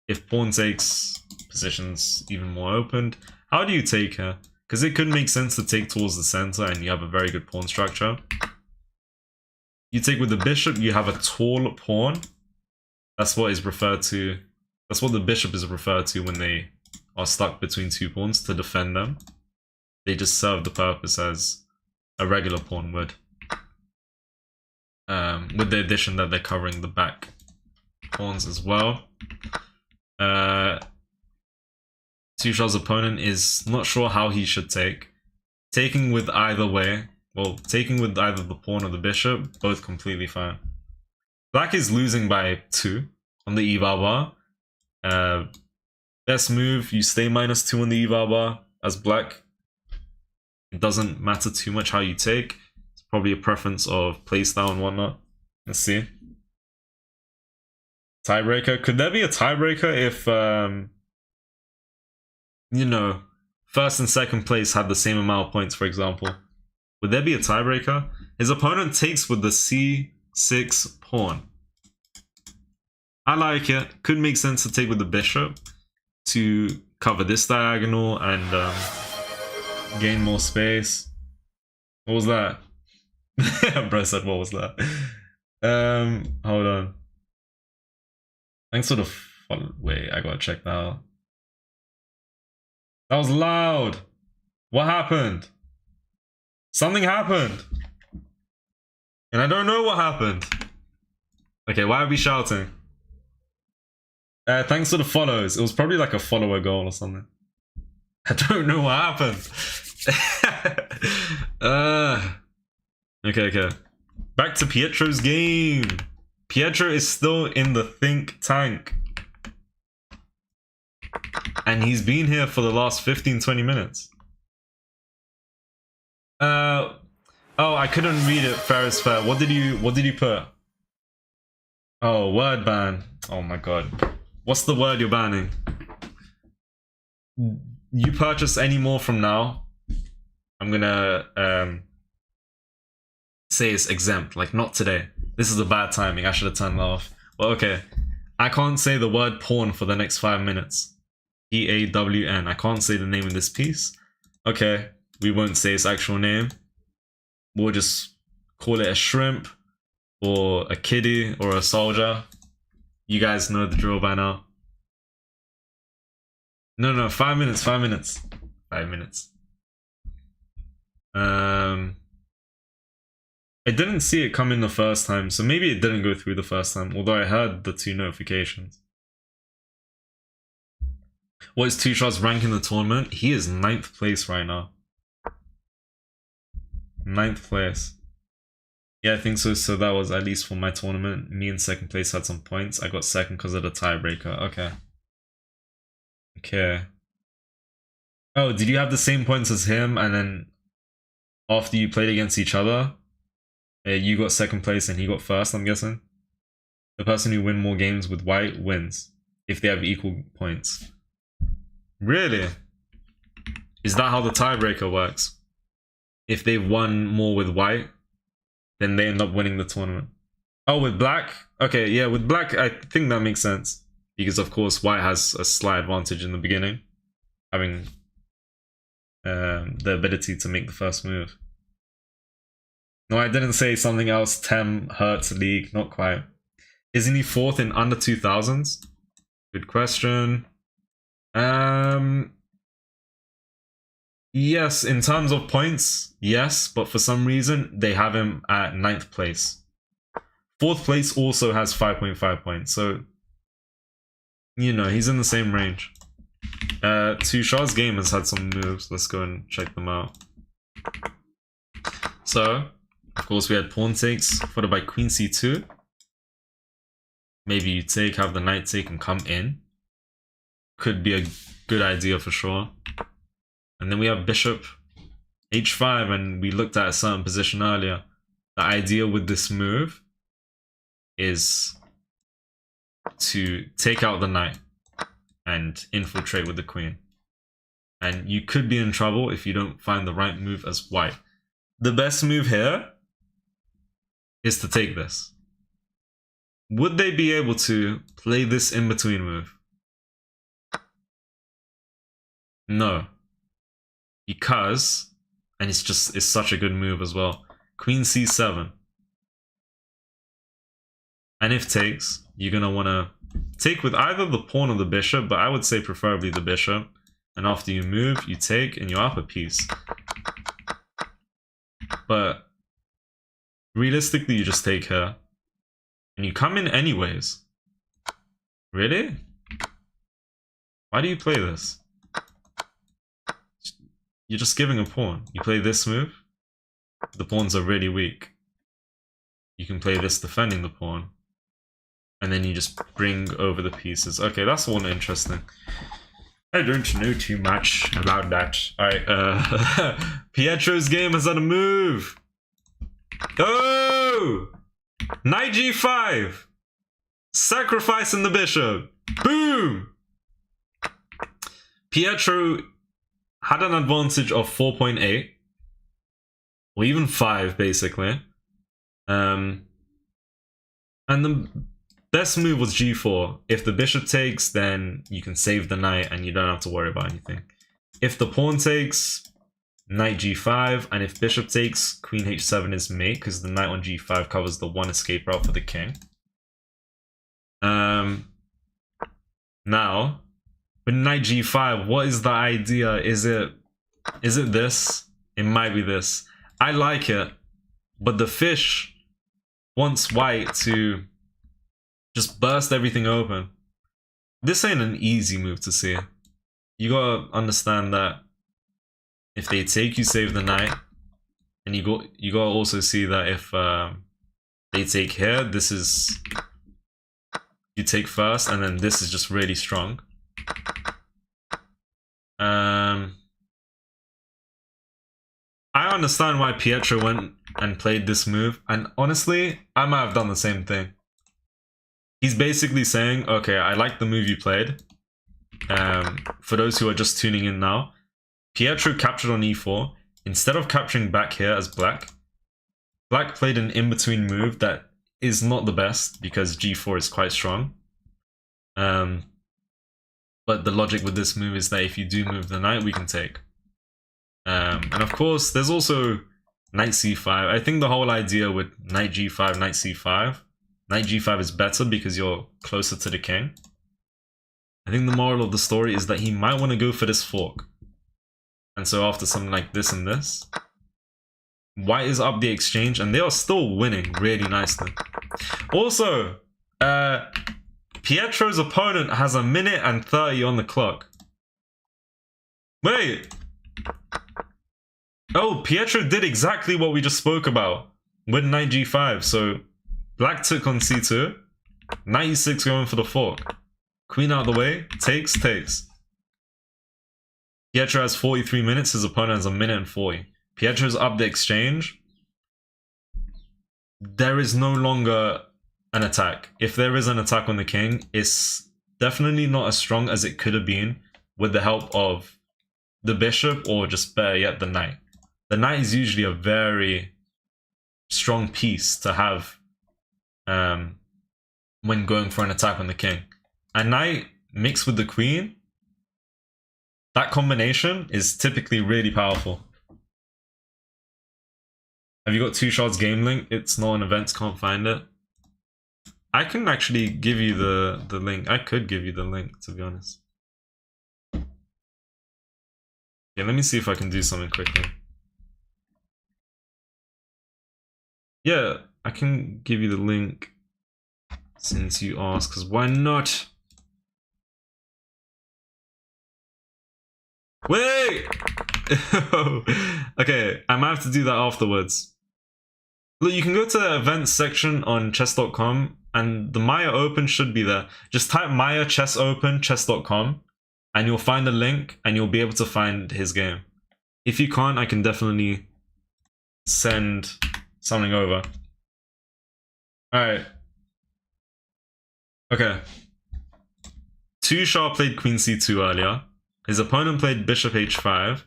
if pawn takes, positions even more opened. How do you take her? Because it could make sense to take towards the center and you have a very good pawn structure. You take with the bishop, you have a tall pawn. That's what is referred to. That's what the bishop is referred to when they are stuck between two pawns, to defend them. They just serve the purpose as a regular pawn would. With the addition that they're covering the back pawns as well. Tushar's opponent is not sure how he should take. Taking with either way, well, taking with either the pawn or the bishop, both completely fine. Black is losing by 2 on the eval bar. Best move, you stay -2 on the eval bar as black. It doesn't matter too much how you take. It's probably a preference of playstyle and whatnot. Let's see. Tiebreaker. Could there be a tiebreaker if, you know, first and second place had the same amount of points, for example? Would there be a tiebreaker? His opponent takes with the c6 pawn. I like it. Could make sense to take with the bishop to cover this diagonal and gain more space. What was that? Bro said, what was that? Hold on. Thanks for the follow. Wait, I gotta check that out. That was loud. What happened? Something happened. And I don't know what happened. Okay, why are we shouting? Thanks for the follows. It was probably like a follower goal or something. I don't know what happened. Okay. Back to Pietro's game. Pietro is still in the think tank. And he's been here for the last 15-20 minutes. Oh, I couldn't read it. Fair is fair. What did you put? Oh, word ban. Oh my god. What's the word you're banning? You purchase any more from now, I'm gonna say it's exempt. Like, not today. This is a bad timing. I should have turned that off. Well, okay. I can't say the word pawn for the next 5 minutes. P-A-W-N. I can't say the name of this piece. Okay. We won't say its actual name. We'll just call it a shrimp or a kiddie or a soldier. You guys know the drill by now. No, 5 minutes, 5 minutes. 5 minutes. I didn't see it come in the first time, so maybe it didn't go through the first time, although I heard the 2 notifications. What is Tushar's rank in the tournament? He is 9th place right now. 9th place. Yeah, I think so. So that was at least for my tournament. Me in 2nd place had some points. I got 2nd because of the tiebreaker. Okay. Oh, did you have the same points as him? And then after you played against each other, you got 2nd place and he got 1st, I'm guessing? The person who wins more games with white wins if they have equal points. Really? Is that how the tiebreaker works? If they've won more with white, then they end up winning the tournament. Oh, with black? Okay, yeah, with black, I think that makes sense. Because, of course, white has a slight advantage in the beginning. Having the ability to make the first move. No, I didn't say something else. Tem hurts league. Not quite. Isn't he 4th in under 2000s? Good question. Yes, in terms of points, yes, but for some reason they have him at 9th place. 4th place also has 5.5 points, so you know he's in the same range. Tushar's game has had some moves. Let's go and check them out. So, of course, we had pawn takes followed by queen c2. Maybe you take, have the knight take, and come in. Could be a good idea for sure. And then we have bishop h5, and we looked at a certain position earlier. The idea with this move is to take out the knight and infiltrate with the queen. And you could be in trouble if you don't find the right move as white. The best move here is to take this. Would they be able to play this in-between move? No. Because, and it's such a good move as well. Queen c7. And if takes, you're going to want to take with either the pawn or the bishop, but I would say preferably the bishop. And after you move, you take and you're up a piece. But realistically, you just take her. And you come in anyways. Really? Why do you play this? You're just giving a pawn. You play this move. The pawns are really weak. You can play this defending the pawn. And then you just bring over the pieces. Okay, that's all interesting. I don't know too much about that. Alright, Pietro's game has had a move. Oh! Knight g5. Sacrificing the bishop. Boom! Pietro had an advantage of 4.8. Or even 5, basically. And the best move was g4. If the bishop takes, then you can save the knight and you don't have to worry about anything. If the pawn takes, knight g5, and if bishop takes, queen h7 is mate, because the knight on g5 covers the one escape route for the king. Now, with knight g5, what is the idea? Is it this? It might be this. I like it, but the fish wants white to just burst everything open. This ain't an easy move to see. You gotta understand that if they take, you save the knight, and you gotta also see that if they take here, this is you take first, and then this is just really strong. I understand why Pietro went and played this move, and honestly, I might have done the same thing. He's basically saying, okay, I like the move you played. For those who are just tuning in now, Pietro captured on e4. Instead of capturing back here as black, black played an in-between move that is not the best because g4 is quite strong. But the logic with this move is that if you do move the knight, we can take. And of course, there's also knight c5. I think the whole idea with knight g5, knight c5, knight g5 is better because you're closer to the king. I think the moral of the story is that he might want to go for this fork. And so after something like this and this, white is up the exchange and they are still winning really nicely. Also, Pietro's opponent has 1 minute and 30 on the clock. Wait. Oh, Pietro did exactly what we just spoke about with knight g5. So black took on c2, knight e6 going for the fork. Queen out of the way, takes. Pietro has 43 minutes, his opponent has 1 minute and 40. Pietro's up the exchange. There is no longer an attack. If there is an attack on the king, it's definitely not as strong as it could have been with the help of the bishop or just better yet, the knight. The knight is usually a very strong piece to have when going for an attack on the king. A knight mixed with the queen, that combination is typically really powerful. Have you got Two Shots game link? It's not on events, can't find it. I can actually give you the link. I could give you the link, to be honest. Yeah, let me see if I can do something quickly. Yeah, I can give you the link since you asked, because why not? Wait! Okay, I might have to do that afterwards. Look, you can go to the events section on chess.com and the Maia Open should be there. Just type Maia Chess Open chess.com and you'll find a link and you'll be able to find his game. If you can't, I can definitely send something over. Alright. Okay. Two Shah played Queen C2 earlier. His opponent played Bishop H5.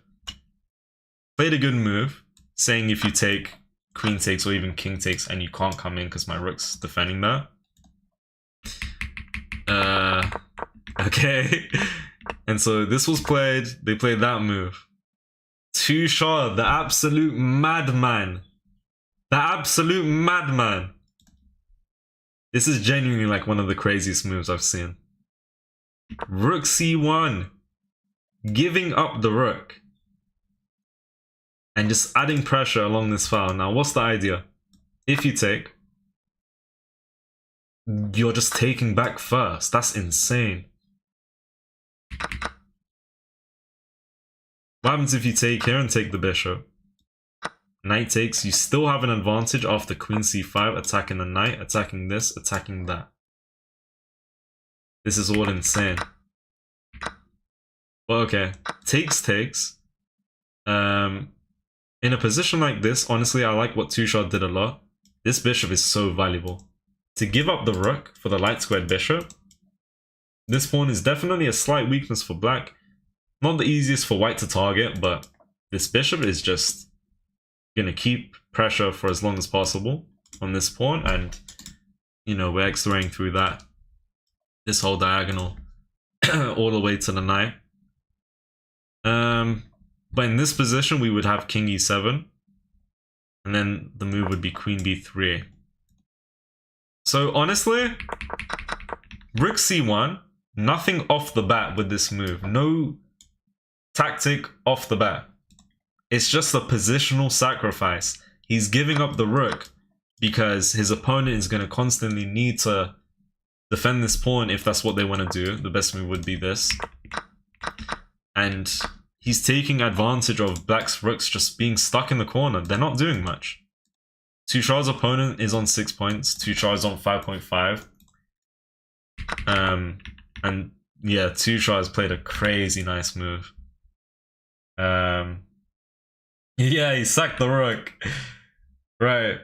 Played a good move, saying if you take, Queen takes or even King takes and you can't come in because my rook's defending that. Okay. And so this was played, they played that move. Tushar, the absolute madman. The absolute madman. This is genuinely like one of the craziest moves I've seen. Rook c1. Giving up the rook. And just adding pressure along this file. Now, what's the idea? If you take, you're just taking back first. That's insane. What happens if you take here and take the bishop? Knight takes, you still have an advantage after queen c5, attacking the knight, attacking this, attacking that. This is all insane. Well, okay, takes. In a position like this, honestly, I like what Tushar did a lot. This bishop is so valuable. To give up the rook for the light squared bishop, this pawn is definitely a slight weakness for black. Not the easiest for white to target, but this bishop is just gonna keep pressure for as long as possible on this pawn, and you know, we're x-raying through that, this whole diagonal all the way to the knight. But in this position we would have king e7, and then the move would be queen b3. So honestly, rook c1, nothing off the bat with this move, no tactic off the bat. It's just a positional sacrifice. He's giving up the rook because his opponent is going to constantly need to defend this pawn if that's what they want to do. The best move would be this. And he's taking advantage of black's rooks just being stuck in the corner. They're not doing much. Tushar's opponent is on 6 points. Tushar is on 5.5. And yeah, Tushar has played a crazy nice move. Yeah, he sacked the rook. Right.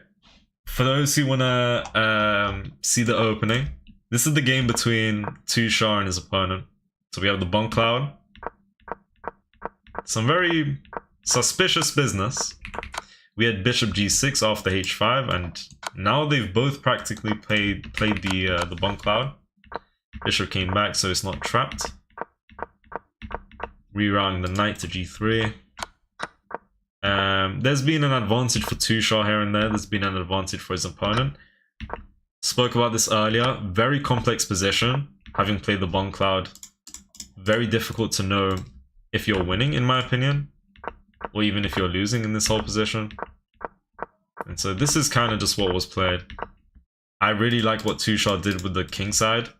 For those who wanna see the opening, this is the game between Tushar and his opponent. So we have the bomb cloud. Some very suspicious business. We had bishop g6 after h5, and now they've both practically played the bomb cloud. Bishop came back, so it's not trapped. Rerouting the knight to g3. There's been an advantage for Tushar here and there. There's been an advantage for his opponent. Spoke about this earlier. Very complex position. Having played the bomb cloud, very difficult to know if you're winning, in my opinion, or even if you're losing in this whole position. And so this is kind of just what was played. I really like what Tushar did with the king side,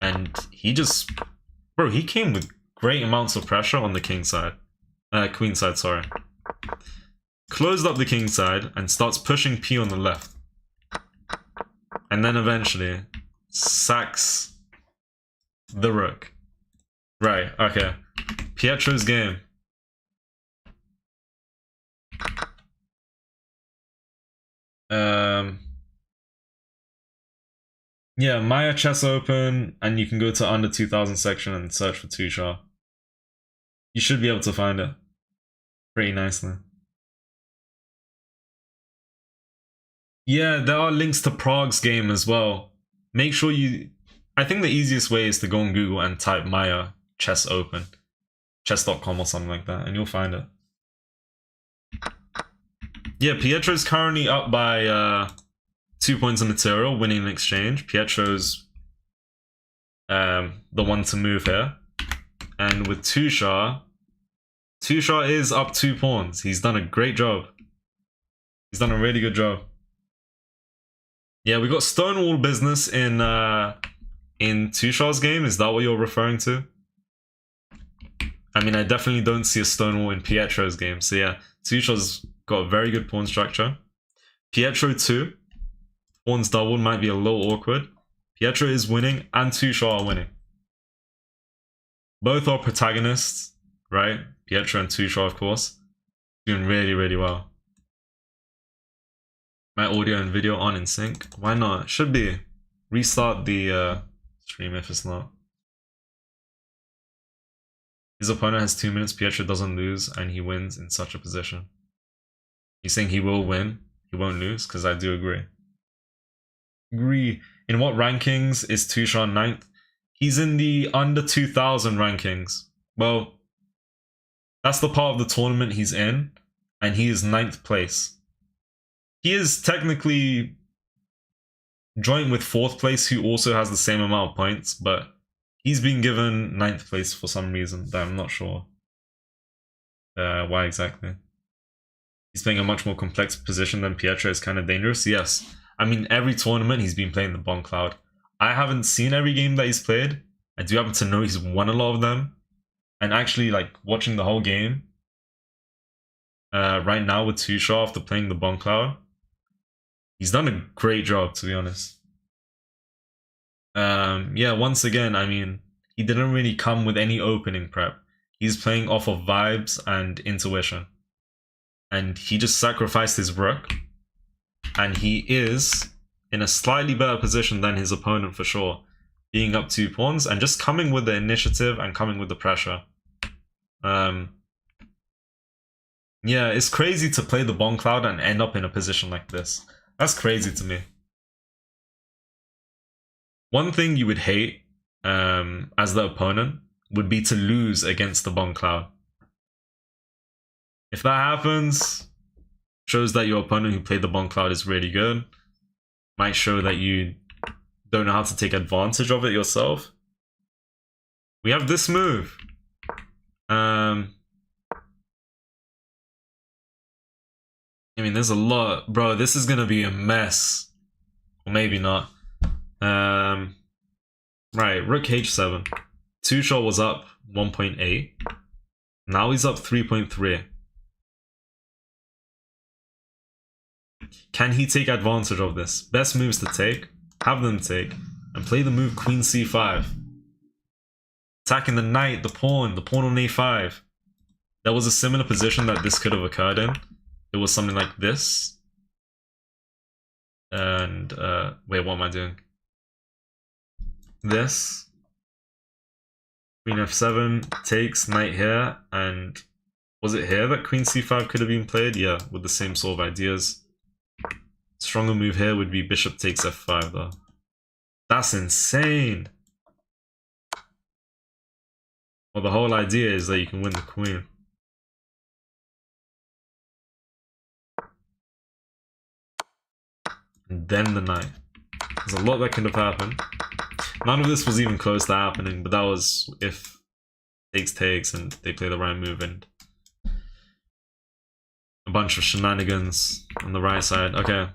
and he just, bro, he came with great amounts of pressure on the king side, queen side, sorry. Closed up the king side and starts pushing p on the left, and then eventually sacks the rook. Right, okay. Pietro's game. Yeah, Maia Chess Open, and you can go to under 2000 section and search for Tushar. You should be able to find it pretty nicely. Yeah, there are links to Prague's game as well. Make sure you... I think the easiest way is to go on Google and type Maia Chess Open. Chess.com or something like that, and you'll find it. Yeah, Pietro's currently up by 2 points of material, winning an exchange. Pietro's the one to move here. And with Tushar, Tushar is up 2 pawns. He's done a great job. He's done a really good job. Yeah, we got Stonewall business in Tushar's game. Is that what you're referring to? I mean, I definitely don't see a Stonewall in Pietro's game. So yeah, Tushar's got a very good pawn structure. Pietro too. Pawns doubled, might be a little awkward. Pietro is winning and Tushar are winning. Both are protagonists, right? Pietro and Tushar, of course. Doing really, really well. My audio and video aren't in sync. Why not? Should be. Restart the stream if it's not. His opponent has 2 minutes. Pietro doesn't lose and he wins in such a position. He's saying he will win. He won't lose, because I do agree. In what rankings is Tushar 9th? He's in the under 2000 rankings. Well, that's the part of the tournament he's in, and he is 9th place. He is technically joint with 4th place, who also has the same amount of points, but he's been given 9th place for some reason that I'm not sure why exactly. He's playing a much more complex position than Pietro. Is kind of dangerous. Yes. I mean, every tournament he's been playing the Bon Cloud. I haven't seen every game that he's played. I do happen to know he's won a lot of them. And actually, like, watching the whole game right now with Tushaw after playing the Bon Cloud, he's done a great job, to be honest. Yeah, once again, I mean, he didn't really come with any opening prep. He's playing off of vibes and intuition. And he just sacrificed his rook. And he is in a slightly better position than his opponent for sure. Being up 2 pawns and just coming with the initiative and coming with the pressure. Yeah, it's crazy to play the Bon Cloud and end up in a position like this. That's crazy to me. One thing you would hate as the opponent would be to lose against the Bon Cloud. If that happens, shows that your opponent who played the Bon Cloud is really good. Might show that you don't know how to take advantage of it yourself. We have this move. I mean, there's a lot. Bro, this is gonna be a mess. Or maybe not. Right, Rook H7. Tushaw was up 1.8. Now he's up 3.3. Can he take advantage of this? Best moves to take, have them take, and play the move Queen C5. Attacking the knight, the pawn on A5. There was a similar position that this could have occurred in. It was something like this. And, wait, what am I doing? This. Queen F7 takes, knight here, and was it here that Queen C5 could have been played? Yeah, with the same sort of ideas. Stronger move here would be bishop takes f5 though. That's insane. Well, the whole idea is that you can win the queen. And then the knight. There's a lot that could have happened. None of this was even close to happening, but that was if takes and they play the right move and a bunch of shenanigans on the right side. Okay.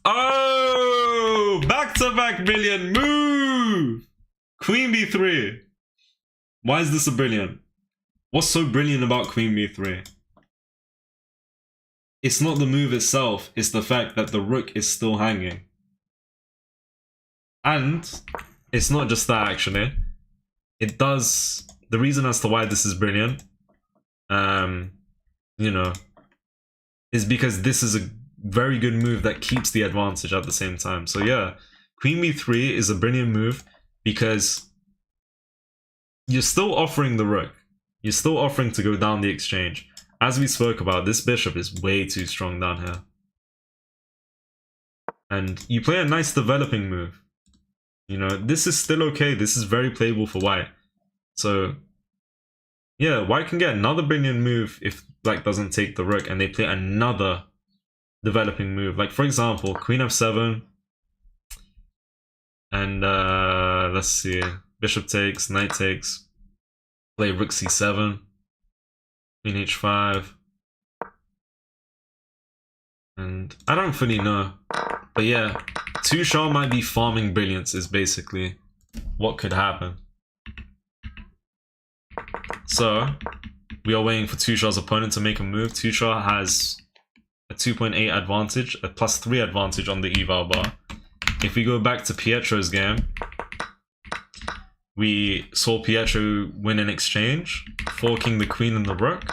Oh! Back-to-back brilliant move! Queen b3. Why is this a brilliant? What's so brilliant about Queen b3? It's not the move itself, it's the fact that the rook is still hanging. And it's not just that actually. It does, the reason as to why this is brilliant, you know, is because this is a very good move that keeps the advantage at the same time. So yeah, Queen b3 is a brilliant move because you're still offering the rook. You're still offering to go down the exchange. As we spoke about, this bishop is way too strong down here. And you play a nice developing move. You know, this is still okay. This is very playable for white. So yeah, white can get another brilliant move if black doesn't take the rook and they play another developing move. Like for example, Queen f7 and let's see, bishop takes, knight takes, play rook c7, Queen h5, and I don't fully know, but yeah, Tushaw might be farming brilliance is basically what could happen. So we are waiting for Tushaw's opponent to make a move. Tushaw has a 2.8 advantage, a +3 advantage on the eval bar. If we go back to Pietro's game, we saw Pietro win an exchange, forking the queen and the rook.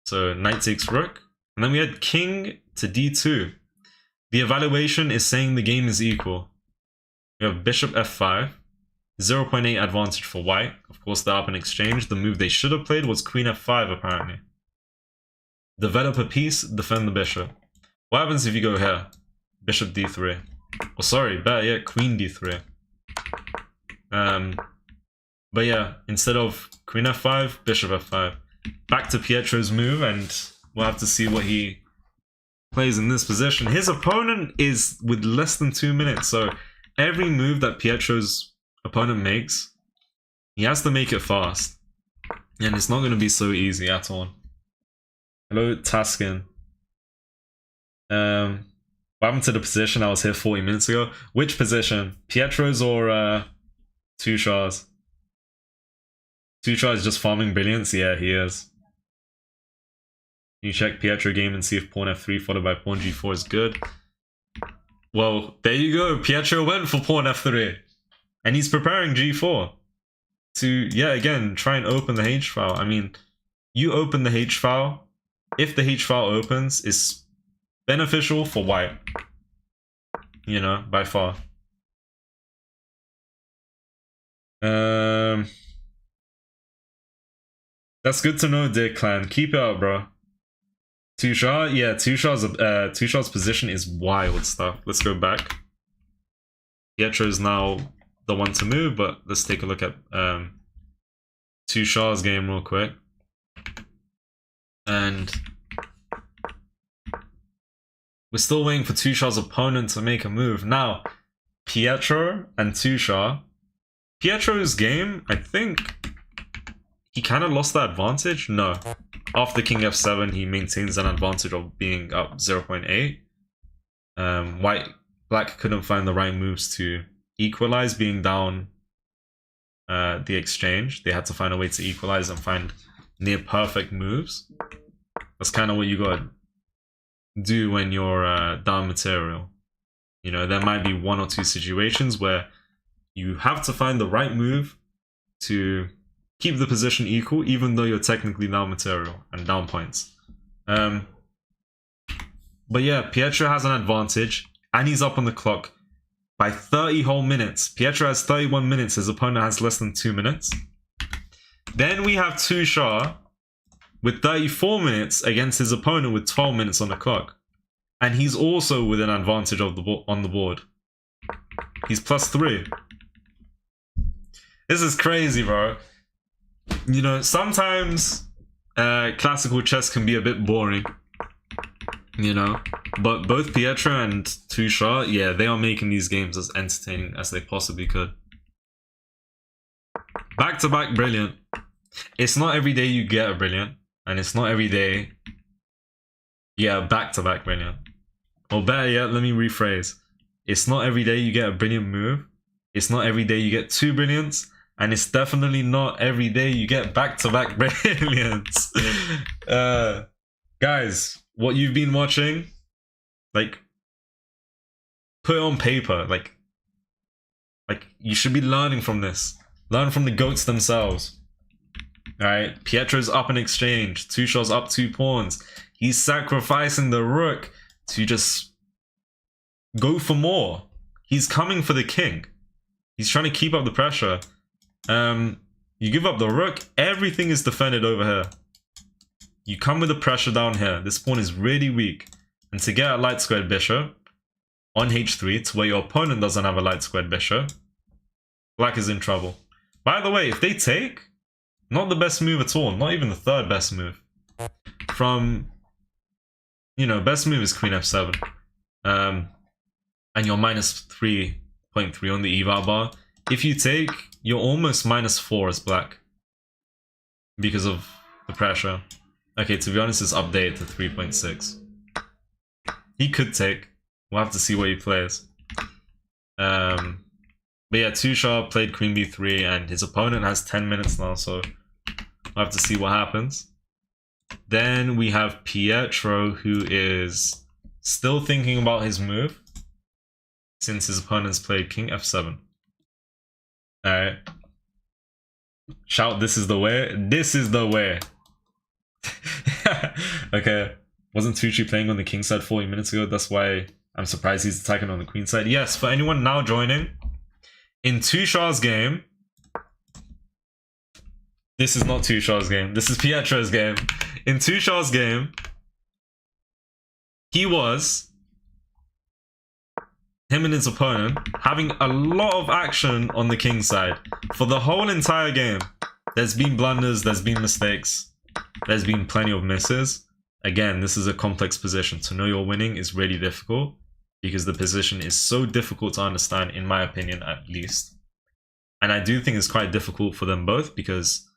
So knight takes rook. And then we had king to d2. The evaluation is saying the game is equal. We have bishop f5, 0.8 advantage for white. Of course, they're up in exchange. The move they should have played was queen f5 apparently. Develop a piece, defend the bishop. What happens if you go here? Bishop d3. Oh, sorry, better yet, queen d3. But yeah, instead of queen f5, bishop f5. Back to Pietro's move, and we'll have to see what he plays in this position. His opponent is with less than 2 minutes, so every move that Pietro's opponent makes, he has to make it fast. And it's not going to be so easy at all. Hello, Taskin. What happened to the position I was here 40 minutes ago? Which position? Pietro's or Tushar's? Tushar is just farming brilliance? Yeah, he is. You check Pietro game and see if pawn f3 followed by pawn g4 is good. Well, there you go. Pietro went for pawn f3. And he's preparing g4 to, yeah, again, try and open the h-file. I mean, you open the h-file. If the h-file opens, it's beneficial for white. You know, by far. That's good to know, Dick Clan. Keep it up, bro. Tushar, yeah, Tushar's position is wild stuff. Let's go back. Pietro is now the one to move, but let's take a look at Tushar's game real quick. And we're still waiting for Tushar's opponent to make a move. Now, Pietro and Tushar. Pietro's game, I think he kind of lost that advantage. No. After king f7, he maintains an advantage of being up 0.8. Black couldn't find the right moves to equalize, being down the exchange. They had to find a way to equalize and find near perfect moves. That's kind of what you gotta do when you're down material. You know, there might be one or two situations where you have to find the right move to keep the position equal, even though you're technically down material and down points. But yeah, Pietro has an advantage, and he's up on the clock by 30 whole minutes. Pietro has 31 minutes, his opponent has less than 2 minutes. Then we have Tushar with 34 minutes against his opponent with 12 minutes on the clock. And he's also with an advantage of on the board. He's +3. This is crazy, bro. You know, sometimes classical chess can be a bit boring, you know, but both Pietro and Tushar, yeah, they are making these games as entertaining as they possibly could. Back-to-back brilliant. It's not every day you get a brilliant, and it's not every day, yeah, back-to-back brilliant. Or better yet, let me rephrase. It's not every day you get a brilliant move. It's not every day you get 2 brilliants. And it's definitely not every day you get back-to-back brilliance. Guys, what you've been watching, like, put it on paper. Like you should be learning from this. Learn from the GOATs themselves. Alright, Pietro's up in exchange. Tushar's up 2 pawns. He's sacrificing the rook to just go for more. He's coming for the king. He's trying to keep up the pressure. You give up the rook, everything is defended over here. You come with the pressure down here. This pawn is really weak. And to get a light squared bishop on h3 to where your opponent doesn't have a light squared bishop, black is in trouble. By the way, if they take, not the best move at all. Not even the third best move. From, you know, best move is queen f7. And you're -3.3 on the eval bar. If you take, you're almost -4 as black because of the pressure. Okay, to be honest, it's updated to 3.6. He could take. We'll have to see what he plays. But yeah, Tushar played queen b3, and his opponent has 10 minutes now, so we'll have to see what happens. Then we have Pietro, who is still thinking about his move since his opponent's played king f7. Alright. Shout, this is the way. This is the way. Okay. Wasn't Tucci playing on the king side 40 minutes ago? That's why I'm surprised he's attacking on the queen side. Yes, for anyone now joining, in Tushar's game, this is not Tushar's game. This is Pietro's game. In Tushar's game, he was him and his opponent having a lot of action on the king side for the whole entire game. There's been blunders, there's been mistakes, there's been plenty of misses. Again, this is a complex position. To know you're winning is really difficult because the position is so difficult to understand, in my opinion, at least. And I do think it's quite difficult for them both because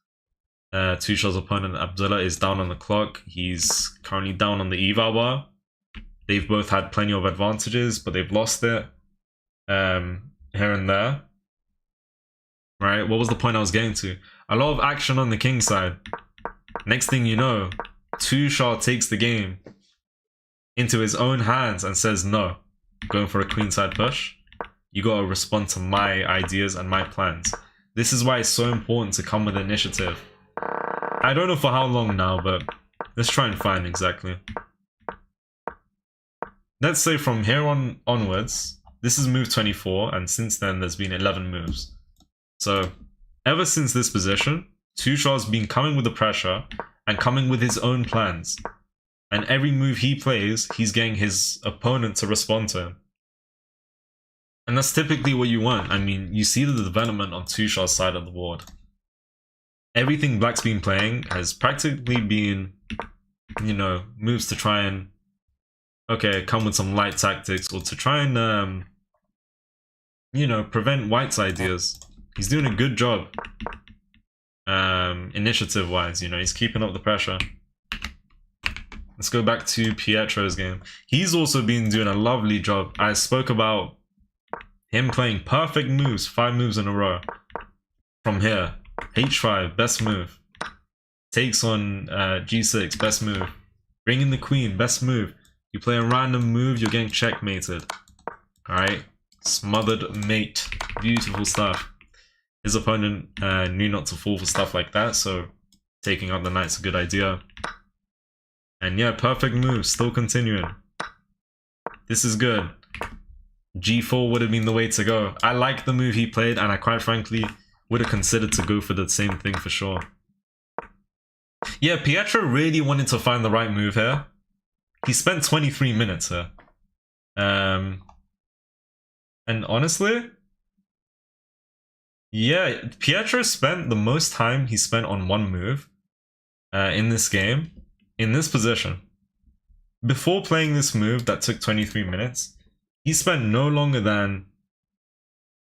Tushar's opponent Abdullah is down on the clock. He's currently down on the eval bar. They've both had plenty of advantages, but they've lost it here and there. Right? What was the point I was getting to? A lot of action on the king side. Next thing you know, Tushar takes the game into his own hands and says no. Going for a queenside push. You gotta respond to my ideas and my plans. This is why it's so important to come with initiative. I don't know for how long now, but let's try and find exactly. Let's say from here onwards, this is move 24, and since then there's been 11 moves. So, ever since this position, Tushar's been coming with the pressure and coming with his own plans. And every move he plays, he's getting his opponent to respond to him. And that's typically what you want. I mean, you see the development on Tushar's side of the board. Everything Black's been playing has practically been, you know, moves to try and, okay, come with some light tactics, or to try and, you know, prevent White's ideas. He's doing a good job, initiative-wise, you know, he's keeping up the pressure. Let's go back to Pietro's game. He's also been doing a lovely job. I spoke about him playing perfect moves, 5 moves in a row. From here, H5, best move. Takes on G6, best move. Bringing the queen, best move. You play a random move, you're getting checkmated. Alright, smothered mate. Beautiful stuff. His opponent knew not to fall for stuff like that, so taking out the knight's a good idea. And yeah, perfect move, still continuing. This is good. G4 would have been the way to go. I like the move he played, and I quite frankly would have considered to go for the same thing for sure. Yeah, Pietro really wanted to find the right move here. He spent 23 minutes here. And honestly, yeah, Pietro spent the most time he spent on one move in this game, in this position. Before playing this move that took 23 minutes, he spent no longer than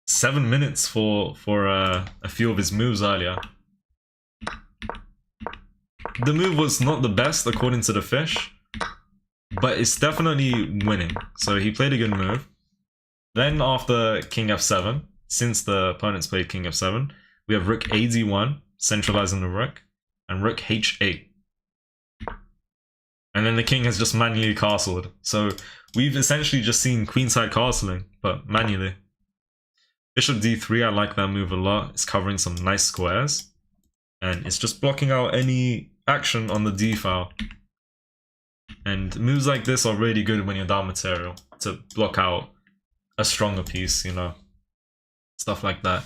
7 minutes for a few of his moves earlier. The move was not the best according to the fish, but it's definitely winning. So he played a good move. Then after King F7, since the opponents played King F7, we have Rook AD1, centralizing the Rook, and Rook H8. And then the King has just manually castled. So we've essentially just seen queenside castling, but manually. Bishop D3, I like that move a lot. It's covering some nice squares. And it's just blocking out any action on the D file. And moves like this are really good when you're down material, to block out a stronger piece, you know. Stuff like that.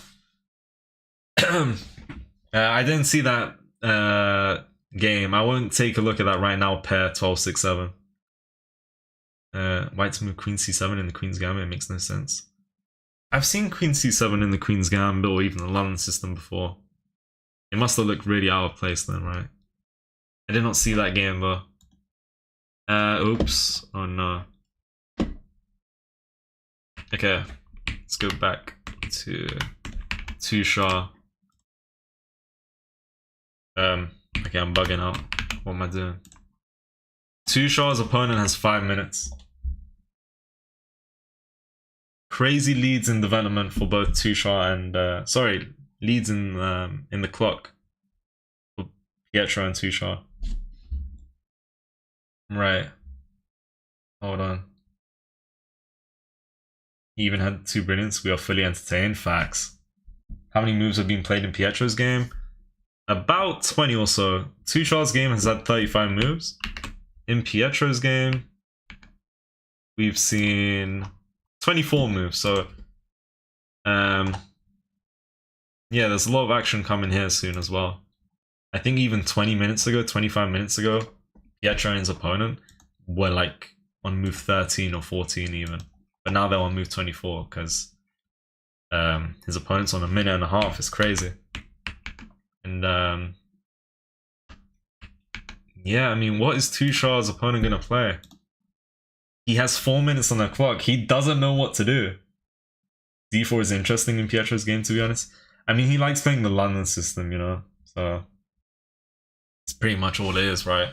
I didn't see that game. I won't take a look at that right now. Pair 12-6-7. White's move Queen C7 in the Queen's Gambit. It makes no sense. I've seen Queen C7 in the Queen's Gambit or even the London system before. It must have looked really out of place then, right? I did not see that game though. Oops. Oh no. Okay. Let's go back to Tushar. Okay, I'm bugging out. What am I doing? Tushar's opponent has 5 minutes. Crazy leads in development for both Tushar and sorry, leads in the clock for Pietro and Tushar. Right. Hold on. He even had 2 brilliants. We are fully entertained. Facts. How many moves have been played in Pietro's game? About 20 or so. Tushar's game has had 35 moves. In Pietro's game, we've seen 24 moves. So, yeah, there's a lot of action coming here soon as well. I think even 20 minutes ago, 25 minutes ago, Pietro and his opponent were like on move 13 or 14 even. But now they're on move 24 because his opponent's on a minute and a half. It's crazy. And yeah, I mean, what is Tushar's opponent gonna play? He has 4 minutes on the clock. He doesn't know what to do. D4 is interesting in Pietro's game, to be honest. I mean, he likes playing the London system, you know? So it's pretty much all it is, right?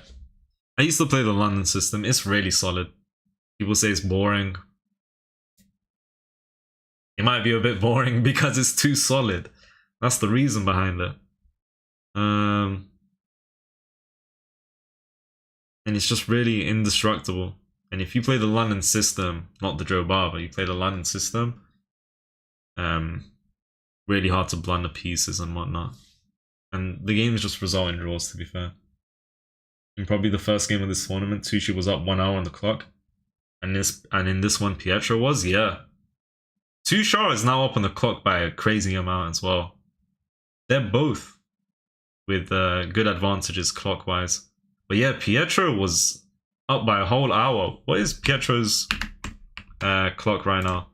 I used to play the London system. It's really solid. People say it's boring. It might be a bit boring because it's too solid. That's the reason behind it. And it's just really indestructible. And if you play the London system, not the Joe Barber, you play the London system, really hard to blunder pieces and whatnot. And the games just result in draws, to be fair. In probably the first game of this tournament, Tucci was up 1 hour on the clock. And in this one, Pietro was, yeah. Tushar is now up on the clock by a crazy amount as well. They're both with good advantages clockwise. But yeah, Pietro was up by a whole hour. What is Pietro's clock right now?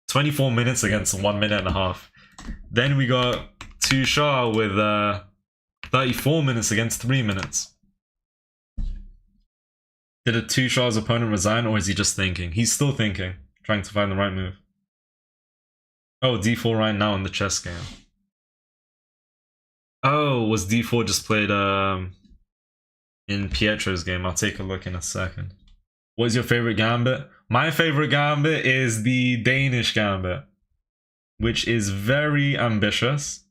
24 minutes against 1 minute and a half. Then we got Tushar with 34 minutes against 3 minutes. Did a Tushar's opponent resign, or is he just thinking? He's still thinking, trying to find the right move. Oh, D4 right now in the chess game. Oh, was D4 just played in Pietro's game? I'll take a look in a second. What is your favorite gambit? My favorite gambit is the Danish gambit, which is very ambitious.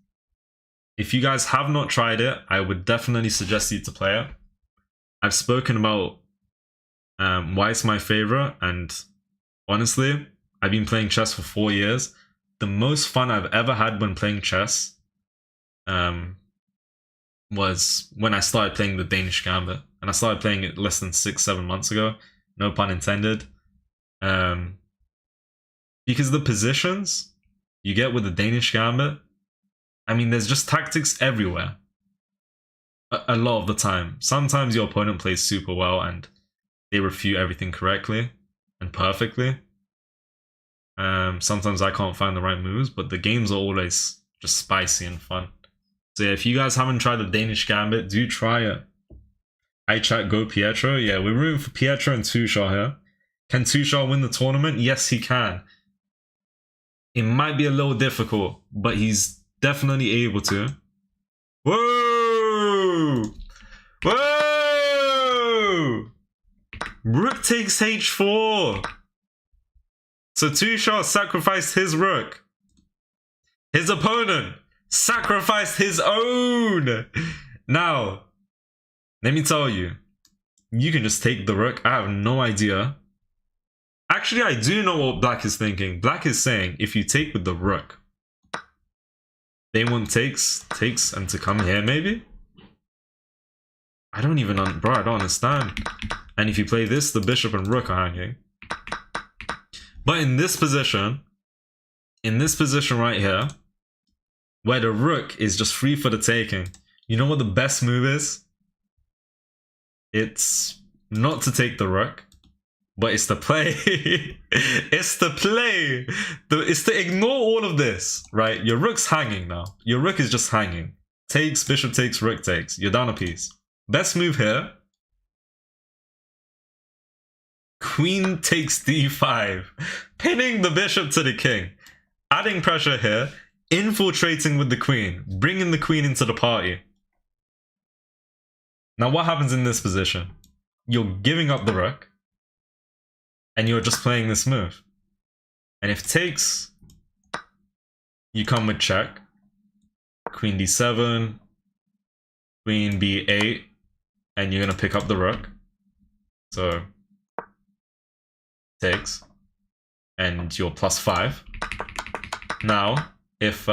If you guys have not tried it, I would definitely suggest you to play it. I've spoken about why it's my favorite, and honestly, I've been playing chess for 4 years. The most fun I've ever had when playing chess was when I started playing the Danish Gambit. And I started playing it less than 6-7 months ago. No pun intended. Because the positions you get with the Danish Gambit, I mean, there's just tactics everywhere. A lot of the time. Sometimes your opponent plays super well and they refute everything correctly and perfectly. Sometimes I can't find the right moves, but the games are always just spicy and fun. So yeah, if you guys haven't tried the Danish Gambit, do try it. I chat go Pietro. Yeah, we're rooting for Pietro and Tushar here. Can Tushar win the tournament? Yes, he can. It might be a little difficult, but he's definitely able to. Whoa! Whoa! Rook takes h4. So Tushar sacrificed his rook. His opponent sacrificed his own. Now, let me tell you, you can just take the rook. I have no idea. Actually, I do know what Black is thinking. Black is saying, if you take with the rook, they want takes, and to come here, maybe? I don't even, bro, I don't understand. And if you play this, the bishop and rook are hanging. But in this position right here, where the rook is just free for the taking, you know what the best move is? It's not to take the rook, but it's to play. It's to play. It's to ignore all of this, right? Your rook's hanging now. Your rook is just hanging. Takes, bishop takes, rook takes. You're down a piece. Best move here. Queen takes d5. Pinning the bishop to the king. Adding pressure here. Infiltrating with the queen. Bringing the queen into the party. Now what happens in this position? You're giving up the rook. And you're just playing this move. And if takes, you come with check. Queen d7. Queen b8. And you're going to pick up the rook. So takes. And you're +5. Now, if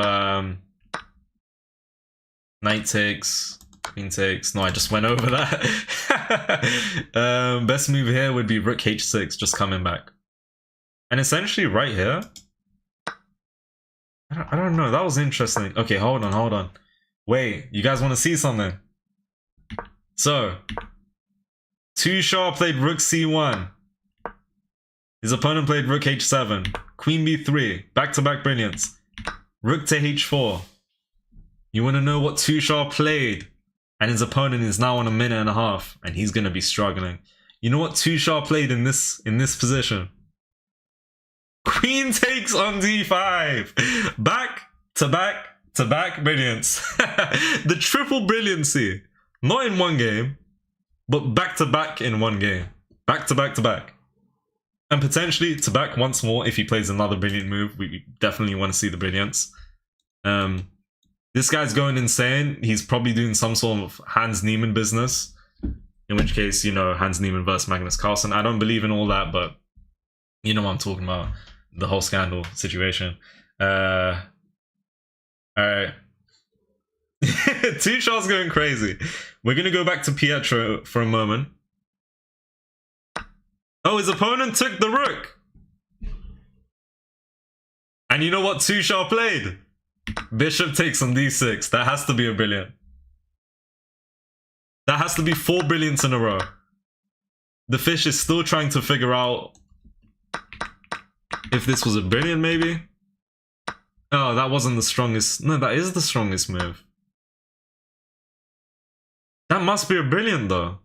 knight takes, queen takes. No, I just went over that. Best move here would be rook h6, just coming back. And essentially right here, I don't know, that was interesting. Okay, hold on. Wait, you guys want to see something? So, Tushar played rook c1. His opponent played rook h7, queen b3, back-to-back brilliance, rook to h4. You want to know what Tushar played? And his opponent is now on a minute and a half, and he's going to be struggling. You know what Tushar played in this position? Queen takes on d5. Back-to-back brilliance. The triple brilliancy. Not in one game, but back-to-back in one game. Back-to-back. And potentially to back once more if he plays another brilliant move. We definitely want to see the brilliance. This guy's going insane. He's probably doing some sort of Hans Niemann business. In which case, you know, Hans Niemann versus Magnus Carlsen. I don't believe in all that, but you know what I'm talking about. The whole scandal situation. Alright. Tushar's going crazy. We're going to go back to Pietro for a moment. Oh, his opponent took the rook. And you know what Tushar played? Bishop takes on d6. That has to be a brilliant. That has to be 4 brilliants in a row. The fish is still trying to figure out if this was a brilliant, maybe? Oh, that wasn't the strongest. No, that is the strongest move. That must be a brilliant, though.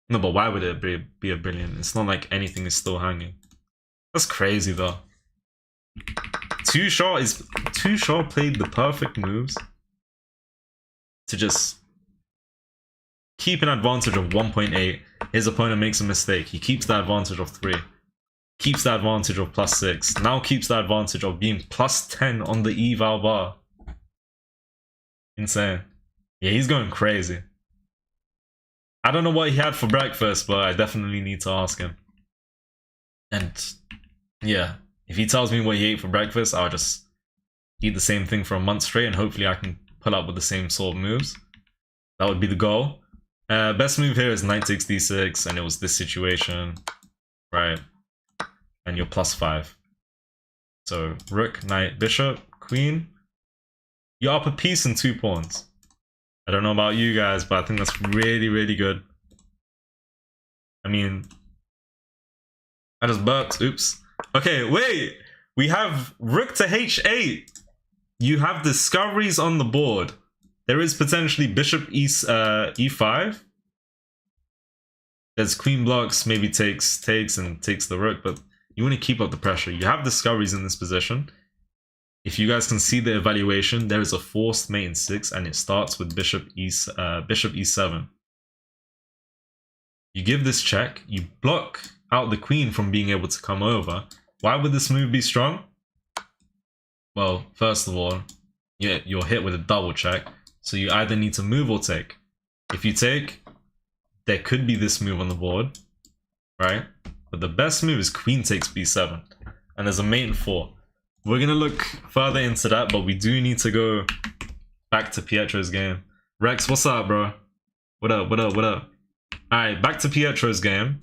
No, but why would it be a brilliant? It's not like anything is still hanging. That's crazy, though. Tushar played the perfect moves to just keep an advantage of 1.8. His opponent makes a mistake. He keeps the advantage of 3. Keeps the advantage of +6. Now keeps the advantage of being +10 on the eval bar. Insane. Yeah, he's going crazy. I don't know what he had for breakfast, but I definitely need to ask him. And yeah, if he tells me what he ate for breakfast, I'll just eat the same thing for a month straight, and hopefully I can pull up with the same sort of moves. That would be the goal. Best move here is knight takes d6, and it was this situation, right? And you're +5. So rook, knight, bishop, queen. You're up a piece and 2 pawns. I don't know about you guys, but I think that's really, really good. I mean, I just burped. Oops. Okay, wait. We have rook to h8. You have discoveries on the board. There is potentially bishop e5. There's queen blocks, maybe takes the rook, but you want to keep up the pressure. You have discoveries in this position. If you guys can see the evaluation, there is a forced mate in 6, and it starts with bishop e7. You give this check, you block out the queen from being able to come over. Why would this move be strong? Well, first of all, you're hit with a double check, so you either need to move or take. If you take, there could be this move on the board, right? But the best move is queen takes b7, and there's a mate in 4. We're going to look further into that, but we do need to go back to Pietro's game. Rex, what's up, bro? What up? Alright, back to Pietro's game.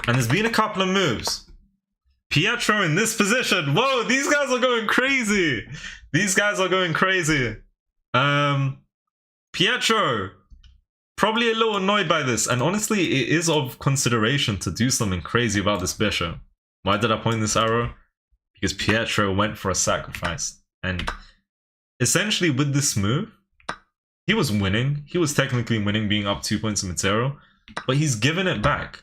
And there's been a couple of moves. Pietro in this position. Whoa, these guys are going crazy. Pietro, probably a little annoyed by this. And honestly, it is of consideration to do something crazy about this bishop. Why did I point this arrow? Because Pietro went for a sacrifice. And essentially with this move, he was winning. He was technically winning, being up 2 points of material. But he's given it back.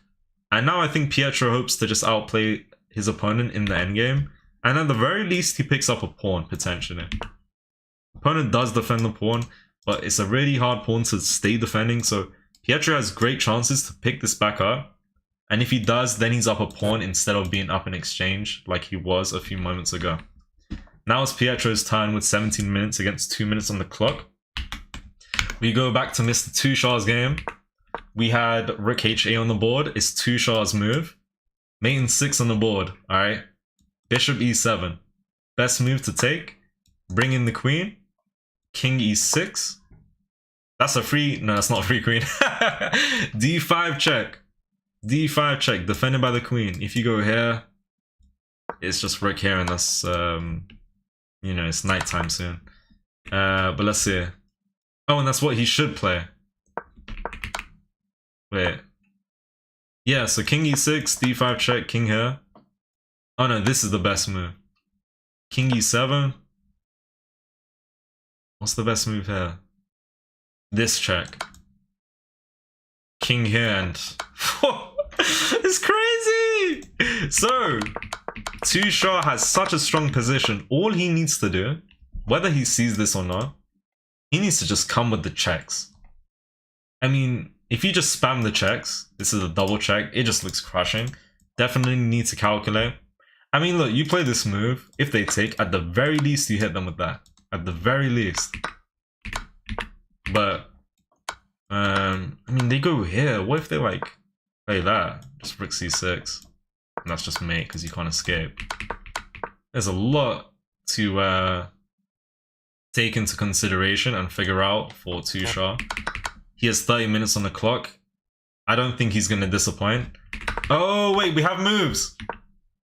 And now I think Pietro hopes to just outplay his opponent in the endgame. And at the very least, he picks up a pawn, potentially. Opponent does defend the pawn, but it's a really hard pawn to stay defending. So Pietro has great chances to pick this back up. And if he does, then he's up a pawn instead of being up in exchange like he was a few moments ago. Now it's Pietro's turn with 17 minutes against 2 minutes on the clock. We go back to Mr. Tushar's game. We had rook h8 on the board. It's Tushar's move. Mate in 6 on the board, alright? Bishop e7. Best move to take. Bring in the queen. King e6. That's a free... No, that's not a free queen. d5 check. d5 check, defended by the queen. If you go here, it's just rook here, and that's, you know, it's nighttime soon. But let's see. Oh, and that's what he should play. Wait. Yeah, so king e6, d5 check, king here. Oh no, this is the best move. King e7. What's the best move here? This check. King here and... It's crazy! So, Tushar has such a strong position. All he needs to do, whether he sees this or not, he needs to just come with the checks. I mean, if you just spam the checks, this is a double check, it just looks crushing. Definitely need to calculate. I mean, look, you play this move, if they take, at the very least you hit them with that. At the very least. But, I mean, they go here. What if they, like, play that? Just rook c6. And that's just mate, because you can't escape. There's a lot to take into consideration and figure out for Tushar. He has 30 minutes on the clock. I don't think he's going to disappoint. Oh, wait, we have moves.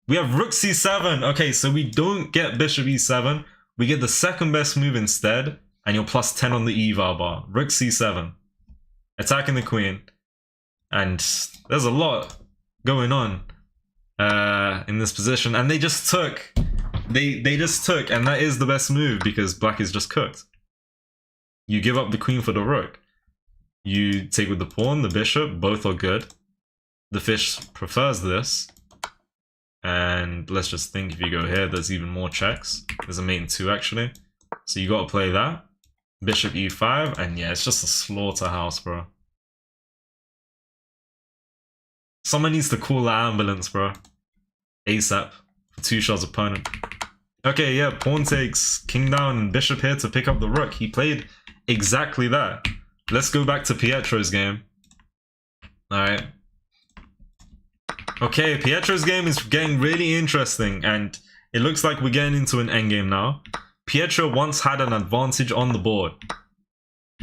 We have rook c7. Okay, so we don't get bishop e7. We get the second best move instead. And you're plus 10 on the eval bar. Rook c7. Attacking the queen. And there's a lot going on in this position. And they just took. They just took. And that is the best move because black is just cooked. You give up the queen for the rook. You take with the pawn, the bishop. Both are good. The fish prefers this. And let's just think if you go here, there's even more checks. There's a mate in 2 actually. So you got to play that. Bishop e5. And yeah, it's just a slaughterhouse, bro. Someone needs to call the ambulance, bro. ASAP. For Tushar's opponent. Okay, yeah, pawn takes, king down, and bishop here to pick up the rook. He played exactly that. Let's go back to Pietro's game. Alright. Okay, Pietro's game is getting really interesting, and it looks like we're getting into an endgame now. Pietro once had an advantage on the board.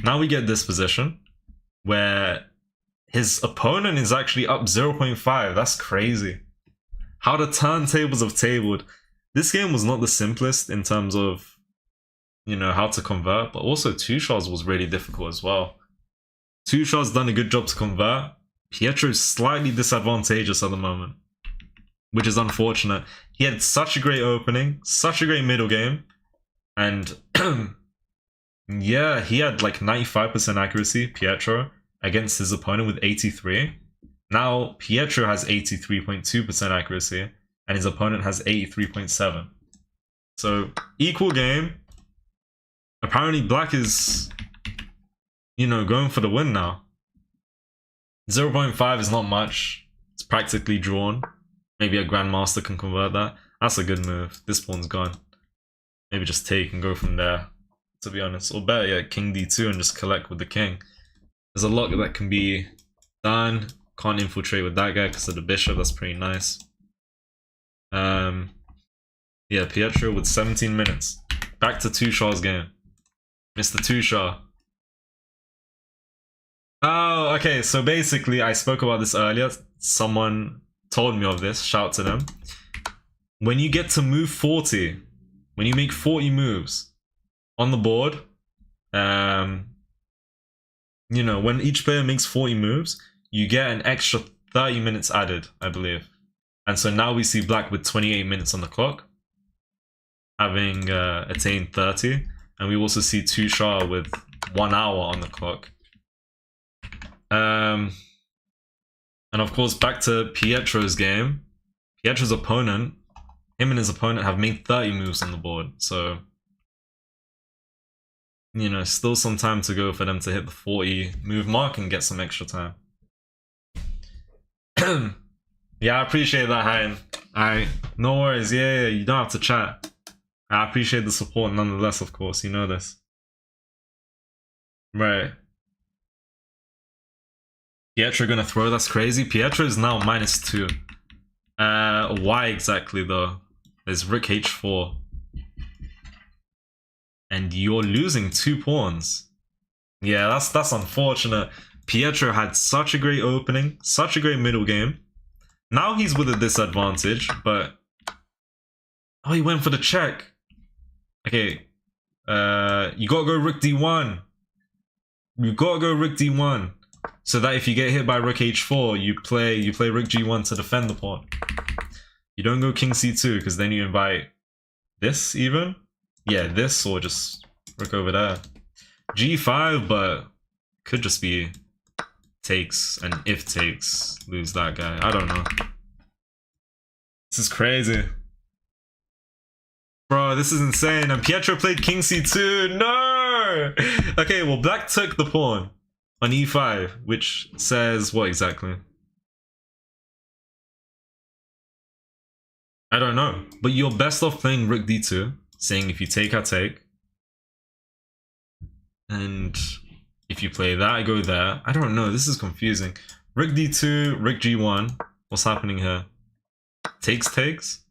Now we get this position, where his opponent is actually up 0.5. That's crazy. How the turntables have tabled. This game was not the simplest in terms of, you know, how to convert, but also Tushar's was really difficult as well. Tushar's done a good job to convert. Pietro's slightly disadvantageous at the moment, which is unfortunate. He had such a great opening, such a great middle game, and yeah, he had like 95% accuracy, Pietro, against his opponent with 83. Now, Pietro has 83.2% accuracy, and his opponent has 83.7. So, equal game. Apparently, black is, you know, going for the win now. 0.5 is not much. It's practically drawn. Maybe a grandmaster can convert that. That's a good move. This pawn's gone. Maybe just take and go from there, to be honest. Or better yet, king d2 and just collect with the king. There's a lot that can be done. Can't infiltrate with that guy because of the bishop. That's pretty nice. Yeah, Pietro with 17 minutes. Back to Tushar's game. Mr. Tushar. Oh, okay, so basically, I spoke about this earlier. Someone told me of this. Shout to them. When you get to move 40, when you make 40 moves on the board, you know, when each player makes 40 moves, you get an extra 30 minutes added, I believe. And so now we see black with 28 minutes on the clock, having attained 30. And we also see Tushar with 1 hour on the clock. And of course, back to Pietro's game. Pietro's opponent, him and his opponent have made 30 moves on the board. So, you know, still some time to go for them to hit the 40 move mark and get some extra time. Yeah, I appreciate that, Hein. Alright, no worries. Yeah, you don't have to chat. I appreciate the support nonetheless, of course. You know this. Right. Pietro gonna throw? That's crazy. Pietro is now -2. Why exactly, though? There's rook h4. And you're losing 2 pawns. Yeah, that's unfortunate. Pietro had such a great opening, such a great middle game. Now he's with a disadvantage, but... Oh, he went for the check. Okay. You gotta go rook d1. You gotta go rook d1. So that if you get hit by rook h4, you play rook g1 to defend the pawn. You don't go king c2 because then you invite this even. Yeah, this or just rook over there. g5, but could just be takes, and if takes, lose that guy. I don't know. This is crazy. Bro, this is insane. And Pietro played king c2. No! Okay, well, black took the pawn on e5, which says what exactly? I don't know. But you're best off playing rook d2, saying if you take, I take. And if you play that, I go there. I don't know. This is confusing. Rook d2, rook g1. What's happening here? Takes, takes.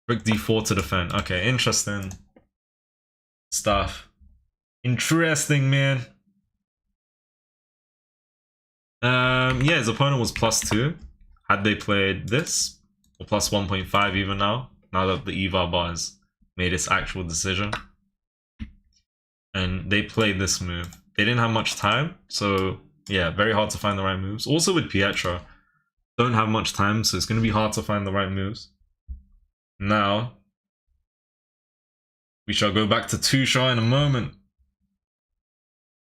Rook d4 to defend. Okay, interesting stuff. Interesting, man. Yeah, his opponent was +2. Had they played this, or +1.5 even now that the eval bar has made its actual decision. And they played this move. They didn't have much time, so yeah, very hard to find the right moves. Also with Pietro, don't have much time, so it's going to be hard to find the right moves. Now, we shall go back to Tusha in a moment.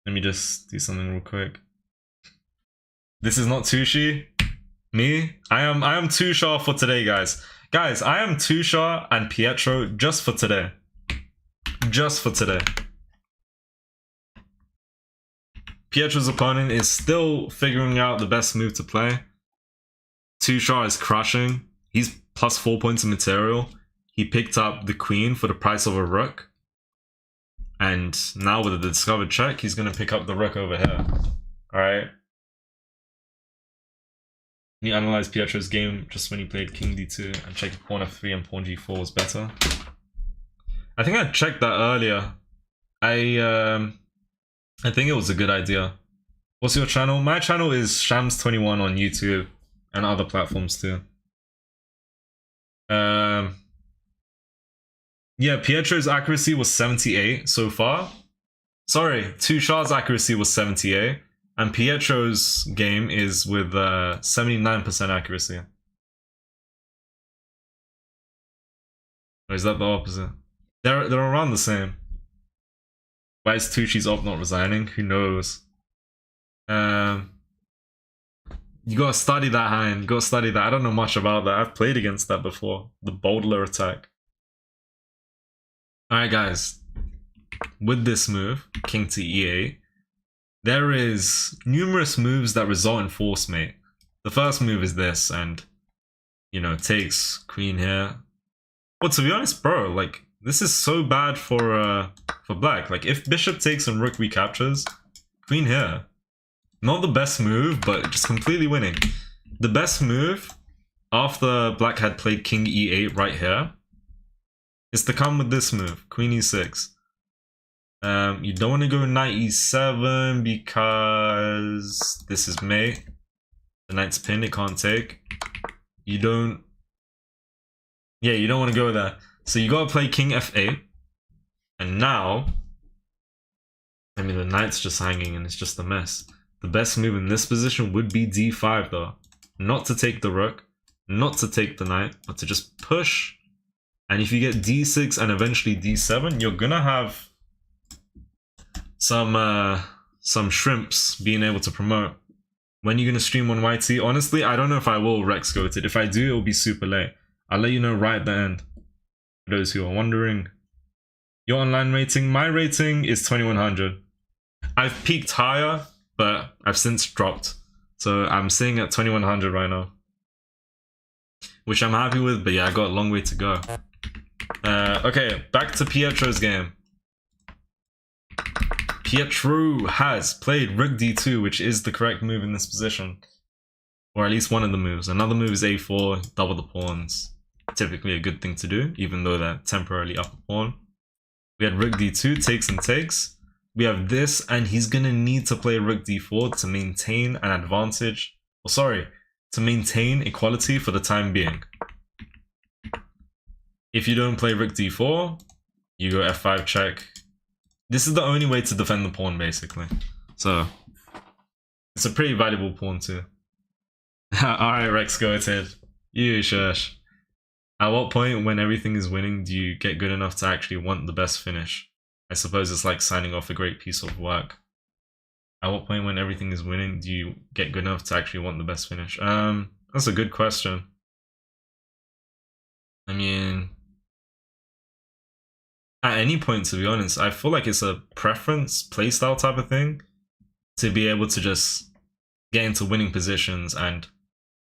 Let me just do something real quick. This is not Tushi. Me? I am Tusha for today, guys. Guys, I am Tusha and Pietro just for today. Just for today. Pietro's opponent is still figuring out the best move to play. Tusha is crushing. He's +4 points of material. He picked up the queen for the price of a rook. And now with the discovered check, he's going to pick up the rook over here. Alright. You analyze Pietro's game just when he played king d2 and check if pawn f3 and pawn g4 was better. I think I checked that earlier. I think it was a good idea. What's your channel? My channel is Shams21 on YouTube and other platforms too. Yeah, Pietro's accuracy was 78 so far. Sorry, Tusha's accuracy was 78. And Pietro's game is with 79% accuracy. Or is that the opposite? They're around the same. Why is Tushi's op not resigning? Who knows? You gotta study that hand. You gotta study that. I don't know much about that. I've played against that before. The Boldler attack. Alright guys. With this move, king to e8, there is numerous moves that result in force mate. The first move is this, and you know, takes queen here. Well, to be honest, bro, like this is so bad for black. Like if bishop takes and rook recaptures, queen here. Not the best move, but just completely winning. The best move after black had played king e8 right here is to come with this move, queen e6. You don't want to go knight e7 because this is mate. The knight's pinned, it can't take. You don't want to go there. So you gotta play king f8. And now, I mean, the knight's just hanging and it's just a mess. The best move in this position would be d5 though. Not to take the rook, not to take the knight, but to just push. And if you get d6 and eventually d7, you're gonna have some shrimps being able to promote. When you're gonna stream on YT? Honestly, I don't know if I will Rex Goated. If I do, it'll be super late. I'll let you know right at the end. For those who are wondering. Your online rating? My rating is 2100. I've peaked higher, but I've since dropped. So I'm sitting at 2100 right now. Which I'm happy with, but yeah, I got a long way to go. Okay, back to Pietro's game. Pietro has played rook d2, which is the correct move in this position. Or at least one of the moves. Another move is a4, double the pawns. Typically a good thing to do, even though they're temporarily up a pawn. We had rook d2, takes and takes. We have this, and he's gonna need to play rook d4 to maintain an advantage. Or sorry, to maintain equality for the time being. If you don't play rook d4, you go f5 check. This is the only way to defend the pawn, basically. So, it's a pretty valuable pawn too. Alright, Rex, go ahead. You shush. At what point when everything is winning do you get good enough to actually want the best finish? I suppose it's like signing off a great piece of work. At what point when everything is winning do you get good enough to actually want the best finish? That's a good question. I mean, at any point, to be honest, I feel like it's a preference, playstyle type of thing to be able to just get into winning positions and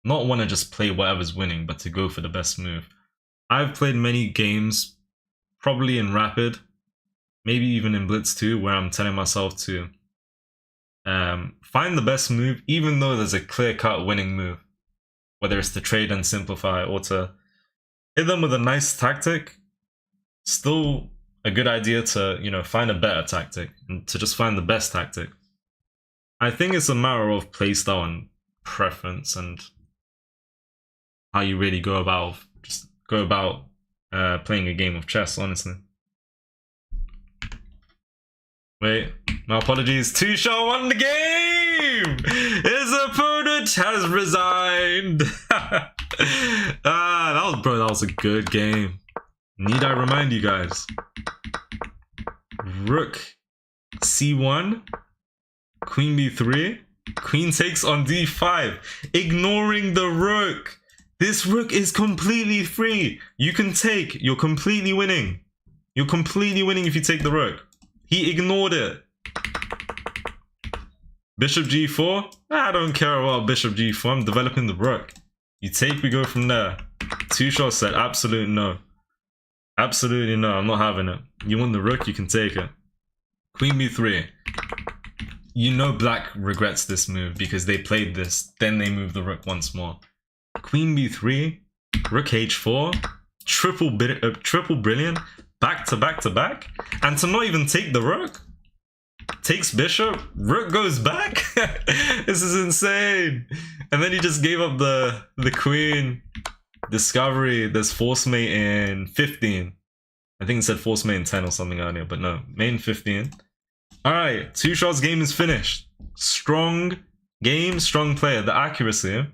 not want to just play whatever's winning, but to go for the best move. I've played many games, probably in Rapid, maybe even in Blitz 2, where I'm telling myself to find the best move, even though there's a clear-cut winning move. Whether it's to trade and simplify or to hit them with a nice tactic, still a good idea to, you know, find a better tactic and to just find the best tactic. I think it's a matter of playstyle and preference and how you really go about playing a game of chess, honestly. Wait, my apologies. Tushar won the game! His opponent has resigned! That was a good game. Need I remind you guys? Rook C1, Queen B3, Queen takes on D5, ignoring the rook. This rook is completely free. You can take, you're completely winning. You're completely winning if you take the rook. He ignored it. Bishop G4? I don't care about Bishop G4. I'm developing the rook. You take, we go from there. Tushar said, absolute no. Absolutely no, I'm not having it. You want the rook, you can take it. Queen B3. You know black regrets this move because they played this, then they moved the rook once more. Queen B3, Rook H4, triple brilliant, back to back to back, and to not even take the rook. Takes bishop, rook goes back. This is insane. And then he just gave up the queen. Discovery, there's force mate in 15. I think it said force mate in 10 or something earlier, but no, mate in 15. Alright, Tushar's game is finished. Strong game, strong player. The accuracy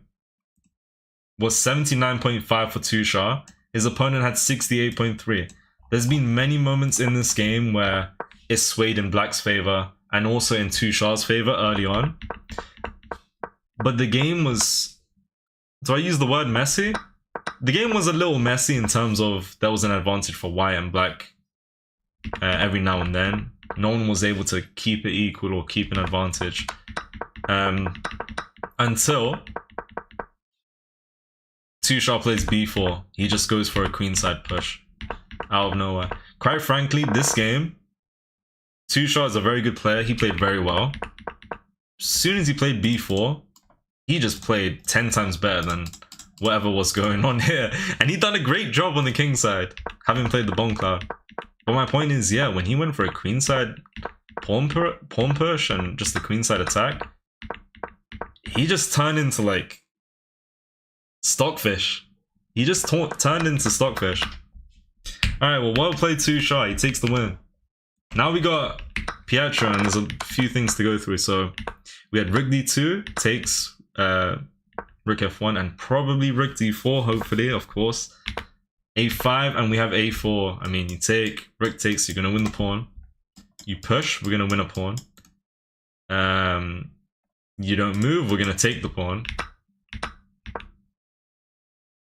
was 79.5 for Tushar. His opponent had 68.3. There's been many moments in this game where it swayed in black's favor and also in Tushar's favor early on. But the game was... Do I use the word messy? The game was a little messy in terms of there was an advantage for white and black every now and then. No one was able to keep it equal or keep an advantage until Tushar plays b4. He just goes for a queenside push out of nowhere. Quite frankly, this game, Tushar is a very good player. He played very well. As soon as he played b4, he just played 10 times better than whatever was going on here. And he done a great job on the king side, having played the bomb cloud. But my point is, yeah, when he went for a queenside pawn push and just the queenside attack, he just turned into like stockfish. He just turned into stockfish. Alright, well played Tushar. He takes the win. Now we got Pietro, and there's a few things to go through. So we had Rook D2 takes Rook F1 and probably Rook D4, hopefully, of course. A5 and we have A4. I mean, you take, Rook takes, you're gonna win the pawn. You push, we're gonna win a pawn. You don't move, we're gonna take the pawn.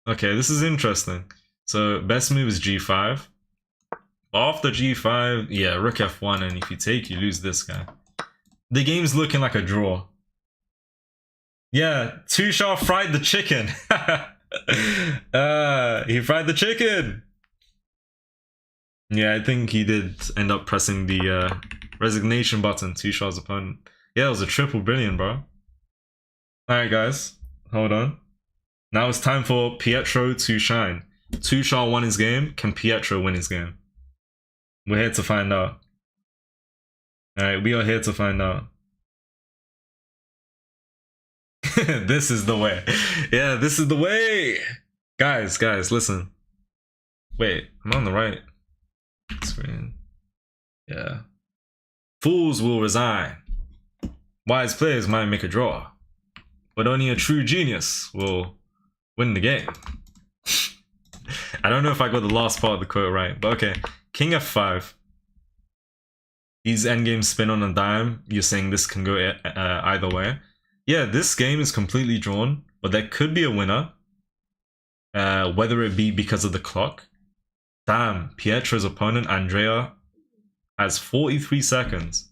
Okay, this is interesting. So best move is G5. After G5, yeah, Rook F1, and if you take, you lose this guy. The game's looking like a draw. Yeah, Tushar fried the chicken. He fried the chicken. Yeah, I think he did end up pressing the resignation button, Tushar's opponent. Yeah, it was a triple brilliant, bro. Alright guys, hold on. Now it's time for Pietro to shine. Tushar won his game. Can Pietro win his game? We're here to find out. Alright, we are here to find out. This is the way. Yeah, this is the way. Guys, listen. Wait, I'm on the right screen. Yeah. Fools will resign. Wise players might make a draw. But only a true genius will win the game. I don't know if I got the last part of the quote right, but okay. King f5. These endgames spin on a dime. You're saying this can go either way. Yeah, this game is completely drawn, but there could be a winner. Whether it be because of the clock. Damn, Pietro's opponent, Andrea, has 43 seconds.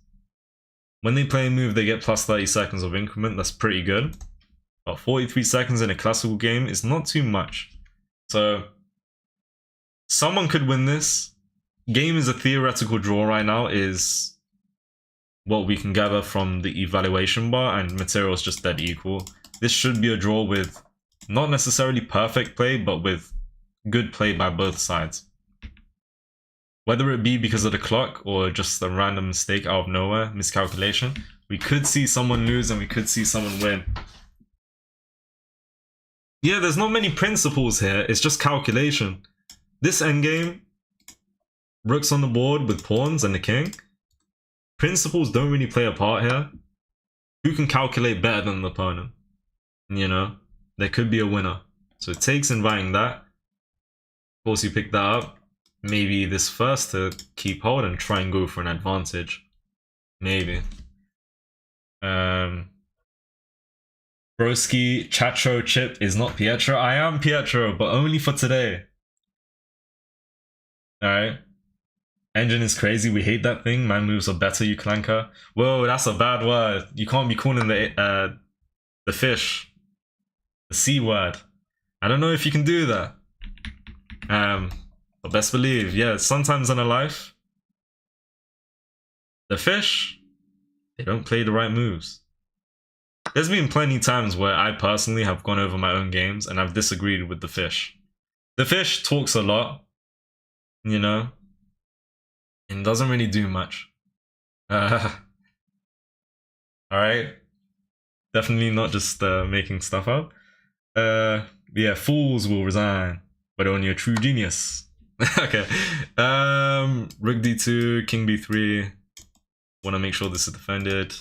When they play a move, they get plus 30 seconds of increment. That's pretty good. But 43 seconds in a classical game is not too much. So, someone could win this. Game is a theoretical draw right now, is what we can gather from the evaluation bar, and material is just dead equal. This should be a draw with not necessarily perfect play, but with good play by both sides. Whether it be because of the clock or just a random mistake out of nowhere, miscalculation, we could see someone lose and we could see someone win. Yeah, there's not many principles here, it's just calculation. This endgame, rooks on the board with pawns and the king. Principles don't really play a part here. Who can calculate better than the opponent? You know, there could be a winner. So it takes inviting that. Of course, you pick that up. Maybe this first to keep hold and try and go for an advantage. Maybe. Broski, Chacho, Chip is not Pietro. I am Pietro, but only for today. Alright. Engine is crazy. We hate that thing. My moves are better, you clanker. Whoa, that's a bad word. You can't be calling the fish the C word. I don't know if you can do that. But best believe, yeah, sometimes in a life, the fish, they don't play the right moves. There's been plenty of times where I personally have gone over my own games and I've disagreed with the fish. The fish talks a lot, you know, and doesn't really do much. Alright. Definitely not just making stuff up. Yeah, fools will resign, but only a true genius. Okay. Rook d2, king b3. Want to make sure this is defended.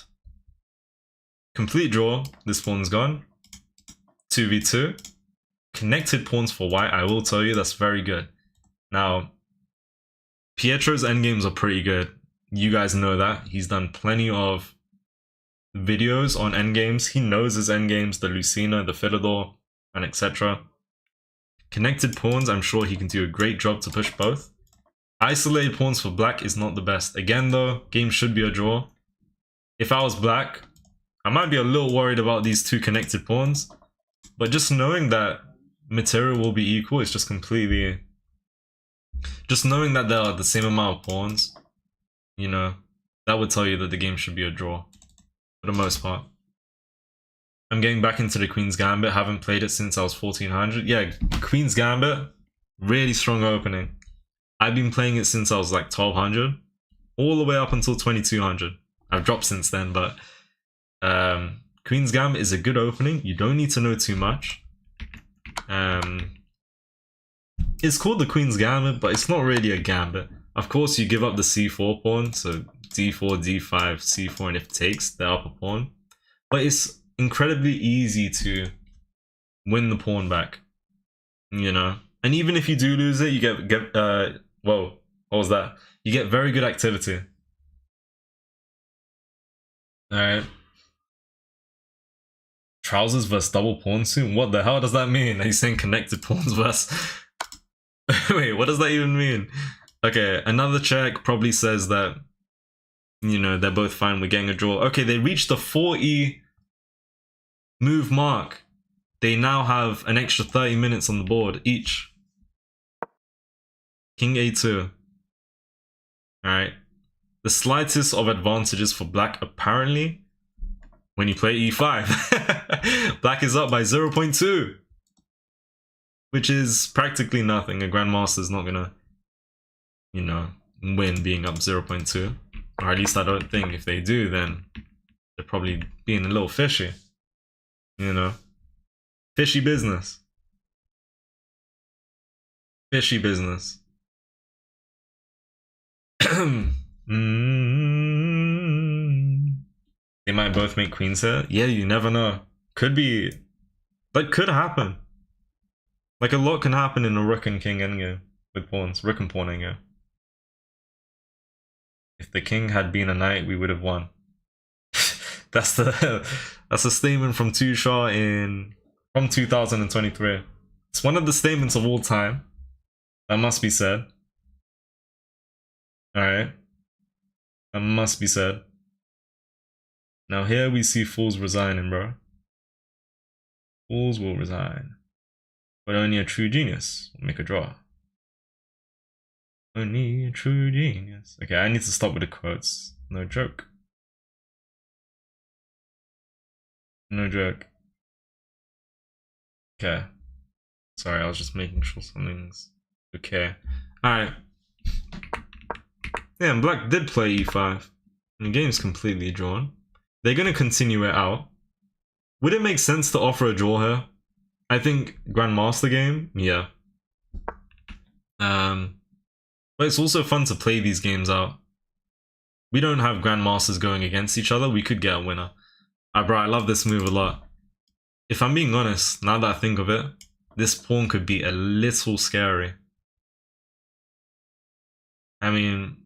Complete draw. This pawn's gone. 2v2. Connected pawns for white. I will tell you that's very good. Now, Pietro's endgames are pretty good. You guys know that. He's done plenty of videos on endgames. He knows his endgames, the Lucina, the Philidor, and etc. Connected pawns, I'm sure he can do a great job to push both. Isolated pawns for black is not the best. Again though, game should be a draw. If I was black, I might be a little worried about these two connected pawns. But just knowing that material will be equal is just completely... Just knowing that there are the same amount of pawns, you know, that would tell you that the game should be a draw. For the most part. I'm getting back into the Queen's Gambit. Haven't played it since I was 1400. Yeah, Queen's Gambit, really strong opening. I've been playing it since I was like 1200, all the way up until 2200. I've dropped since then, but Queen's Gambit is a good opening. You don't need to know too much. It's called the Queen's Gambit, but it's not really a gambit. Of course, you give up the c4 pawn, so d4, d5, c4, and if it takes, the upper pawn. But it's incredibly easy to win the pawn back, you know. And even if you do lose it, you get whoa, what was that? You get very good activity. All right. Trousers versus double pawn soon. What the hell does that mean? Are you saying connected pawns versus? Wait, what does that even mean? Okay, another check probably says that, you know, they're both fine with getting a draw. Okay, they reached the 4e move mark. They now have an extra 30 minutes on the board each. King a2. Alright. The slightest of advantages for black apparently when you play e5. Black is up by 0.2. Which is practically nothing. A grandmaster's not gonna, you know, win being up 0.2. Or at least I don't think. If they do, then they're probably being a little fishy. You know? Fishy business. Fishy business. They might both make queens here. Yeah, you never know. Could be... That could happen. Like, a lot can happen in a rook and king endgame with pawns. Rook and pawn endgame. If the king had been a knight, we would have won. That's a statement from Tushar from 2023. It's one of the statements of all time. That must be said. Alright. That must be said. Now here we see fools resigning, bro. Fools will resign. But only a true genius will make a draw. Only a true genius. Okay, I need to stop with the quotes. No joke. No joke. Okay. Sorry, I was just making sure something's okay. Alright. Yeah, and black did play e5. And the game's completely drawn. They're going to continue it out. Would it make sense to offer a draw here? I think Grandmaster game, yeah. But it's also fun to play these games out. We don't have Grandmasters going against each other. We could get a winner. Bro, I love this move a lot. If I'm being honest, now that I think of it, this pawn could be a little scary. I mean,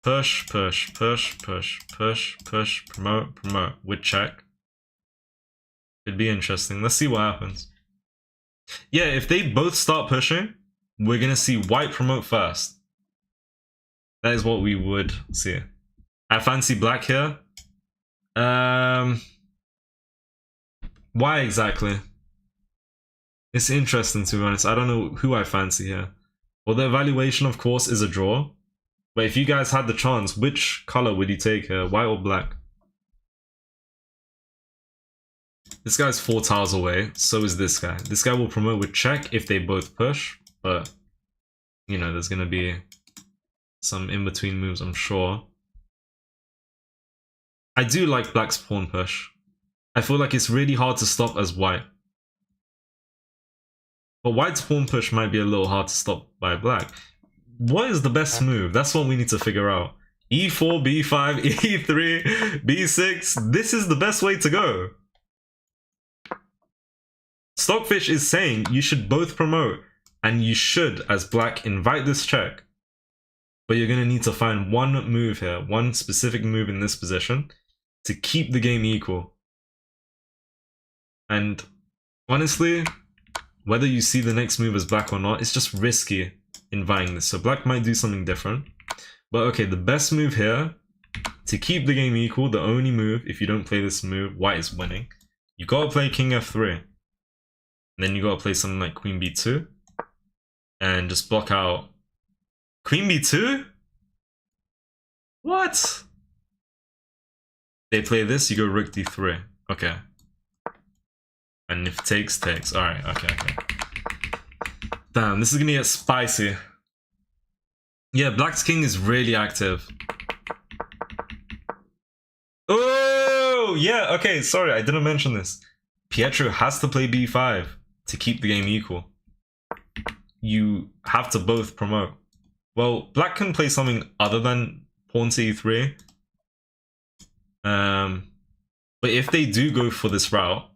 push, push, push, push, push, push, promote, promote, with check. Could be interesting. Let's see what happens. Yeah, if they both start pushing, we're gonna see white promote first. That is what we would see. I fancy black here. Why exactly? It's interesting, to be honest. I don't know who I fancy here. Well, the evaluation, of course, is a draw. But if you guys had the chance, which color would you take here? White or black? This guy's 4 tiles away. So is this guy. This guy will promote with check if they both push. But, you know, there's going to be some in-between moves, I'm sure. I do like black's pawn push. I feel like it's really hard to stop as white. But white's pawn push might be a little hard to stop by black. What is the best move? That's what we need to figure out. E4, B5, E3, B6. This is the best way to go. Stockfish is saying you should both promote. And you should, as black, invite this check. But you're going to need to find one move here. One specific move in this position. To keep the game equal. And honestly, whether you see the next move as black or not, it's just risky inviting this. So black might do something different. But okay, the best move here, to keep the game equal, the only move, if you don't play this move, white is winning. You gotta play king f3. And then you gotta play something like queen b2. And just block out queen b2? What? They play this, you go rook d3. Okay. And if takes, takes. Alright, okay. Damn, this is gonna get spicy. Yeah, black's king is really active. Oh, yeah, okay, sorry, I didn't mention this. Pietro has to play b5 to keep the game equal. You have to both promote. Well, black can play something other than pawn to e3. But if they do go for this route,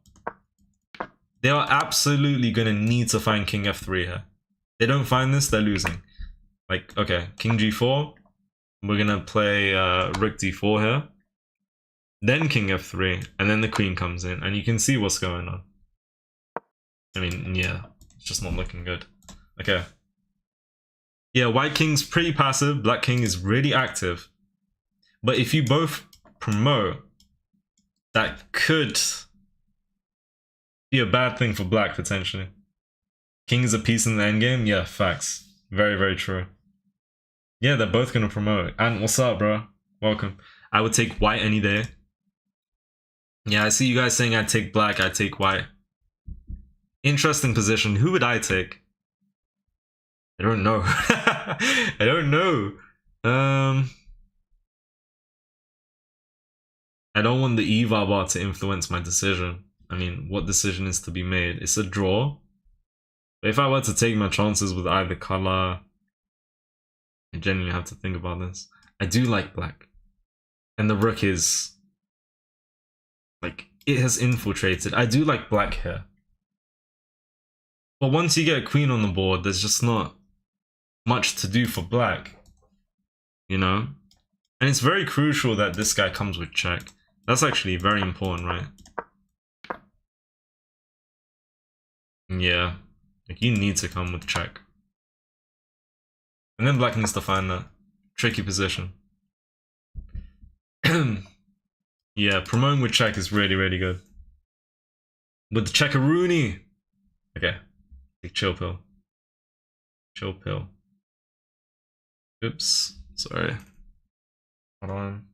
they are absolutely going to need to find king f3 here. They don't find this, they're losing. Like, okay, king g4. We're going to play rook d4 here. Then king f3, and then the queen comes in, and you can see what's going on. I mean, yeah, it's just not looking good. Okay. Yeah, white king's pretty passive, black king is really active. But if you both promote, that could be a bad thing for black, potentially. King is a piece in the endgame? Yeah, facts. Very, very true. Yeah, they're both going to promote. And what's up, bro? Welcome. I would take white any day. Yeah, I see you guys saying I'd take black, I'd take white. Interesting position. Who would I take? I don't know. I don't know. I don't want the eval bar to influence my decision. I mean, what decision is to be made? It's a draw. But if I were to take my chances with either color, I genuinely have to think about this. I do like black. And the rook is... like, it has infiltrated. I do like black here. But once you get a queen on the board, there's just not much to do for black, you know? And it's very crucial that this guy comes with check. That's actually very important, right? Yeah, like you need to come with check. And then black needs to find that tricky position. Yeah, promoting with check is really, really good. With the checkaroonie. Okay, take chill pill. Chill pill. Oops, sorry. Hold on.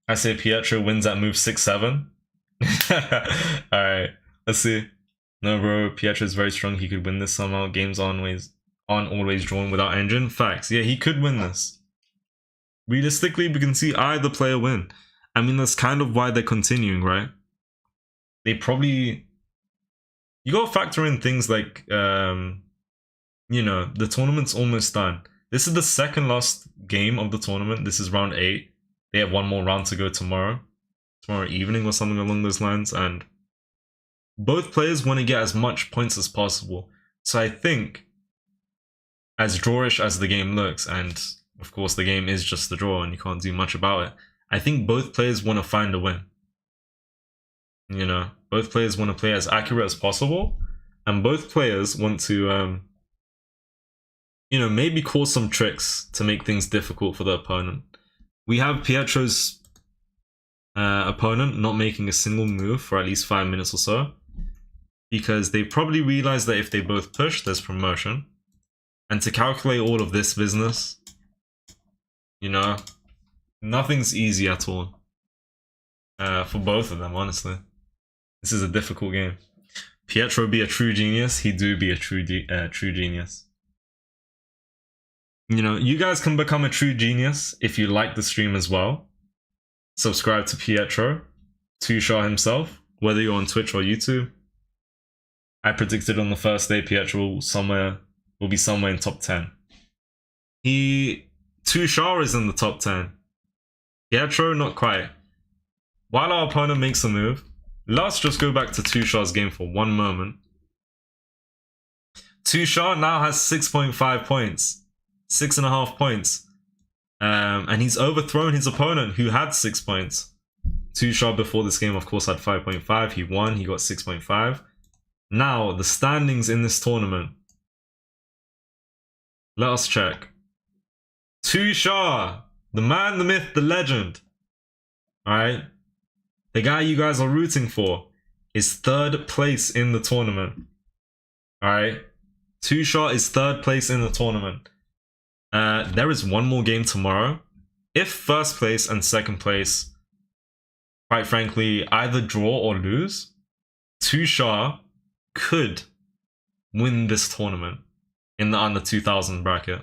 I say Pietro wins at move 6-7. Alright, let's see. No, bro, Pietro's very strong. He could win this somehow. Games aren't always drawn without engine. Facts. Yeah, he could win this. Realistically, we can see either player win. I mean, that's kind of why they're continuing, right? They probably... You gotta factor in things like, you know, the tournament's almost done. This is the second last game of the tournament. This is round 8. They have one more round to go tomorrow evening or something along those lines, and both players want to get as much points as possible. So I think, as drawish as the game looks, and of course the game is just the draw and you can't do much about it, I think both players want to find a win. You know, both players want to play as accurate as possible, and both players want to, you know, maybe cause some tricks to make things difficult for the opponent. We have Pietro's opponent not making a single move for at least 5 minutes or so, because they probably realize that if they both push, there's promotion. And to calculate all of this business, you know, nothing's easy at all. For both of them, honestly. This is a difficult game. Pietro be a true genius, he do be a true genius. You know, you guys can become a true genius if you like the stream as well. Subscribe to Pietro, Tushar himself, whether you're on Twitch or YouTube. I predicted on the first day Pietro will be somewhere in top 10. Tushar is in the top 10. Pietro, not quite. While our opponent makes a move, let's just go back to Tushar's game for one moment. Tushar now has 6.5 points. 6.5 points. And he's overthrown his opponent who had 6 points. Tushar before this game, of course, had 5.5. He won, he got 6.5. Now, the standings in this tournament. Let us check. Tushar, the man, the myth, the legend. Alright? The guy you guys are rooting for is 3rd place in the tournament. Alright? Tushar is 3rd place in the tournament. There is one more game tomorrow. If 1st place and 2nd place, quite frankly, either draw or lose, Tushar could win this tournament in the under 2000 bracket.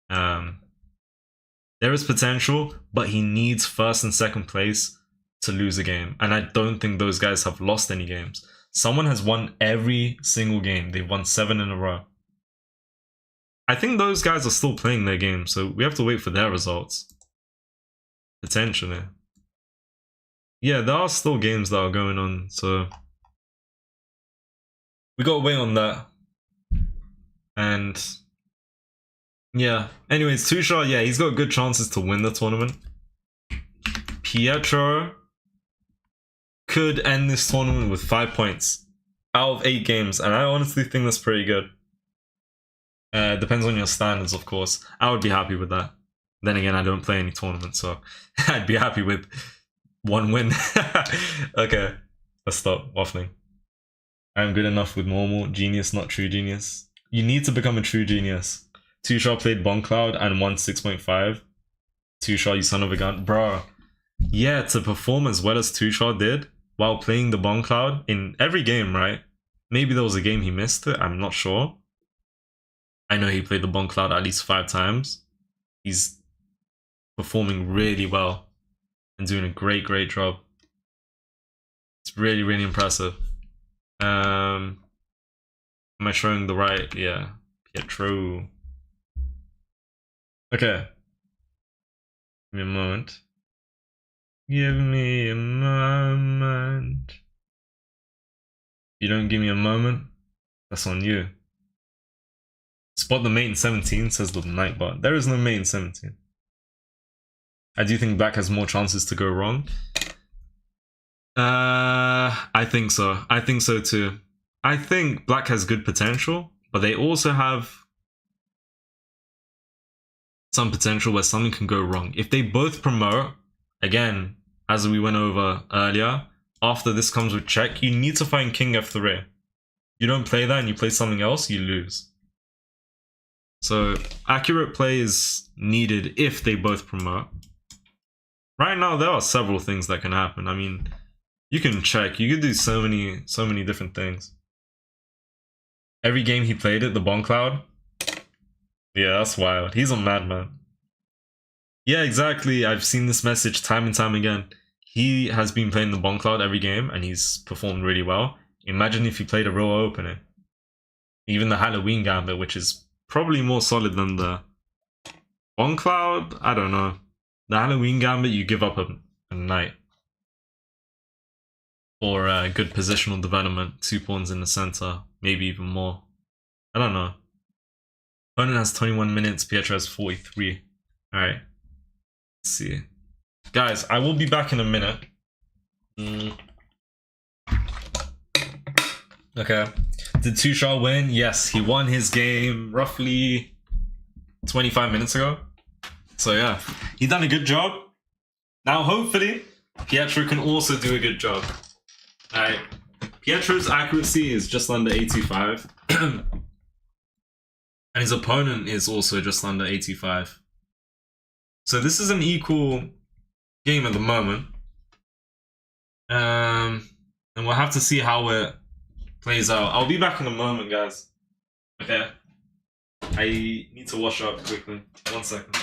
There is potential, but he needs 1st and 2nd place to lose a game. And I don't think those guys have lost any games. Someone has won every single game. They've won 7 in a row. I think those guys are still playing their game, so we have to wait for their results. Potentially. Yeah, there are still games that are going on, so we gotta wait on that. And yeah, anyways, Tushar, yeah, he's got good chances to win the tournament. Pietro could end this tournament with 5 points out of 8 games, and I honestly think that's pretty good. Depends on your standards, of course. I would be happy with that. Then again, I don't play any tournaments, so I'd be happy with 1 win. Okay, let's stop waffling. I'm good enough with normal. Genius, not true genius. You need to become a true genius. Tushar played Bomb Cloud and won 6.5. Tushar, you son of a gun. Bro, yeah, to perform as well as Tushar did while playing the Bomb Cloud in every game, right? Maybe there was a game he missed it, I'm not sure. I know he played the Bomb Cloud at least 5 times. He's performing really well and doing a great job. It's really, really impressive. Am I showing the right? Yeah, Pietro. Okay. Give me a moment. Give me a moment. You don't give me a moment, that's on you. Spot the mate in 17, says the Nightbot. There is no mate in 17. I do think black has more chances to go wrong. I think so. I think so too. I think black has good potential, but they also have some potential where something can go wrong. If they both promote, again, as we went over earlier, after this comes with check, you need to find king f3. You don't play that and you play something else, you lose. So accurate play is needed if they both promote. Right now, there are several things that can happen. I mean, you can check. You could do so many different things. Every game he played it, the Bomb Cloud. Yeah, that's wild. He's a madman. Yeah, exactly. I've seen this message time and time again. He has been playing the Bomb Cloud every game, and he's performed really well. Imagine if he played a real opener. Even the Halloween Gambit, which is probably more solid than the Bomb Cloud. I don't know. The Halloween Gambit, you give up a knight. Or good positional development. 2 pawns in the center. Maybe even more. I don't know. Opponent has 21 minutes. Pietro has 43. Alright. Let's see. Guys, I will be back in a minute. Okay. Did Tushar win? Yes, he won his game roughly 25 minutes ago. So yeah, he done a good job. Now hopefully, Pietro can also do a good job. Alright. Pietro's accuracy is just under 85. And his opponent is also just under 85. So this is an equal game at the moment. And we'll have to see how it plays out. I'll be back in a moment, guys. Okay. I need to wash up quickly. 1 second.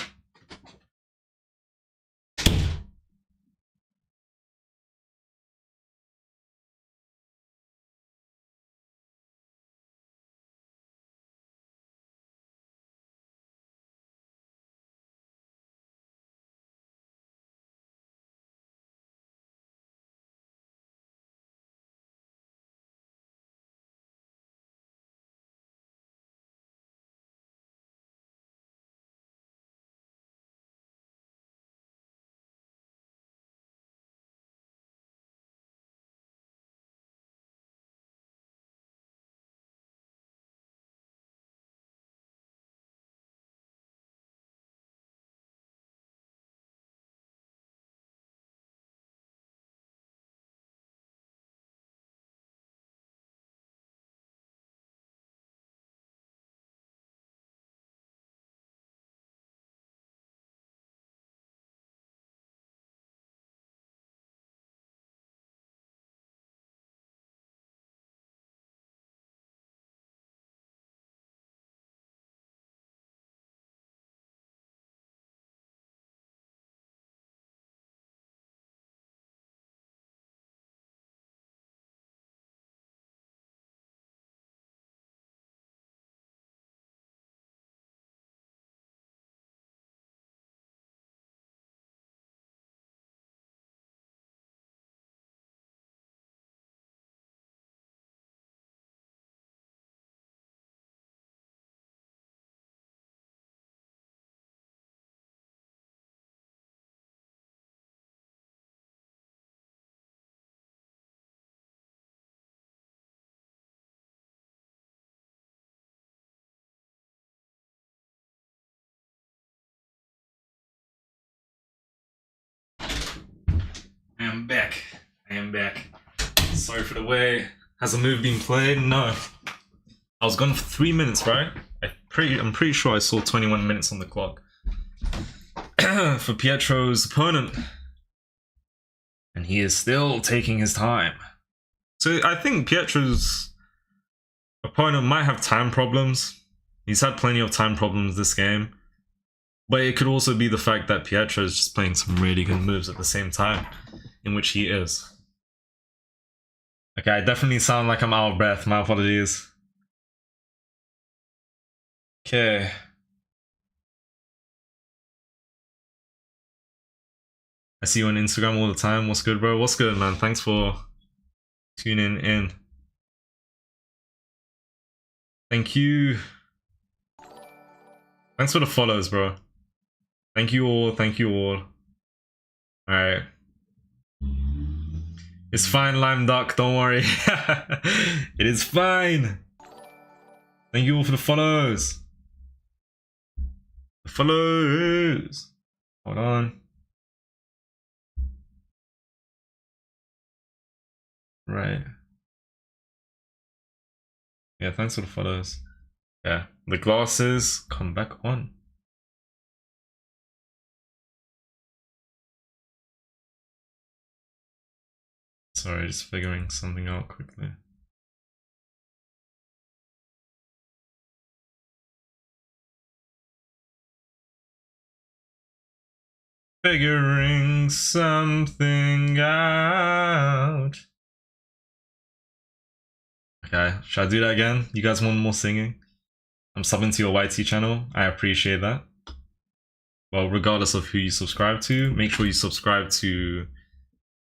I am back. I am back. Sorry for the wait. Has a move been played? No. I was gone for 3 minutes, right? I'm pretty sure I saw 21 minutes on the clock. For Pietro's opponent. And he is still taking his time. So I think Pietro's opponent might have time problems. He's had plenty of time problems this game. But it could also be the fact that Pietro is just playing some really good moves at the same time, in which he is. Okay, I definitely sound like I'm out of breath. My apologies. Okay. I see you on Instagram all the time. What's good, bro? What's good, man? Thanks for tuning in. Thank you. Thanks for the follows, bro. Thank you all. Thank you all. Alright. It's fine, Lime Duck. Don't worry. It is fine. Thank you all for the follows. The follows. Hold on. Right. Yeah, thanks for the follows. Yeah, the glasses come back on. Sorry, just figuring something out quickly. Figuring something out. Okay, should I do that again? You guys want more singing? I'm subbing to your YT channel. I appreciate that. Well, regardless of who you subscribe to, make sure you subscribe to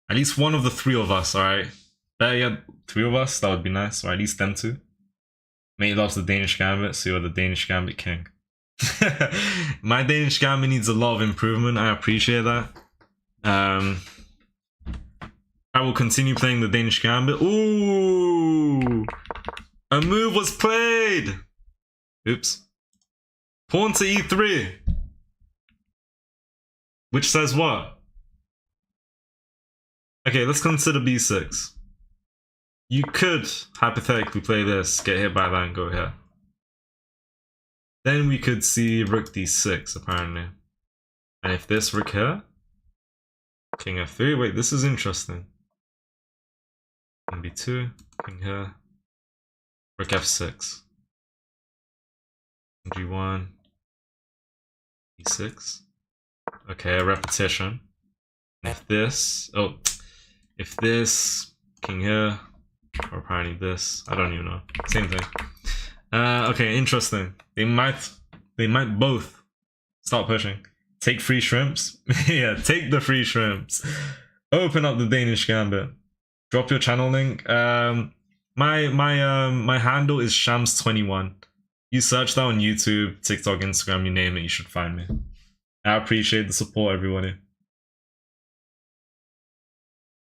at least one of the three of us, alright? Better yet, three of us, that would be nice, or at least them two. Mate loves the Danish Gambit, so you're the Danish Gambit king. My Danish Gambit needs a lot of improvement, I appreciate that. I will continue playing the Danish Gambit. Ooh! A move was played! Oops. Pawn to e3. Which says what? Okay, let's consider b6. You could hypothetically play this, get hit by that, and go here. Then we could see rook d6, apparently. And if this rook here, king f3. Wait, this is interesting. King b2, king here, rook f6. G1, e6. Okay, a repetition. And if this, if this, king here, or apparently this, I don't even know. Same thing. Okay, interesting. They might both start pushing. Take free shrimps. Yeah, take the free shrimps. Open up the Danish Gambit. Drop your channel link. My handle is Shams21. You search that on YouTube, TikTok, Instagram, you name it, you should find me. I appreciate the support, everybody.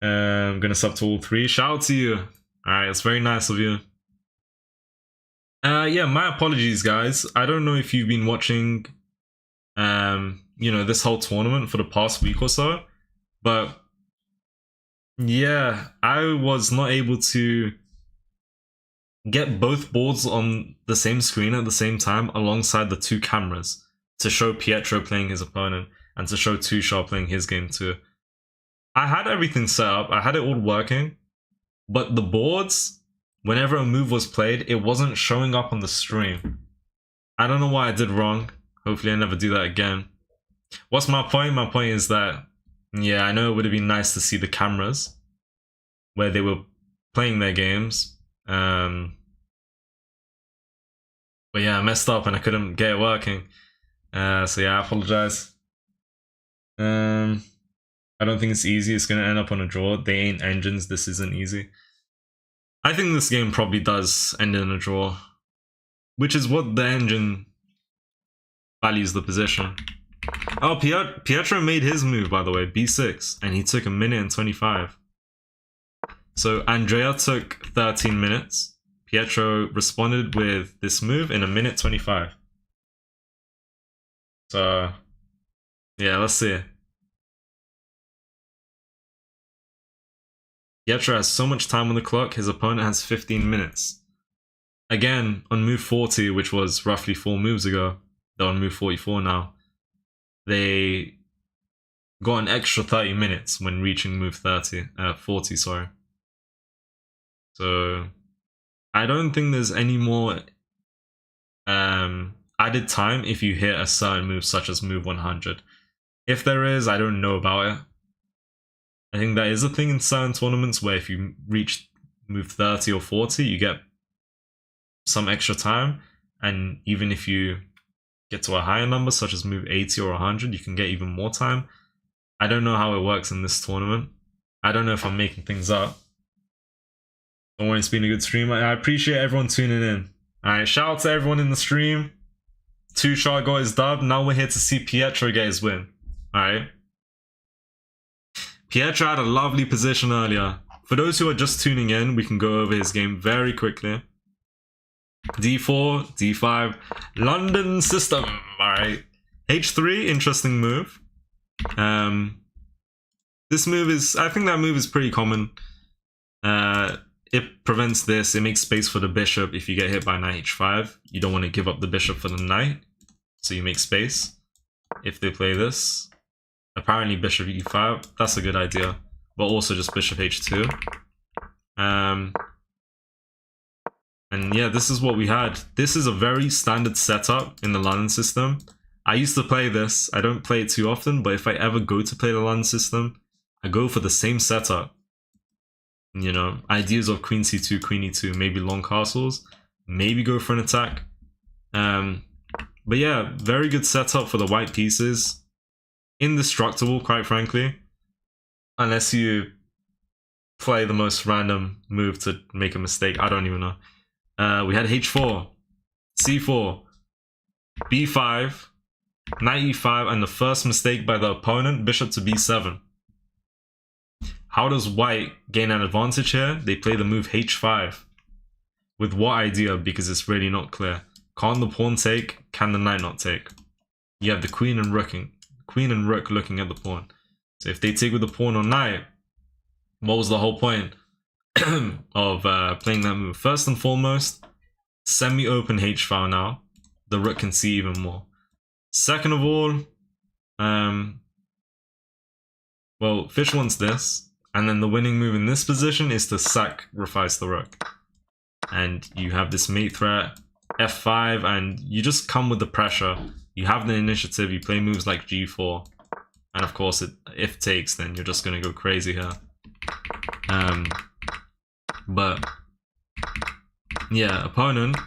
I'm gonna sub to all three. Shout out to you. Alright, it's very nice of you. Yeah, my apologies, guys. I don't know if you've been watching, you know, this whole tournament for the past week or so, but yeah, I was not able to get both boards on the same screen at the same time alongside the two cameras to show Pietro playing his opponent and to show Tushar playing his game too. I had everything set up, I had it all working, but the boards, whenever a move was played, it wasn't showing up on the stream. I don't know what I did wrong. Hopefully I never do that again. What's my point? My point is that, yeah, I know it would have been nice to see the cameras where they were playing their games. But yeah, I messed up and I couldn't get it working. So yeah, I apologize. I don't think it's easy. It's going to end up on a draw. They ain't engines. This isn't easy. I think this game probably does end in a draw, which is what the engine values the position. Oh, Pietro made his move, by the way, b6, and he took 1 minute and 25. So Andrea took 13 minutes. Pietro responded with this move in 1 minute 25. So, yeah, let's see. Pietro has so much time on the clock, his opponent has 15 minutes. Again, on move 40, which was roughly 4 moves ago, they're on move 44 now, they got an extra 30 minutes when reaching move 40, sorry. So, I don't think there's any more added time if you hit a certain move such as move 100. If there is, I don't know about it. I think that is a thing in certain tournaments where if you reach move 30 or 40, you get some extra time. And even if you get to a higher number, such as move 80 or 100, you can get even more time. I don't know how it works in this tournament. I don't know if I'm making things up. Don't worry, it's been a good stream. I appreciate everyone tuning in. Alright, shout out to everyone in the stream. Tushar got his dub. Now we're here to see Pietro get his win. Alright. Pietro had a lovely position earlier. For those who are just tuning in, we can go over his game very quickly. D4, D5, London system. Alright. H3, interesting move. This move is, I think that move is pretty common. It prevents this, it makes space for the bishop if you get hit by knight h5. You don't want to give up the bishop for the knight, so you make space. If they play this, apparently bishop e5, that's a good idea. But also just bishop h2. And yeah, this is what we had. This is a very standard setup in the London system. I used to play this, I don't play it too often, but if I ever go to play the London system, I go for the same setup. You know, ideas of queen c2, queen e2, maybe long castles, maybe go for an attack. But yeah, very good setup for the white pieces. Indestructible, quite frankly. Unless you play the most random move to make a mistake. I don't even know. We had h4, c4, b5, knight e5, and the first mistake by the opponent, bishop to b7. How does white gain an advantage here? They play the move h5. With what idea? Because it's really not clear. Can't the pawn take? Can the knight not take? You have the queen and rook looking at the pawn. So if they take with the pawn or knight, what was the whole point of playing that move? First and foremost, semi-open h-file now. The rook can see even more. Second of all, well, Fish wants this. And then the winning move in this position is to sacrifice the rook. And you have this mate threat, f5, and you just come with the pressure. You have the initiative, you play moves like g4. And of course, if takes, then you're just going to go crazy here. But yeah, opponent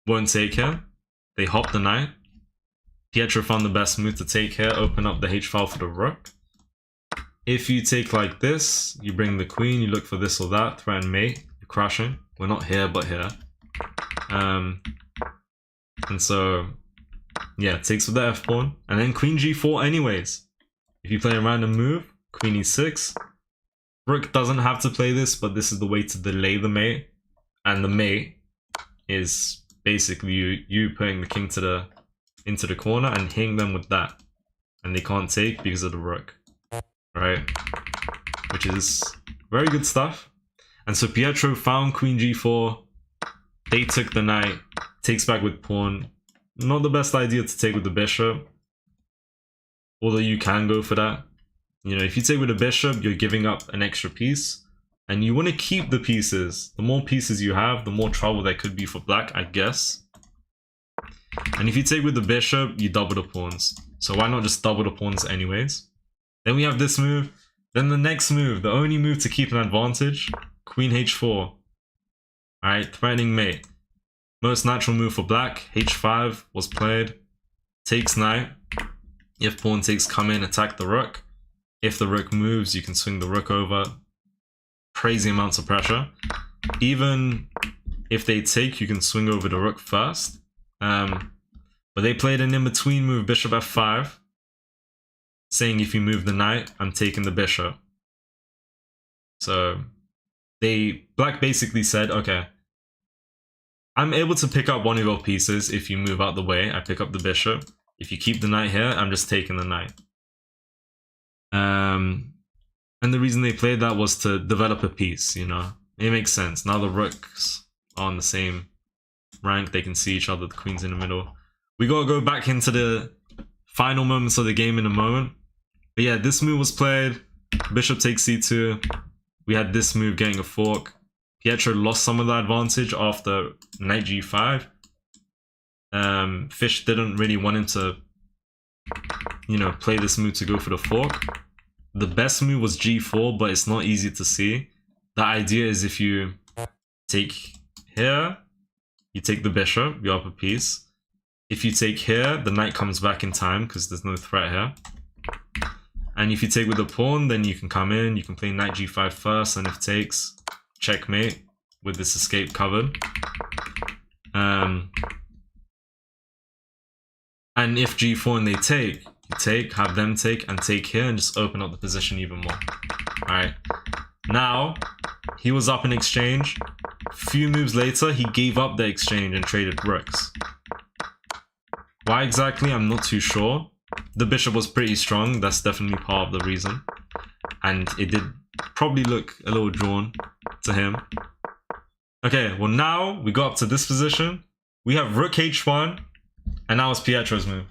won't take here. They hop the knight. Pietro found the best move to take here, open up the h-file for the rook. If you take like this, you bring the queen, you look for this or that, threaten mate, you're crashing. We're not here, but here. And so, yeah, it takes with the f-pawn. And then queen g4 anyways. If you play a random move, queen e6. Rook doesn't have to play this, but this is the way to delay the mate. And the mate is basically you putting the king into the corner and hitting them with that. And they can't take because of the rook. Right, which is very good stuff. And so Pietro found queen g4, they took the knight, takes back with pawn. Not the best idea to take with the bishop, although you can go for that. You know, if you take with a bishop, you're giving up an extra piece, and you want to keep the pieces. The more pieces you have, the more trouble there could be for black, I guess. And if you take with the bishop, you double the pawns. So why not just double the pawns anyways? Then we have this move. Then the next move, the only move to keep an advantage, queen h4. Alright, threatening mate. Most natural move for black, h5 was played. Takes knight. If pawn takes, come in, attack the rook. If the rook moves, you can swing the rook over. Crazy amounts of pressure. Even if they take, you can swing over the rook first. But they played an in-between move, bishop f5. Saying if you move the knight, I'm taking the bishop. So black basically said, okay, I'm able to pick up one of your pieces if you move out the way. I pick up the bishop. If you keep the knight here, I'm just taking the knight. And the reason they played that was to develop a piece, you know. It makes sense. Now the rooks are on the same rank. They can see each other. The queen's in the middle. We gotta go back into the final moments of the game in a moment. But yeah, this move was played. Bishop takes c2. We had this move getting a fork. Pietro lost some of the advantage after knight g5. Fish didn't really want him to, you know, play this move to go for the fork. The best move was g4, but it's not easy to see. The idea is if you take here, you take the bishop, your upper piece. If you take here, the knight comes back in time because there's no threat here. And if you take with the pawn, then you can come in, you can play knight g5 first, and if takes, checkmate with this escape covered. And if g4 and they take, you take, have them take, and take here, and just open up the position even more. Alright. Now, he was up in exchange. Few moves later, he gave up the exchange and traded rooks. Why exactly? I'm not too sure. The bishop was pretty strong. That's definitely part of the reason. And it did probably look a little drawn to him. Okay, well now we got up to this position. We have rook h1, and now it's Pietro's move.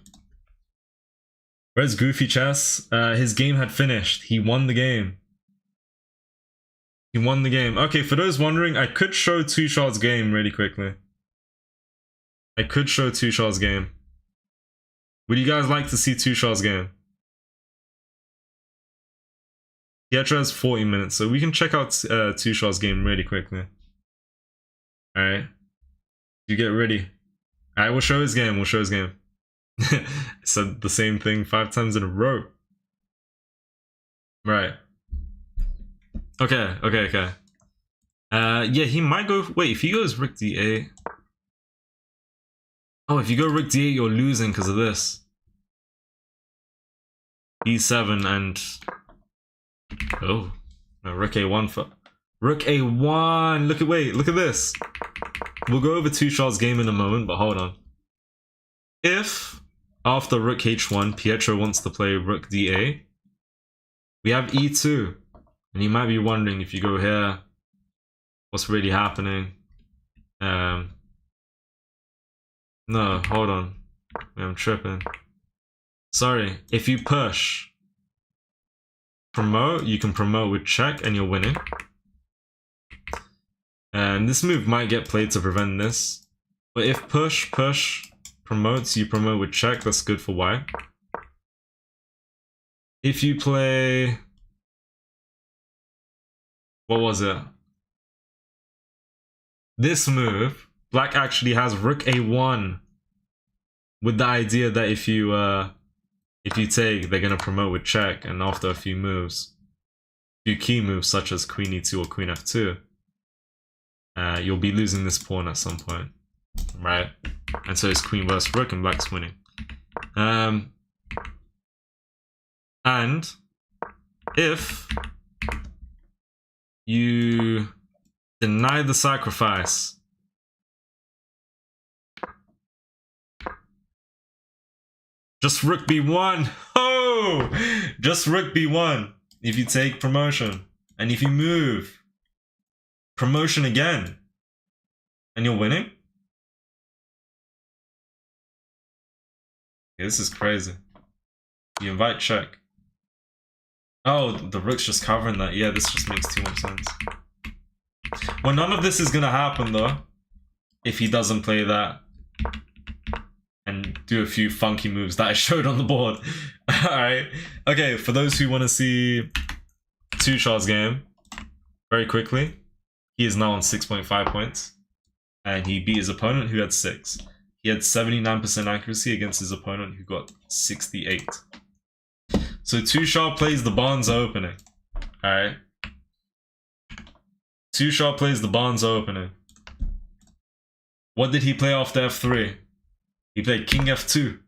Where's Goofy Chess? His game had finished. He won the game. He won the game. Okay, for those wondering, I could show Tushard's game really quickly. I could show Tushard's game. Would you guys like to see Tushard's game? Pietro has 40 minutes, so we can check out Tushard's game really quickly. Alright. You get ready. Alright, we'll show his game. We'll show his game. Said the same thing 5 times in a row. Right. Okay. Yeah, he might go... Wait, if he goes rook d8... Oh, if you go rook d8, you're losing because of this. e7 and... Oh. No, rook a1 for... Rook a1! Look at this! We'll go over Tushard's game in a moment, but hold on. If, after rook h1, Pietro wants to play rook da, we have e2. And you might be wondering, if you go here, what's really happening? No, hold on. I'm tripping. Sorry, if you push promote, you can promote with check and you're winning. And this move might get played to prevent this. But if push promotes, you promote with check, that's good for white. If you play... What was it? This move, black actually has rook a1 with the idea that if you take, they're gonna promote with check, and after a few moves, a few key moves such as queen e2 or queen f2, you'll be losing this pawn at some point, right? And so it's queen versus rook, and black's winning. And if you deny the sacrifice, just rook b1. Oh, just rook b1. If you take promotion, and if you move, promotion again, and you're winning. Yeah, this is crazy. You invite check. Oh, the rook's just covering that. Yeah, this just makes too much sense. Well, none of this is gonna happen though, if he doesn't play that and do a few funky moves that I showed on the board. Alright. Okay, for those who want to see Tushard's game, very quickly, he is now on 6.5 points. And he beat his opponent who had 6. He had 79% accuracy against his opponent who got 68. So Tushard plays the Barnes opening. Alright. Tushard plays the Barnes opening. What did he play after f3? He played king f2.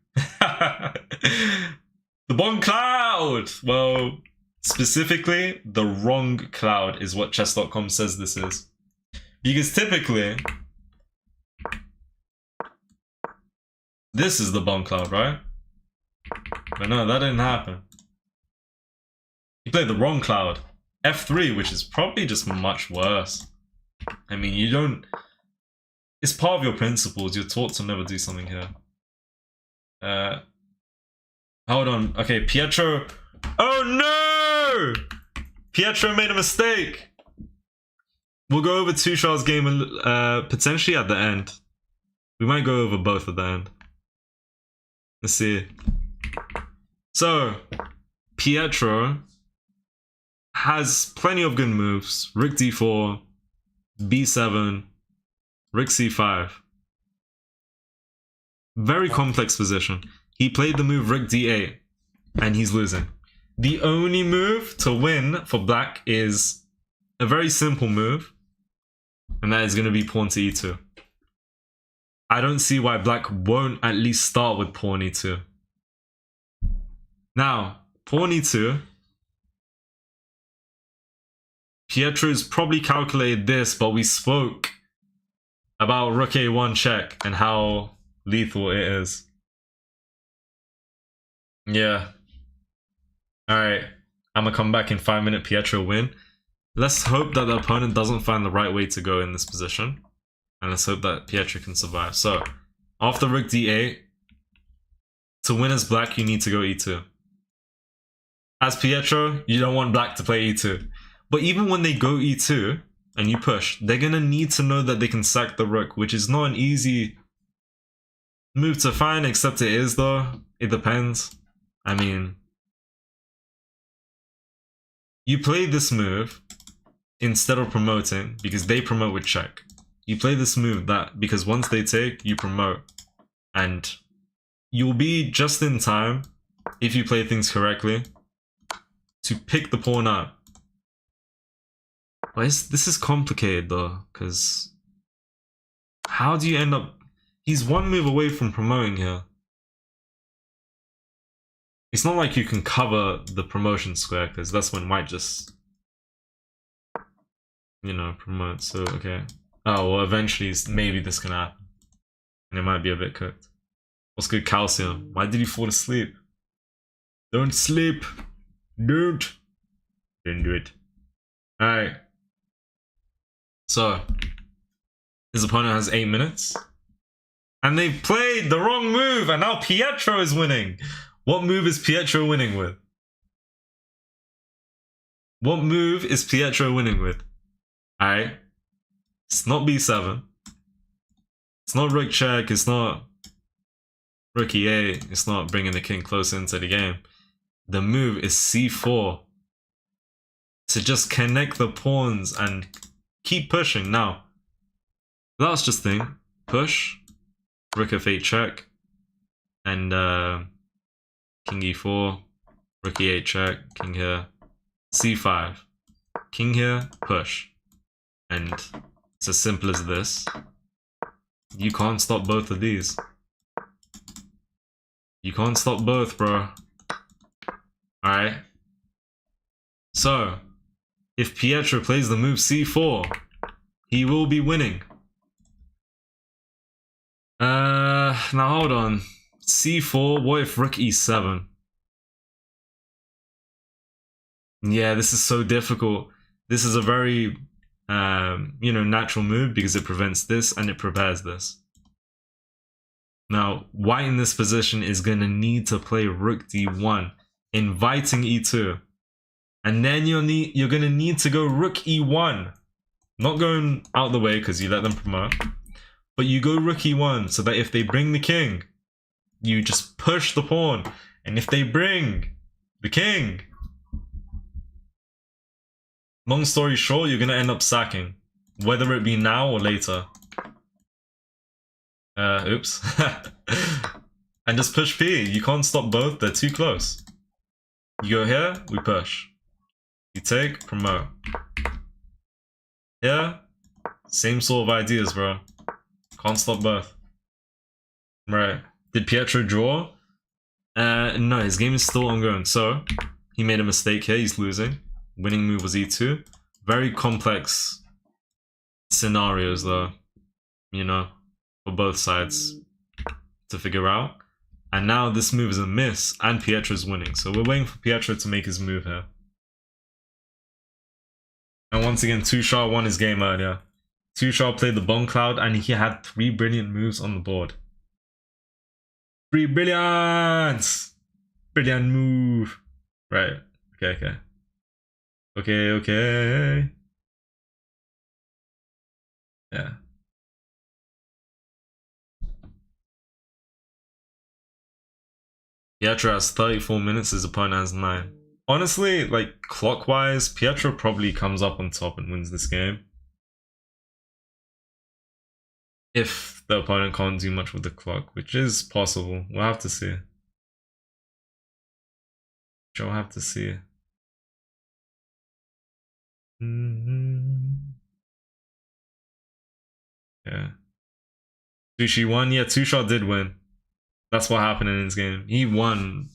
The Bon Cloud! Well, specifically, the wrong cloud is what chess.com says this is. Because typically, this is the Bon Cloud, right? But no, that didn't happen. He played the wrong cloud. f3, which is probably just much worse. I mean, you don't... It's part of your principles. You're taught to never do something here. Hold on. Okay, Pietro... Oh no! Pietro made a mistake! We'll go over Tushard's game potentially at the end. We might go over both at the end. Let's see. So, Pietro has plenty of good moves. Rook d4, b7, rook c5. Very complex position. He played the move rook d8, and he's losing. The only move to win for black is a very simple move, and that is going to be pawn to e2. I don't see why black won't at least start with pawn e2. Now, pawn e2. Pietro's probably calculated this, but we spoke about rook a1 check and how lethal it is. Yeah. Alright. I'm gonna come back in 5-minute Pietro win. Let's hope that the opponent doesn't find the right way to go in this position. And let's hope that Pietro can survive. So, after rook d8, to win as black, you need to go e2. As Pietro, you don't want black to play e2. But even when they go e2, and you push, they're gonna need to know that they can sack the rook, which is not an easy move to find, except it is though. It depends. I mean, you play this move instead of promoting, because they promote with check. You play this move because once they take, you promote. And you'll be just in time, if you play things correctly, to pick the pawn up. But this is complicated though, because how do you end up... He's one move away from promoting here. It's not like you can cover the promotion square, because that's when white just, you know, promote. So, okay. Oh, well, eventually, maybe this can happen. And it might be a bit cooked. What's good, Calcium? Why did you fall asleep? Don't sleep. Don't. Didn't do it. Alright. So, his opponent has 8 minutes. And they played the wrong move, and now Pietro is winning. What move is Pietro winning with? What move is Pietro winning with? Alright. It's not b7. It's not rook check. It's not rook e8. It's not bringing the king closer into the game. The move is c4. To just connect the pawns and keep pushing. Now, last just thing. Push. Rook f8 check. And king e4. Rook e8 check. King here. c5. King here. Push. And it's as simple as this. You can't stop both of these. You can't stop both, bro. Alright. So, if Pietro plays the move c4, he will be winning. Now hold on. c4, what if rook e7? Yeah, this is so difficult. This is a very, you know, natural move because it prevents this and it prepares this. Now, white in this position is going to need to play rook d1, inviting e2. And then you're going to need to go rook e1. Not going out the way because you let them promote. But you go rook e1 so that if they bring the king, you just push the pawn. And if they bring the king, long story short, you're going to end up sacking. Whether it be now or later. Oops. And just push P. You can't stop both. They're too close. You go here, we push. You take, promote. Yeah? Same sort of ideas, bro. Can't stop both. Right. Did Pietro draw? No, his game is still ongoing. So, he made a mistake here. He's losing. Winning move was e2. Very complex scenarios, though. You know, for both sides to figure out. And now this move is a miss, and Pietro's winning. So we're waiting for Pietro to make his move here. And once again, Tushar won his game earlier. Tushar played the Bomb Cloud, and he had 3 brilliant moves on the board. 3 brilliant! Brilliant move. Right. Okay. Okay. Yeah. Pietro has 34 minutes, his opponent has 9. Honestly, like, clockwise, Pietro probably comes up on top and wins this game. If the opponent can't do much with the clock, which is possible. We'll have to see. We'll have to see. Yeah. Sushi won. Yeah, Tushar did win. That's what happened in his game. He won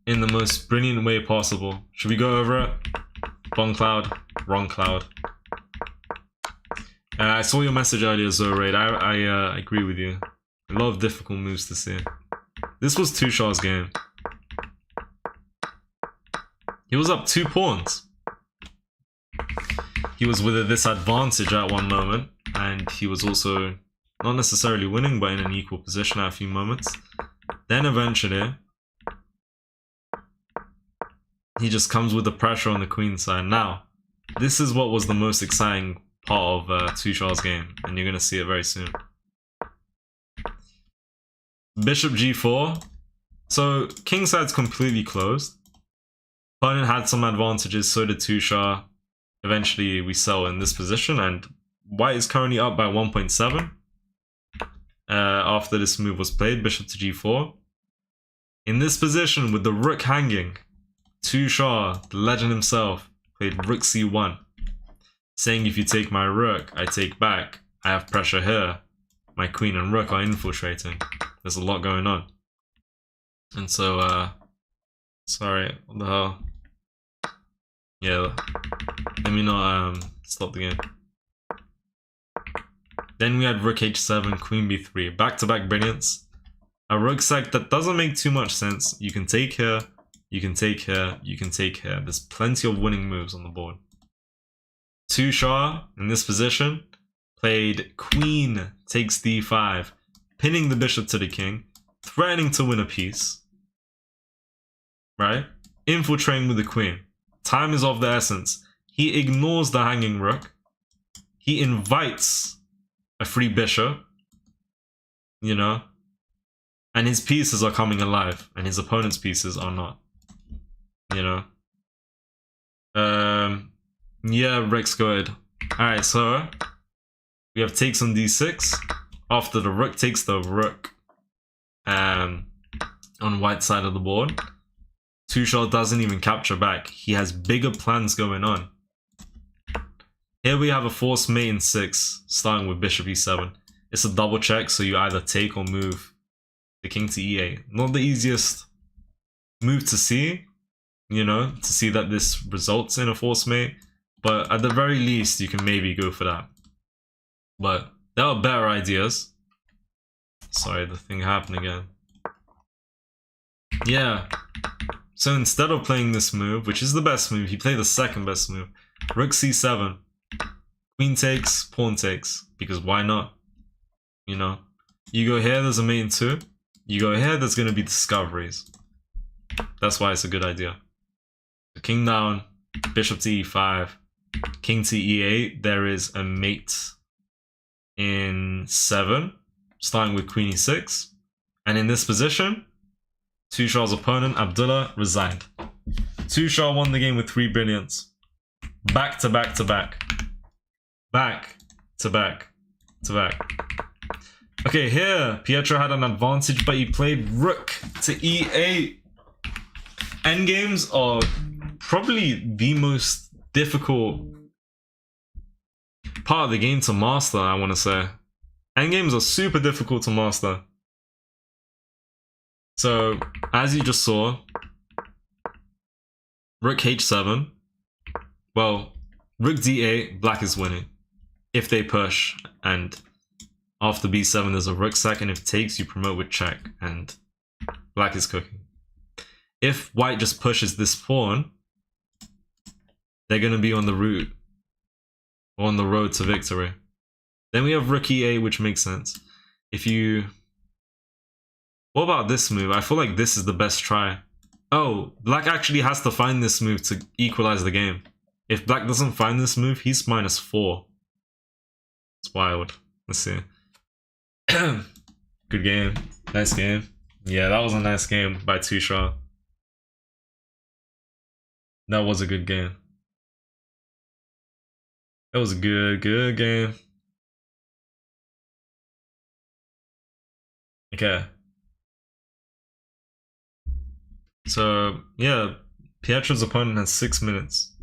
in the most brilliant way possible. Should we go over it? Wrong cloud. Wrong cloud. I saw your message earlier, Zoraid. I agree with you. A lot of difficult moves to see. This was Tushar's game. He was up 2 pawns. He was with a disadvantage at one moment, and he was also not necessarily winning, but in an equal position at a few moments. Then eventually, he just comes with the pressure on the queen side. Now, this is what was the most exciting part of Tushar's game, and you're going to see it very soon. Bishop g4. So, king side's completely closed. Opponent had some advantages, so did Tushar. Eventually, we sell in this position, and white is currently up by 1.7. After this move was played, bishop to g4. In this position, with the rook hanging, Tushar, the legend himself, played rook c1, saying if you take my rook, I take back. I have pressure here. My queen and rook are infiltrating. There's a lot going on. And so, sorry, what the hell? Yeah, let me not stop the game. Then we had rook h7, queen b3, back-to-back brilliance. A rook sack that doesn't make too much sense. You can take here, you can take here, you can take here. There's plenty of winning moves on the board. Tushar, in this position, played queen takes d5, pinning the bishop to the king, threatening to win a piece, right? Infiltrating with the queen. Time is of the essence. He ignores the hanging rook. He invites a free bishop, you know, and his pieces are coming alive, and his opponent's pieces are not, you know. Yeah, Rex, go ahead. Alright, so we have takes on d6. After the rook takes the rook on white side of the board, Tushar doesn't even capture back. He has bigger plans going on. Here we have a forced mate in 6, starting with bishop e7. It's a double check, so you either take or move the king to e8. Not the easiest move to see, you know, to see that this results in a forced mate, but at the very least, you can maybe go for that. But there are better ideas. Sorry, the thing happened again. Yeah. So instead of playing this move, which is the best move, he played the second best move. Rook c7. Queen takes, pawn takes. Because why not? You know? You go here, there's a mate in 2. You go here, there's going to be discoveries. That's why it's a good idea. So king down, bishop to e5, king to e8. There is a mate in 7, starting with queen e6. And in this position, Tushar's opponent, Abdullah, resigned. Tushar won the game with 3 brilliance. Back to back to back. Back to back to back. Okay, here, Pietro had an advantage, but he played rook to e8. Endgames are probably the most difficult part of the game to master, I want to say. Endgames are super difficult to master. So, as you just saw, rook h7. Well, rook d8, black is winning. If they push, and after b7 there's a rook sack, and if takes, you promote with check, and black is cooking. If white just pushes this pawn, they're going to be on the route, on the road to victory. Then we have rook e8, which makes sense. If you... What about this move? I feel like this is the best try. Oh, black actually has to find this move to equalize the game. If black doesn't find this move, he's -4. It's wild. Let's see. Good game. Nice game. Yeah, that was a nice game by Tushar. That was a good game. That was a good game. Okay. So, yeah, Pietro's opponent has 6 minutes.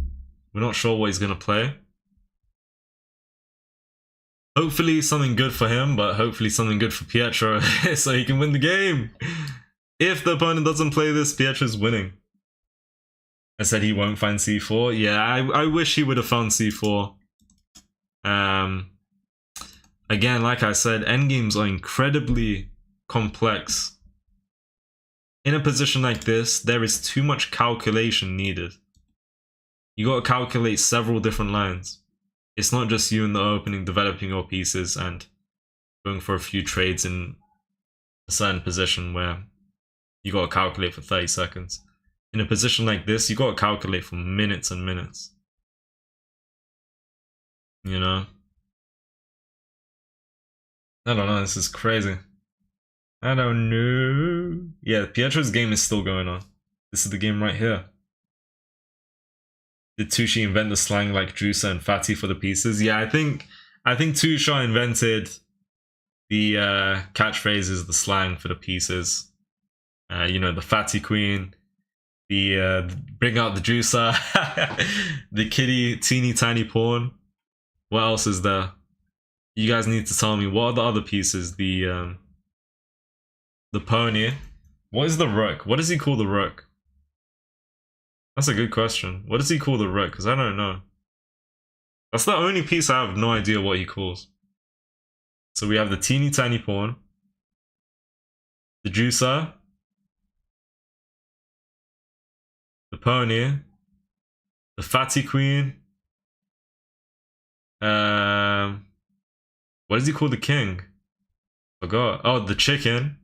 We're not sure what he's going to play. Hopefully something good for him, but hopefully something good for Pietro so he can win the game. If the opponent doesn't play this, Pietro's winning. I said he won't find c4. Yeah, I wish he would have found c4. Again, like I said, endgames are incredibly complex. In a position like this, there is too much calculation needed. You gotta calculate several different lines. It's not just you in the opening developing your pieces and going for a few trades in a certain position where you gotta calculate for 30 seconds. In a position like this, you gotta calculate for minutes and minutes. You know? I don't know, this is crazy. I don't know. Yeah, Pietro's game is still going on. This is the game right here. Did Tushi invent the slang like Juicer and Fatty for the pieces? Yeah, I think Tusha invented the catchphrases, the slang for the pieces. You know, the Fatty Queen, the bring out the juicer, the kitty teeny tiny pawn. What else is there? You guys need to tell me, what are the other pieces? The pony. What is the rook? What does he call the rook? That's a good question. What does he call the rook? Because I don't know. That's the only piece I have no idea what he calls. So we have the teeny tiny pawn, the juicer, the pony, the fatty queen. What does he call the king? Forgot. Oh, the chicken.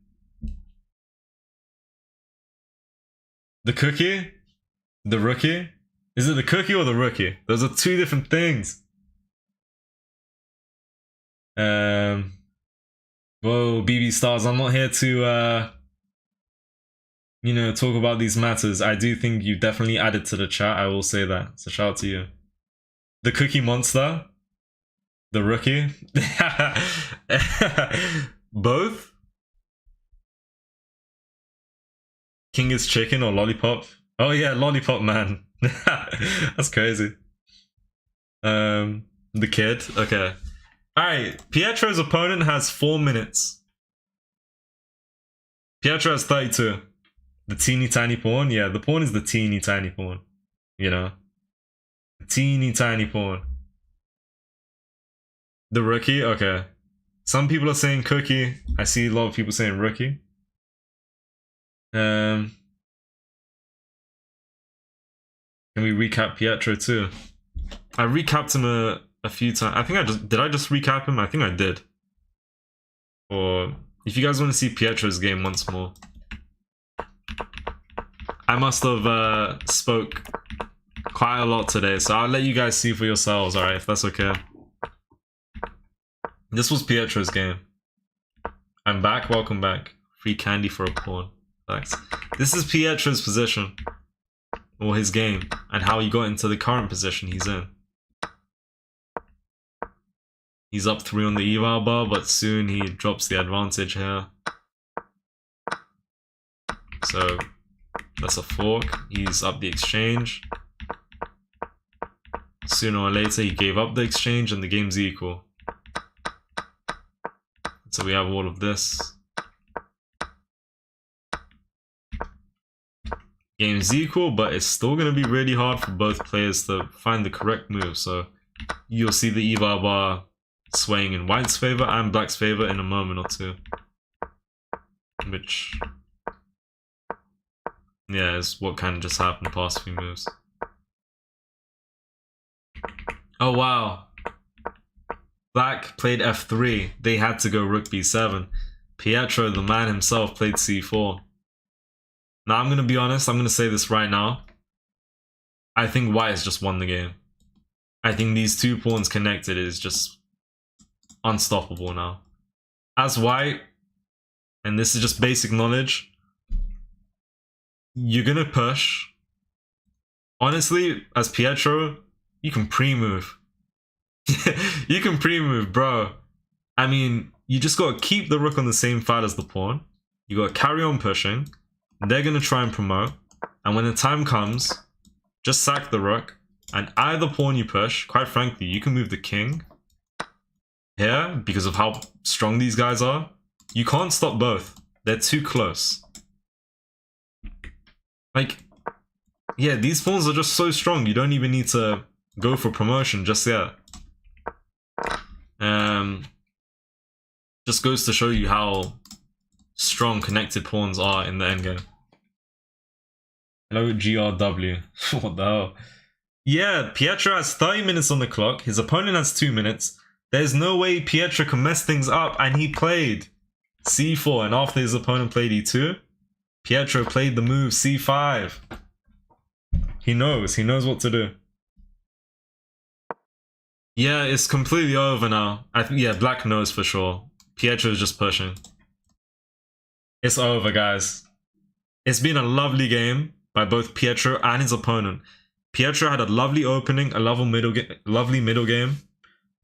The cookie? The rookie? Is it the cookie or the rookie? Those are two different things. Whoa, BB Stars, I'm not here to, you know, talk about these matters. I do think you definitely added to the chat, I will say that. So shout out to you. The cookie monster? The rookie? Both? King is chicken or lollipop? Oh yeah, lollipop man. That's crazy. The kid. Okay. Alright, Pietro's opponent has 4 minutes. Pietro has 32. The teeny tiny pawn? Yeah, the pawn is the teeny tiny pawn. You know? The teeny tiny pawn. The rookie? Okay. Some people are saying cookie. I see a lot of people saying rookie. Can we recap Pietro too? I recapped him a few times. I think did I just recap him? I think I did. Or if you guys want to see Pietro's game once more, I must have spoke quite a lot today, so I'll let you guys see for yourselves, alright, if that's okay. This was Pietro's game. I'm back, welcome back. Free candy for a pawn. Thanks. This is Pietro's position. Or his game. And how he got into the current position he's in. He's up 3 on the eval bar, but soon he drops the advantage here. So that's a fork. He's up the exchange. Sooner or later he gave up the exchange and the game's equal. So we have all of this. Game's equal, but it's still going to be really hard for both players to find the correct move. So you'll see the eval bar swaying in white's favor and black's favor in a moment or two. Which, yeah, is what kind of just happened the past few moves. Oh wow. Black played f3. They had to go rook b7. Pietro, the man himself, played c4. Now I'm going to be honest, I'm going to say this right now. I think white has just won the game. I think these two pawns connected is just unstoppable now. As white, and this is just basic knowledge, you're going to push. Honestly, as Pietro, you can pre-move. You can pre-move, bro. I mean, you just got to keep the rook on the same file as the pawn. You got to carry on pushing. They're going to try and promote. And when the time comes, just sack the rook. And either pawn you push, quite frankly, you can move the king. here because of how strong these guys are. You can't stop both. They're too close. Like, yeah, these pawns are just so strong. You don't even need to go for promotion just yet. Just goes to show you how strong connected pawns are in the endgame. Hello, GRW. What the hell? Yeah, Pietro has 30 minutes on the clock. His opponent has 2 minutes. There's no way Pietro can mess things up, and he played C4, and after his opponent played E2, Pietro played the move C5. He knows what to do. Yeah, it's completely over now. I think, yeah, Black knows for sure. Pietro is just pushing. It's over, guys. It's been a lovely game by both Pietro and his opponent. Pietro had a lovely opening, a lovely middle game.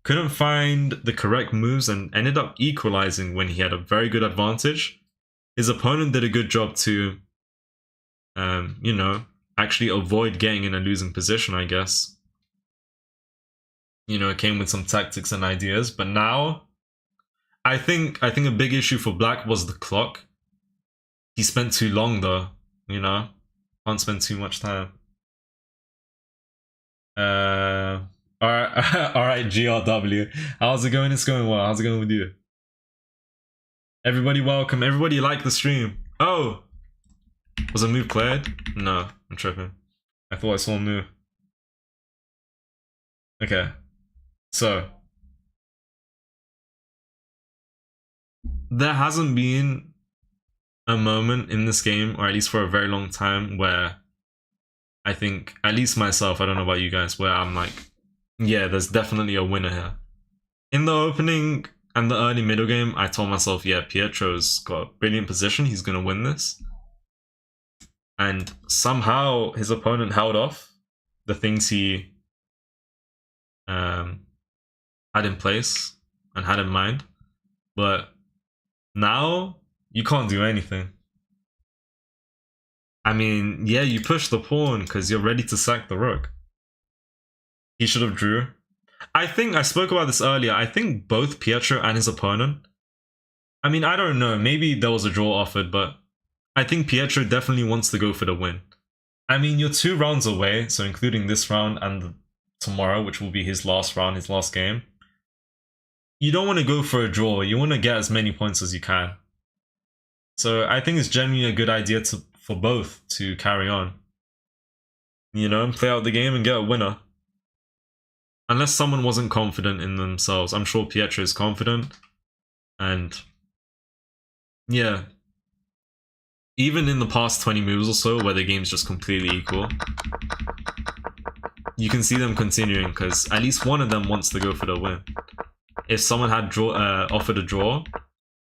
Couldn't find the correct moves and ended up equalizing when he had a very good advantage. His opponent did a good job to, you know, actually avoid getting in a losing position, I guess. You know, it came with some tactics and ideas, but now I think a big issue for Black was the clock. He spent too long though, you know? Can't spend too much time. Alright, alright, GRW. How's it going? It's going well. How's it going with you? Everybody welcome. Everybody like the stream. Oh! Was a move cleared? No, I'm tripping. I thought I saw a move. Okay. So. There hasn't been a moment in this game, or at least for a very long time, where I think, at least myself, I don't know about you guys, where I'm like, yeah, there's definitely a winner here. In the opening and the early middle game, I told myself, yeah, Pietro's got a brilliant position, he's gonna win this. And somehow his opponent held off the things he had in place and had in mind. But now, you can't do anything. I mean, yeah, you push the pawn because you're ready to sack the rook. He should have drew. I think, I spoke about this earlier, I think both Pietro and his opponent, I mean, I don't know, maybe there was a draw offered, but I think Pietro definitely wants to go for the win. I mean, you're 2 rounds away, so including this round and tomorrow, which will be his last round, his last game. You don't want to go for a draw, you want to get as many points as you can. So I think it's generally a good idea for both to carry on. You know, play out the game and get a winner. Unless someone wasn't confident in themselves. I'm sure Pietro is confident. And yeah. Even in the past 20 moves or so, where the game's just completely equal, you can see them continuing, because at least one of them wants to go for the win. If someone had offered a draw,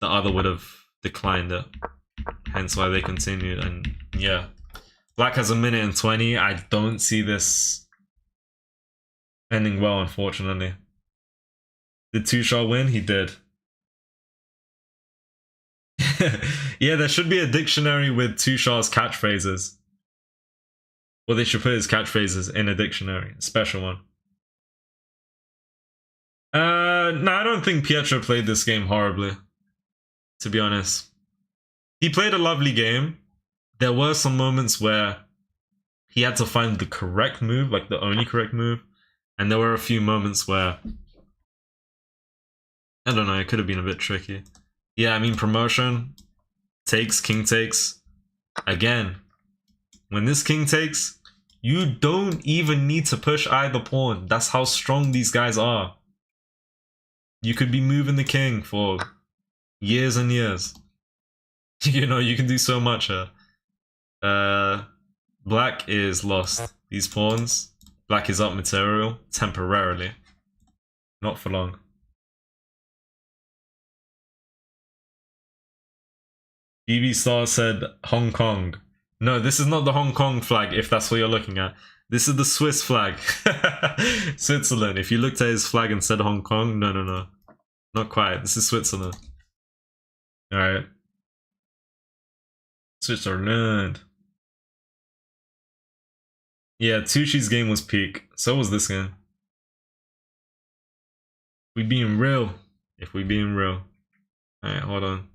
the other would have declined it. Hence why they continued, and yeah. Black has 1:20. I don't see this ending well, unfortunately. Did Tushar win? He did. Yeah, there should be a dictionary with Tushar's catchphrases. Well, they should put his catchphrases in a dictionary, a special one. No, I don't think Pietro played this game horribly, to be honest. He played a lovely game. There were some moments where he had to find the correct move, like the only correct move. And there were a few moments where, I don't know, it could have been a bit tricky. Yeah, I mean, promotion, takes, king takes. Again, when this king takes, you don't even need to push either pawn. That's how strong these guys are. You could be moving the king for years and years. You know, you can do so much here. Black is lost. These pawns. Black is up material temporarily. Not for long. BB Star said Hong Kong. No, this is not the Hong Kong flag, if that's what you're looking at. This is the Swiss flag. Switzerland. If you looked at his flag and said Hong Kong, no. Not quite. This is Switzerland. Alright. Switzerland. Yeah, Tucci's game was peak. So was this game. We being real. If we being real. Alright, hold on.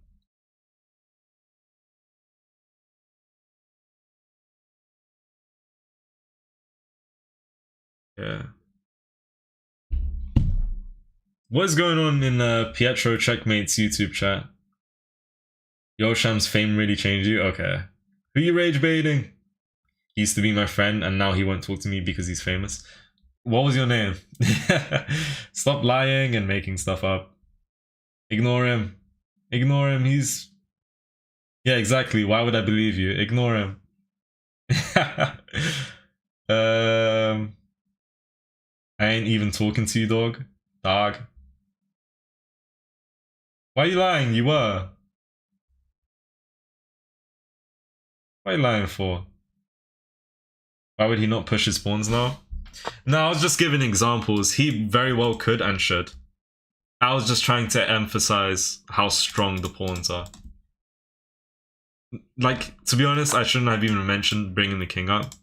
Yeah. What is going on in Pietro Checkmate's YouTube chat? Yosham's fame really changed you? Okay. Who you rage baiting? He used to be my friend and now he won't talk to me because he's famous. What was your name? Stop lying and making stuff up. Ignore him. Ignore him. He's... Yeah, exactly. Why would I believe you? Ignore him. I ain't even talking to you, dog. Dog. Why are you lying? You were. What are you lying for? Why would he not push his pawns now? No, I was just giving examples. He very well could and should. I was just trying to emphasize how strong the pawns are. Like, to be honest, I shouldn't have even mentioned bringing the king up.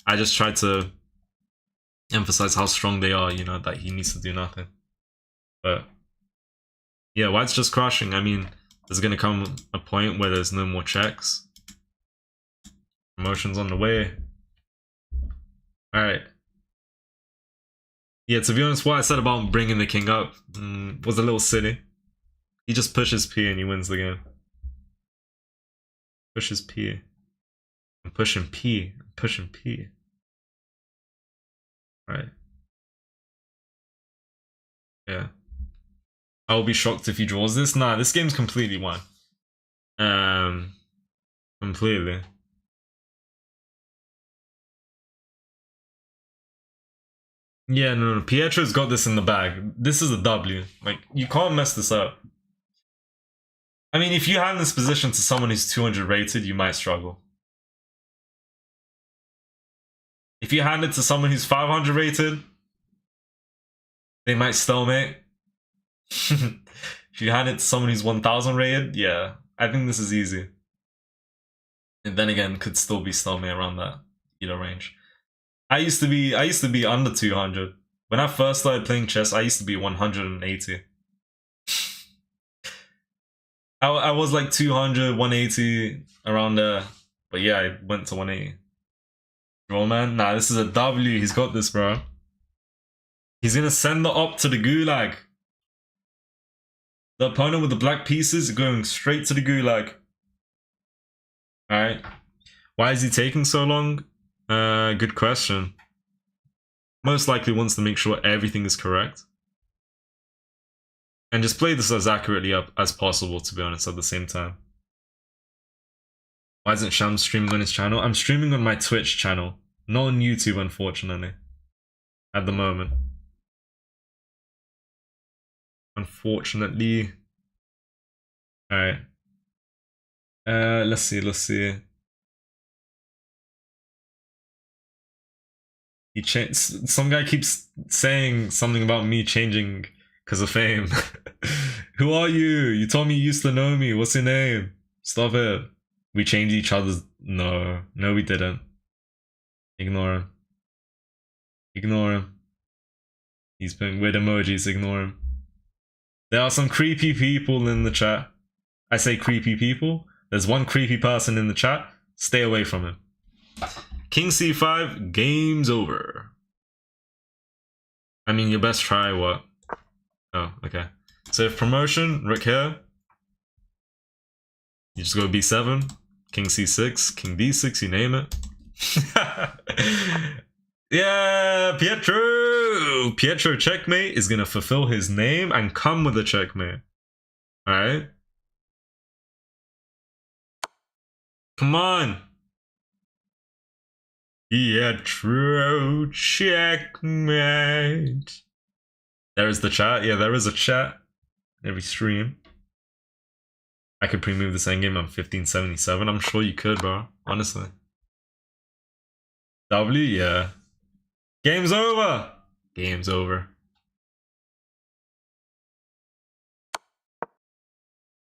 I just tried to emphasize how strong they are, you know, that he needs to do nothing. But yeah, white's just crushing. I mean, there's gonna come a point where there's no more checks. Promotion's on the way. Alright. Yeah, to be honest, what I said about bringing the king up was a little silly. He just pushes P and he wins the game. Pushes P. I'm pushing P. I'm pushing P. Alright. Yeah. I will be shocked if he draws this. Nah, this game's completely won. Completely. Yeah, no. Pietro's got this in the bag. This is a W. Like, you can't mess this up. I mean, if you hand this position to someone who's 200 rated, you might struggle. If you hand it to someone who's 500 rated, they might stalemate. If you hand it to someone who's 1000 rated, yeah, I think this is easy. And then again, could still be stalemate around that range. I used to be under 200. When I first started playing chess, I used to be 180. I was like 200, 180, around there. But yeah, I went to 180. Draw, man? Nah, this is a W. He's got this, bro. He's gonna send the op to the gulag. The opponent with the black pieces going straight to the gulag. Alright. Why is he taking so long? Good question. Most likely wants to make sure everything is correct. And just play this as accurately up as possible, to be honest, at the same time. Why isn't Sham streaming on his channel? I'm streaming on my Twitch channel. Not on YouTube, unfortunately. At the moment. Unfortunately. Alright. Let's see. Some guy keeps saying something about me changing because of fame. Who are you? You told me you used to know me. What's your name? Stop it. We changed each other's... No, we didn't. Ignore him. Ignore him. He's putting weird emojis. Ignore him. There are some creepy people in the chat. I say creepy people. There's one creepy person in the chat. Stay away from him. King c5, game's over. I mean, your best try, what? Oh, okay. So if promotion, rook here. You just go b7, king c6, king d6, you name it. Yeah, Pietro checkmate is gonna fulfill his name and come with a checkmate. Alright? Come on! Pietro checkmate. There is the chat. Yeah, there is a chat. Every stream. I could pre-move this endgame on 1577. I'm sure you could, bro. Honestly. W, yeah. Game's over. Game's over.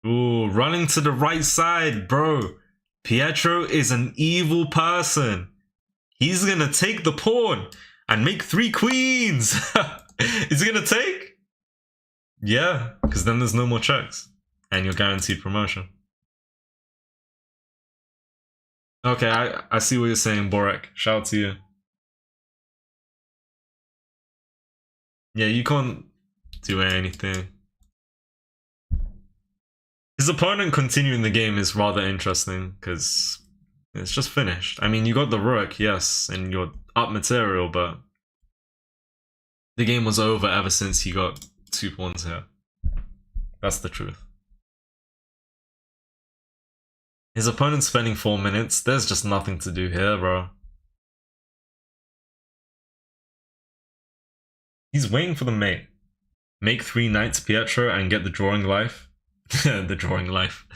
Ooh, running to the right side, bro. Pietro is an evil person. He's gonna take the pawn and make 3 queens. Is he gonna take? Yeah, because then there's no more checks. And you're guaranteed promotion. Okay, I see what you're saying, Borek. Shout out to you. Yeah, you can't do anything. His opponent continuing the game is rather interesting, because it's just finished. I mean, you got the Rook, yes, and you're up material, but the game was over ever since he got 2 pawns here. That's the truth. His opponent's spending 4 minutes. There's just nothing to do here, bro. He's waiting for the mate. Make 3 knights Pietro and get the drawing life. The drawing life.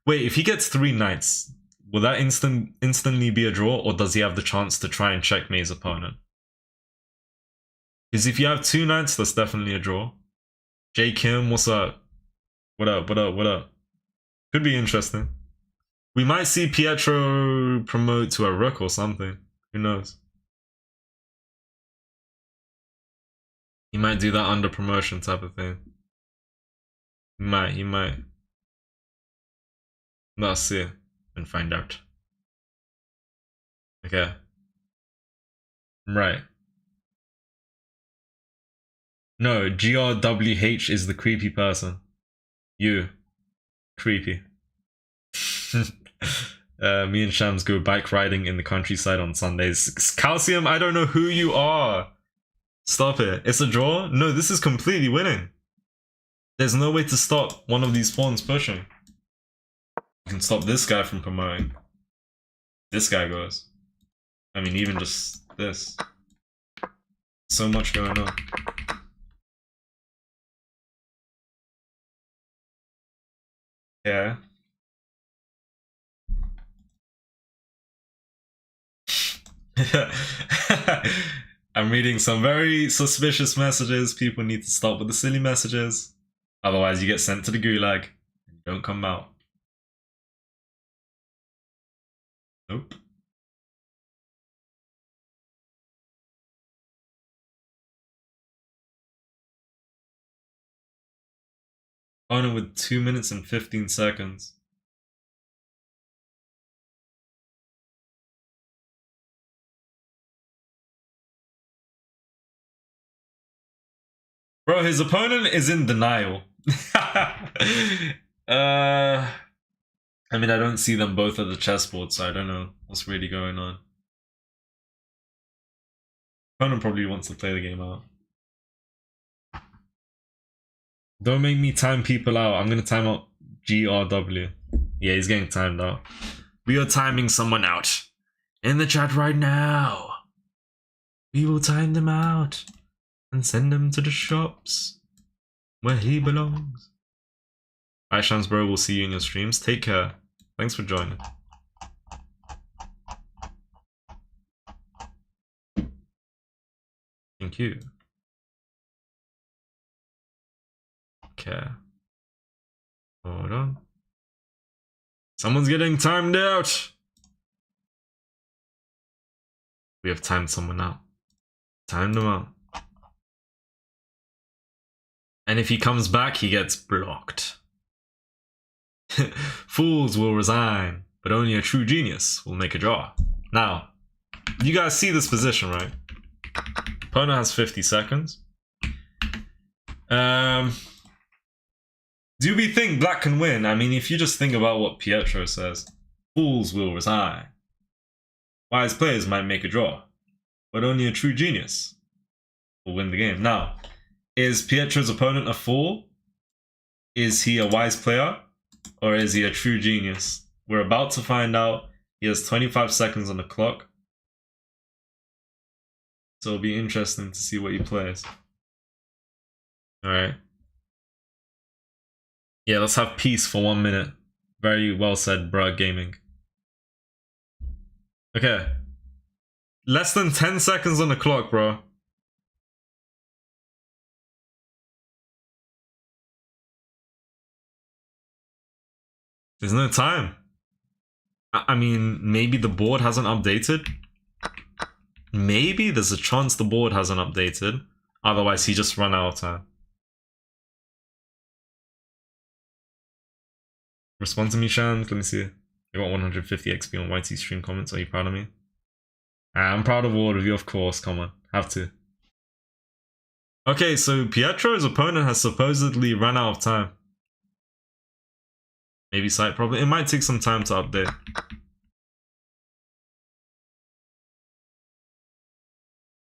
Wait, if he gets 3 knights, will that instantly be a draw, or does he have the chance to try and checkmate his opponent? Because if you have 2 knights, that's definitely a draw. J Kim, what's up? What up, what up, what up? Could be interesting. We might see Pietro promote to a rook or something. Who knows? He might do that under promotion type of thing. He might. Let's see and find out. Okay. Right. No, GRWH is the creepy person. You. Creepy. Me and Shams go bike riding in the countryside on Sundays. Calcium, I don't know who you are. Stop it. It's a draw? No, this is completely winning. There's no way to stop one of these pawns pushing. You can stop this guy from promoting. This guy goes. I mean, even just this. So much going on. Yeah. I'm reading some very suspicious messages. People need to stop with the silly messages. Otherwise, you get sent to the gulag and don't come out. Nope. Opponent with 2 minutes and 15 seconds. Bro, his opponent is in denial. I mean, I don't see them both at the chessboard, so I don't know what's really going on. Opponent probably wants to play the game out. Don't make me time people out. I'm gonna time out GRW. Yeah, he's getting timed out. We are timing someone out. In the chat right now. We will time them out and send them to the shops where he belongs. Alright, Shams bro, we'll see you in your streams. Take care. Thanks for joining. Thank you. Okay. Hold on. Someone's getting timed out. We have timed someone out. Timed them out. And if he comes back, he gets blocked. Fools will resign, but only a true genius will make a draw. Now, you guys see this position, right? Opponent has 50 seconds. Do we think black can win? I mean, if you just think about what Pietro says, fools will resign. Wise players might make a draw, but only a true genius will win the game. Now, is Pietro's opponent a fool? Is he a wise player? Or is he a true genius? We're about to find out. He has 25 seconds on the clock. So it'll be interesting to see what he plays. Alright. Yeah, let's have peace for 1 minute. Very well said, bruh, gaming. Okay. Less than 10 seconds on the clock, bro. There's no time. I mean, maybe the board hasn't updated. Maybe there's a chance the board hasn't updated. Otherwise, he just run out of time. Respond to me, Shan. Let me see. I got 150 XP on YT stream comments. Are you proud of me? I'm proud of all of you, of course. Come on, have to. Okay, so Pietro's opponent has supposedly run out of time. Maybe site problem. It might take some time to update.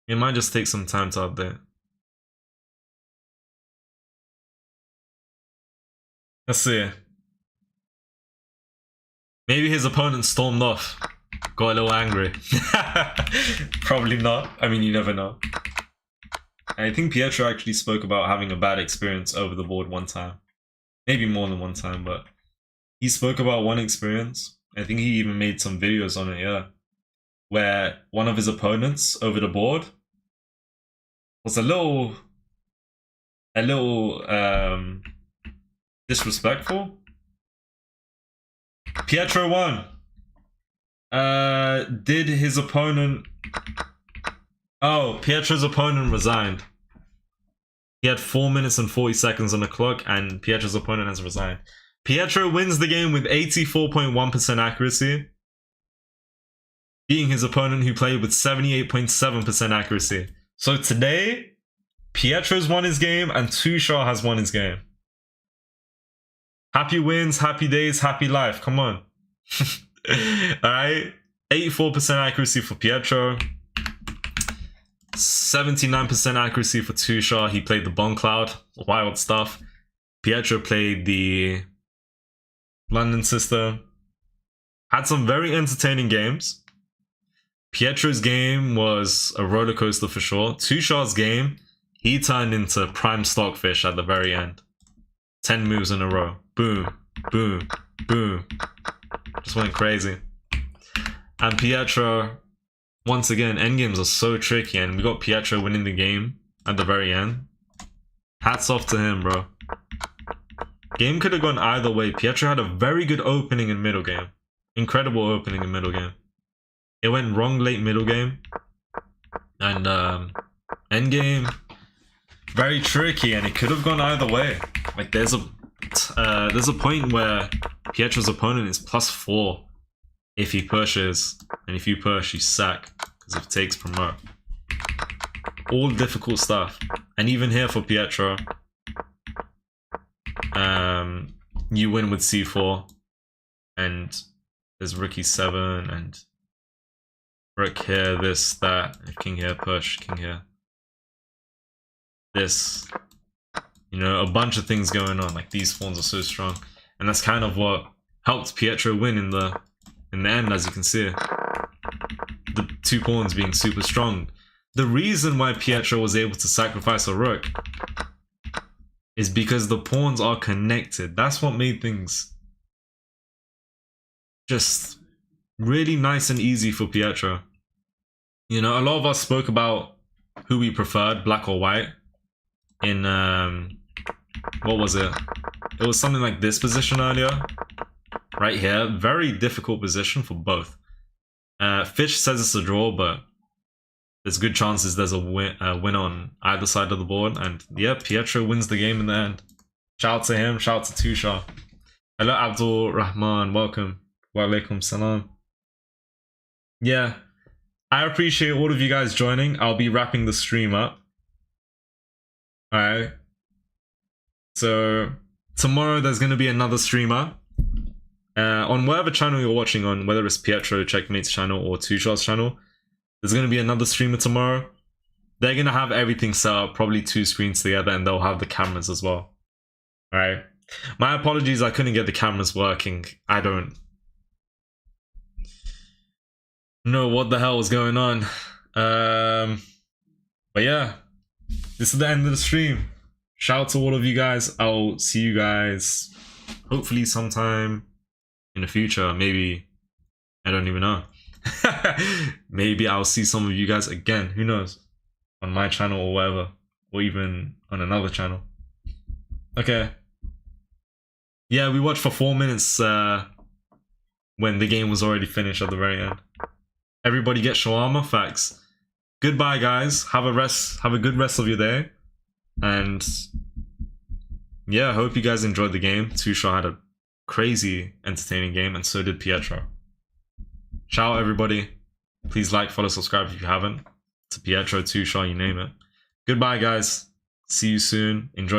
It might just take some time to update. Let's see. Maybe his opponent stormed off. Got a little angry. Probably not. I mean, you never know. I think Pietro actually spoke about having a bad experience over the board one time. Maybe more than one time, but he spoke about one experience. I think he even made some videos on it, yeah. Where one of his opponents over the board was a little disrespectful. Pietro won. Did his opponent... Oh, Pietro's opponent resigned. He had 4 minutes and 40 seconds on the clock, and Pietro's opponent has resigned. Pietro wins the game with 84.1% accuracy, beating his opponent who played with 78.7% accuracy. So today, Pietro's won his game, and Tushar has won his game. Happy wins, happy days, happy life. Come on. Alright. 84% accuracy for Pietro. 79% accuracy for Tushar. He played the Bomb Cloud. Wild stuff. Pietro played the London system. Had some very entertaining games. Pietro's game was a roller coaster for sure. Tushar's game, he turned into prime stockfish at the very end. 10 moves in a row. Boom, boom, boom. Just went crazy. And Pietro, once again, endgames are so tricky, and we got Pietro winning the game at the very end. Hats off to him, bro. Game could have gone either way. Pietro had a very good opening in middle game. Incredible opening in middle game. It went wrong late middle game. And endgame, very tricky, and it could have gone either way. Like there's a point where Pietro's opponent is +4 if he pushes, and if you push, you sack because of takes promote. All difficult stuff, and even here for Pietro, you win with C4, and there's rook E7 and rook here, this, that, king here, push, king here. This, you know, a bunch of things going on. Like these pawns are so strong, and that's kind of what helped Pietro win in the end, as you can see. The 2 pawns being super strong. The reason why Pietro was able to sacrifice a rook is because the pawns are connected. That's what made things just really nice and easy for Pietro. You know, a lot of us spoke about who we preferred, black or white, in what was it? It was something like this position earlier. Right here, very difficult position for both. Fish says it's a draw, but there's good chances there's a win on either side of the board. And yeah, Pietro wins the game in the end. Shout out to him, shout out to Tushar. Hello Abdul Rahman, welcome. Wa alaikum salam. Yeah, I appreciate all of you guys joining. I'll be wrapping the stream up. Alright. So tomorrow there's going to be another streamer. On whatever channel you're watching on, whether it's Pietro Checkmate's channel or Tushar's channel, there's going to be another streamer tomorrow. They're going to have everything set up, probably 2 screens together, and they'll have the cameras as well. Alright. My apologies, I couldn't get the cameras working. I don't know what the hell was going on. But yeah, this is the end of the stream. Shout out to all of you guys. I'll see you guys hopefully sometime in the future. Maybe, I don't even know. Maybe I'll see some of you guys again, who knows, on my channel or whatever, or even on another channel. Okay, yeah, we watched for 4 minutes when the game was already finished at the very end. Everybody get shawarma. Facts. Goodbye guys, have a good rest of your day, and yeah, I hope you guys enjoyed the game. Tushar had a crazy entertaining game, and so did Pietro. Shout out everybody. Please like, follow, subscribe if you haven't. To Pietro, 2Shot, you name it. Goodbye, guys. See you soon. Enjoy